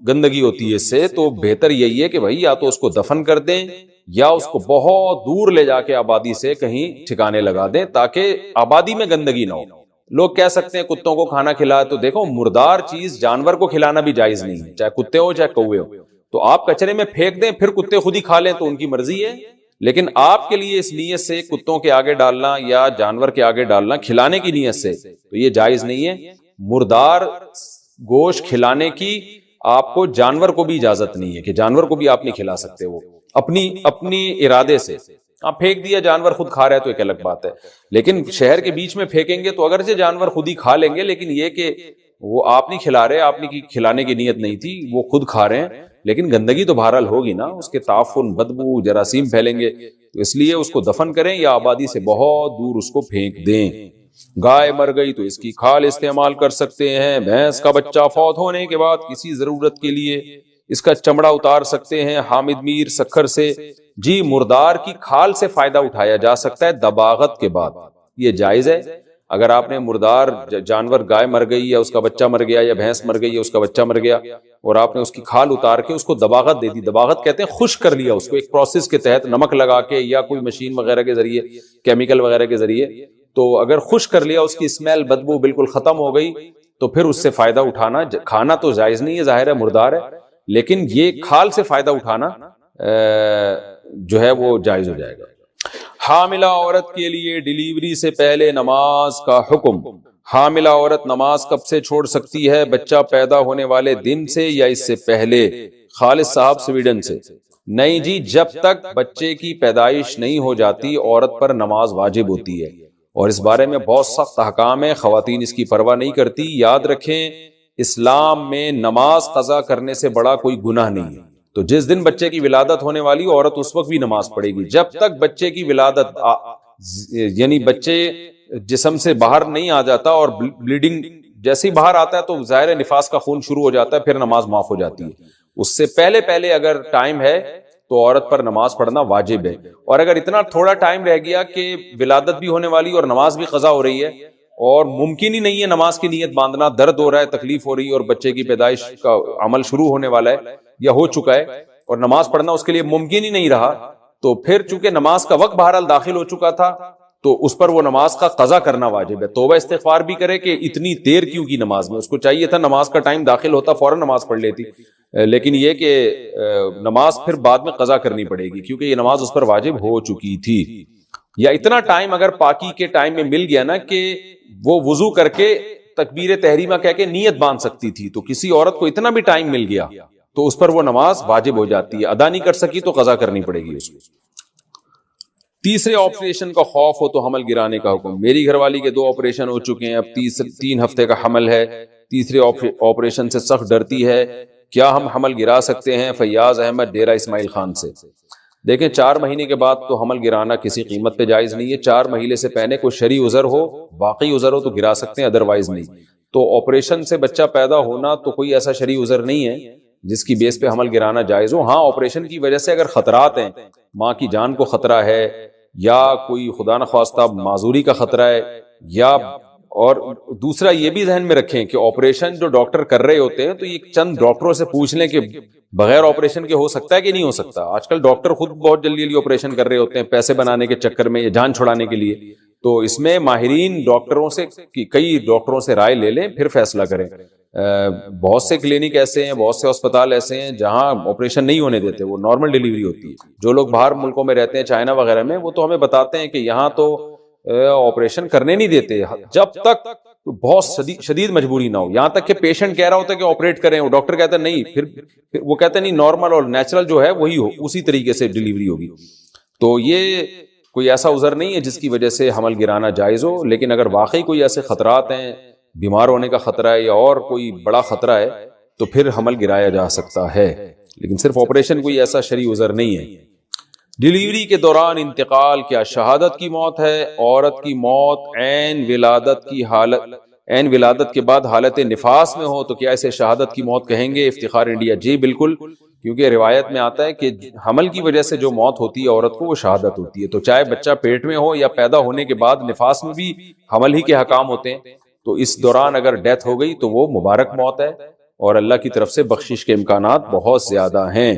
گندگی ہوتی ہے اس سے. تو بہتر یہی ہے کہ بھائی یا تو اس کو دفن کر دیں یا اس کو بہت دور لے جا کے آبادی سے کہیں ٹھکانے لگا دیں تاکہ آبادی میں گندگی نہ ہو. لوگ کہہ سکتے ہیں کتوں کو کھانا کھلائے، تو دیکھو مردار چیز جانور کو کھلانا بھی جائز نہیں ہے، چاہے کتے ہو چاہے کوے ہو. تو آپ کچرے میں پھینک دیں، پھر کتے خود ہی کھا لیں تو ان کی مرضی ہے، لیکن آپ کے لیے اس نیت سے کتوں کے آگے ڈالنا یا جانور کے آگے ڈالنا کھلانے کی نیت سے تو یہ جائز نہیں ہے. مردار گوشت کھلانے کی آپ کو جانور کو بھی اجازت نہیں ہے کہ جانور کو بھی آپ نہیں کھلا سکتے، وہ اپنی ارادے سے آپ پھینک دیا، جانور خود کھا رہا ہے تو ایک الگ بات ہے. لیکن شہر کے بیچ میں پھینکیں گے تو اگرچہ جانور خود ہی کھا لیں گے، لیکن یہ کہ وہ آپ نہیں کھلا رہے، آپ نے کھلانے کی نیت نہیں تھی، وہ خود کھا رہے ہیں، لیکن گندگی تو بہرحال ہوگی نا، اس کے تعفن، بدبو، جراثیم پھیلیں گے. تو اس لیے اس کو دفن کریں یا آبادی سے بہت دور اس کو پھینک دیں. گائے مر گئی تو اس کی کھال استعمال کر سکتے ہیں. بھینس کا بچہ فوت ہونے کے بعد کسی ضرورت کے لیے اس کا چمڑا اتار سکتے ہیں. حامد میر سکھر سے، جی مردار کی کھال سے فائدہ اٹھایا جا سکتا ہے دباغت کے بعد، یہ جائز ہے. اگر آپ نے مردار جانور، گائے مر گئی یا اس کا بچہ مر گیا یا بھینس مر گئی یا اس کا بچہ مر گیا، اور آپ نے اس کی کھال اتار کے اس کو دباغت دے دی، دباغت کہتے ہیں خشک کر لیا اس کو ایک پروسیس کے تحت، نمک لگا کے یا کوئی مشین وغیرہ کے ذریعے، کیمیکل وغیرہ کے ذریعے، تو اگر خشک کر لیا، اس کی اسمیل، بدبو بالکل ختم ہو گئی، تو پھر اس سے فائدہ اٹھانا، کھانا تو جائز نہیں ہے، ظاہر ہے مردار ہے، لیکن یہ کھال سے فائدہ اٹھانا جو ہے وہ جائز ہو جائے گا. حاملہ عورت کے لیے ڈیلیوری سے پہلے نماز کا حکم. حاملہ عورت نماز کب سے چھوڑ سکتی ہے؟ بچہ پیدا ہونے والے دن سے یا اس سے پہلے؟ خالد صاحب سویڈن سے. نہیں جی، جب تک بچے کی پیدائش نہیں ہو جاتی عورت پر نماز واجب ہوتی ہے، اور اس بارے میں بہت سخت احکام ہے، خواتین اس کی پرواہ نہیں کرتی. یاد رکھیں اسلام میں نماز قضا کرنے سے بڑا کوئی گناہ نہیں ہے. تو جس دن بچے کی ولادت ہونے والی عورت اس وقت بھی نماز پڑھے گی، جب تک بچے کی ولادت یعنی بچے جسم سے باہر نہیں آ جاتا، اور بلیڈنگ جیسے ہی باہر آتا ہے تو ظاہر نفاس کا خون شروع ہو جاتا ہے، پھر نماز معاف ہو جاتی ہے. اس سے پہلے اگر ٹائم ہے تو عورت پر نماز پڑھنا واجب ہے. اور اگر اتنا تھوڑا ٹائم رہ گیا کہ ولادت بھی ہونے والی اور نماز بھی قضا ہو رہی ہے، اور ممکن ہی نہیں ہے نماز کی نیت باندھنا، درد ہو رہا ہے، تکلیف ہو رہی ہے، اور بچے کی پیدائش کا عمل شروع ہونے والا ہے یا ہو چکا ہے، اور نماز پڑھنا اس کے لیے ممکن ہی نہیں رہا، تو پھر چونکہ نماز کا وقت بہرحال داخل ہو چکا تھا تو اس پر وہ نماز کا قضا کرنا واجب ہے. توبہ استغفار بھی کرے کہ اتنی دیر کیوں کی نماز میں، اس کو چاہیے تھا نماز کا ٹائم داخل ہوتا فوراً نماز پڑھ لیتی، لیکن یہ کہ نماز پھر بعد میں قضا کرنی پڑے گی کیونکہ یہ نماز اس پر واجب ہو چکی تھی. یا اتنا ٹائم اگر پاکی کے ٹائم میں مل گیا نا کہ وہ وضو کر کے تکبیر تحریمہ کہہ کے نیت باندھ سکتی تھی، تو کسی عورت کو اتنا بھی ٹائم مل گیا تو اس پر وہ نماز واجب ہو جاتی ہے. ادا نہیں کر سکی تو قضا کرنی پڑے گی اس کو. تیسرے آپریشن کا خوف ہو تو حمل گرانے کا حکم. میری گھر والی کے 2 آپریشن ہو چکے ہیں، اب 3 ہفتے کا حمل ہے، تیسرے آپریشن سے سخت ڈرتی ہے، کیا ہم حمل گرا سکتے ہیں؟ فیاض احمد ڈیرہ اسماعیل خان سے. دیکھیں 4 مہینے کے بعد تو حمل گرانا کسی قیمت پہ جائز نہیں ہے. 4 مہینے سے پہلے کوئی شرعی عذر ہو، واقعی عذر ہو تو گرا سکتے ہیں، ادروائز نہیں. تو آپریشن سے بچہ پیدا ہونا تو کوئی ایسا شرعی عذر نہیں ہے جس کی بیس پہ حمل گرانا جائز ہو. ہاں آپریشن کی وجہ سے اگر خطرات ہیں، ماں کی جان کو خطرہ ہے، یا کوئی خدا نخواستہ معذوری کا خطرہ ہے، یا اور دوسرا یہ بھی ذہن میں رکھیں کہ آپریشن جو ڈاکٹر کر رہے ہوتے ہیں تو یہ چند ڈاکٹروں سے پوچھ لیں کہ بغیر آپریشن کے ہو سکتا ہے کہ نہیں ہو سکتا. آج کل ڈاکٹر خود بہت جلدی آپریشن کر رہے ہوتے ہیں پیسے بنانے کے چکر میں یا جان چھڑانے کے لیے. تو اس میں ماہرین ڈاکٹروں سے، کئی ڈاکٹروں سے رائے لے لیں پھر فیصلہ کریں. بہت سے کلینک ایسے ہیں، بہت سے اسپتال ایسے ہیں جہاں آپریشن نہیں ہونے دیتے، وہ نارمل ڈیلیوری ہوتی ہے. جو لوگ باہر ملکوں میں رہتے ہیں، چائنا وغیرہ میں، وہ تو ہمیں بتاتے ہیں کہ یہاں تو آپریشن کرنے نہیں دیتے جب تک بہت شدید مجبوری نہ ہو. یہاں تک کہ پیشنٹ کہہ رہا ہوتا ہے کہ آپریٹ کریں، وہ ڈاکٹر کہتا ہے نہیں، پھر وہ کہتے ہیں نہیں، نارمل اور نیچرل جو ہے وہی ہو، اسی طریقے سے ڈیلیوری ہوگی. تو یہ کوئی ایسا عذر نہیں ہے جس کی وجہ سے حمل گرانا جائز ہو. لیکن اگر واقعی کوئی ایسے خطرات ہیں، بیمار ہونے کا خطرہ ہے یا اور کوئی بڑا خطرہ ہے، تو پھر حمل گرایا جا سکتا ہے. لیکن صرف آپریشن کوئی ایسا شرعی عذر نہیں ہے. ڈیلیوری کے دوران انتقال کیا شہادت کی موت ہے؟ عورت کی موت عین ولادت کی حالت عین ولادت کے بعد حالت نفاس میں ہو تو کیا اسے شہادت کی موت کہیں گے؟ افتخار انڈیا: جی بالکل، کیونکہ روایت میں آتا ہے کہ حمل کی وجہ سے جو موت ہوتی ہے عورت کو وہ شہادت ہوتی ہے، تو چاہے بچہ پیٹ میں ہو یا پیدا ہونے کے بعد نفاس میں بھی حمل ہی کے حکام ہوتے ہیں، تو اس دوران اگر ڈیتھ ہو گئی تو وہ مبارک موت ہے اور اللہ کی طرف سے بخشش کے امکانات بہت زیادہ ہیں۔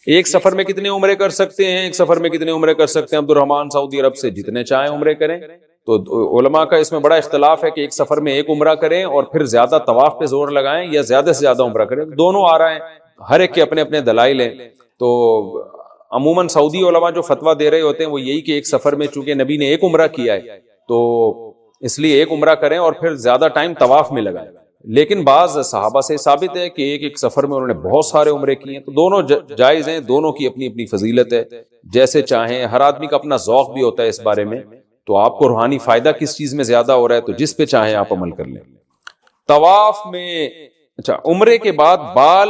ایک سفر میں کتنے عمرے کر سکتے ہیں؟ ایک سفر میں کتنے عمرے کر سکتے ہیں؟ عبد الرحمان سعودی عرب سے: جتنے چاہیں عمرے کریں۔ تو علماء کا اس میں بڑا اختلاف ہے کہ ایک سفر میں ایک عمرہ کریں اور پھر زیادہ طواف پہ زور لگائیں یا زیادہ سے زیادہ عمرہ کریں، دونوں آ رہے ہیں، ہر ایک کے اپنے اپنے دلائل ہیں۔ تو عموماً سعودی علماء جو فتویٰ دے رہے ہوتے ہیں وہ یہی کہ ایک سفر میں چونکہ نبی نے ایک عمرہ کیا ہے تو اس لیے ایک عمرہ کریں اور پھر زیادہ ٹائم طواف میں لگائیں، لیکن بعض صحابہ سے ثابت ہے کہ ایک ایک سفر میں انہوں نے بہت سارے عمرے کیے ہیں، تو دونوں جائز ہیں، دونوں کی اپنی اپنی فضیلت ہے، جیسے چاہیں۔ ہر آدمی کا اپنا ذوق بھی ہوتا ہے اس بارے میں، تو آپ کو روحانی فائدہ کس چیز میں زیادہ ہو رہا ہے تو جس پہ چاہیں آپ عمل کر لیں۔ طواف میں عمرے کے بعد بال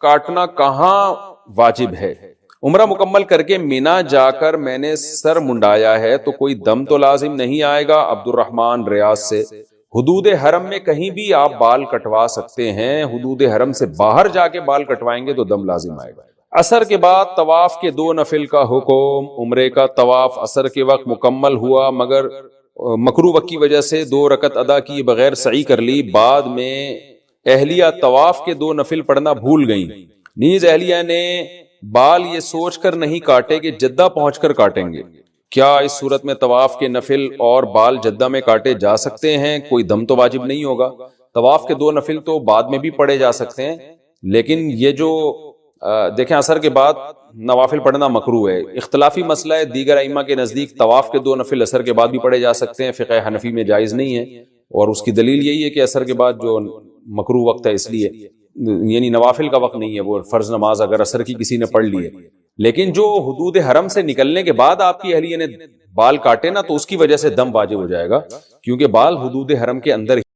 کاٹنا کہاں واجب ہے؟ عمرہ مکمل کر کے مینا جا کر میں نے سر منڈایا ہے تو کوئی دم تو لازم نہیں آئے گا؟ عبد الرحمان ریاض سے: حدود حرم میں کہیں بھی آپ بال کٹوا سکتے ہیں، حدود حرم سے باہر جا کے بال کٹوائیں گے تو دم لازم آئے گا۔ عصر کے بعد طواف کے 2 نفل کا حکم: عمرے کا طواف عصر کے وقت مکمل ہوا مگر مکروہ وقت کی وجہ سے 2 رکعت ادا کیے بغیر سعی کر لی، بعد میں اہلیہ طواف کے 2 نفل پڑھنا بھول گئیں، نیز اہلیہ نے بال یہ سوچ کر نہیں کاٹے کہ جدہ پہنچ کر کاٹیں گے، کیا اس صورت میں طواف کے نفل اور بال جدہ میں کاٹے جا سکتے ہیں؟ کوئی دم تو واجب نہیں ہوگا۔ طواف کے 2 نفل تو بعد میں بھی پڑھے جا سکتے ہیں، لیکن یہ جو دیکھیں عصر کے بعد نوافل پڑھنا مکروہ ہے، اختلافی مسئلہ ہے، دیگر ائمہ کے نزدیک طواف کے 2 نفل عصر کے بعد بھی پڑھے جا سکتے ہیں، فقہ حنفی میں جائز نہیں ہے، اور اس کی دلیل یہی ہے کہ عصر کے بعد جو مکروہ وقت ہے اس لیے یعنی نوافل کا وقت نہیں ہے، وہ فرض نماز اگر عصر کی کسی نے پڑھ لی ہے، لیکن جو حدود حرم سے نکلنے کے بعد آپ کی اہلیہ نے بال کاٹے نا تو اس کی وجہ سے دم واجب ہو جائے گا، کیونکہ بال حدود حرم کے اندر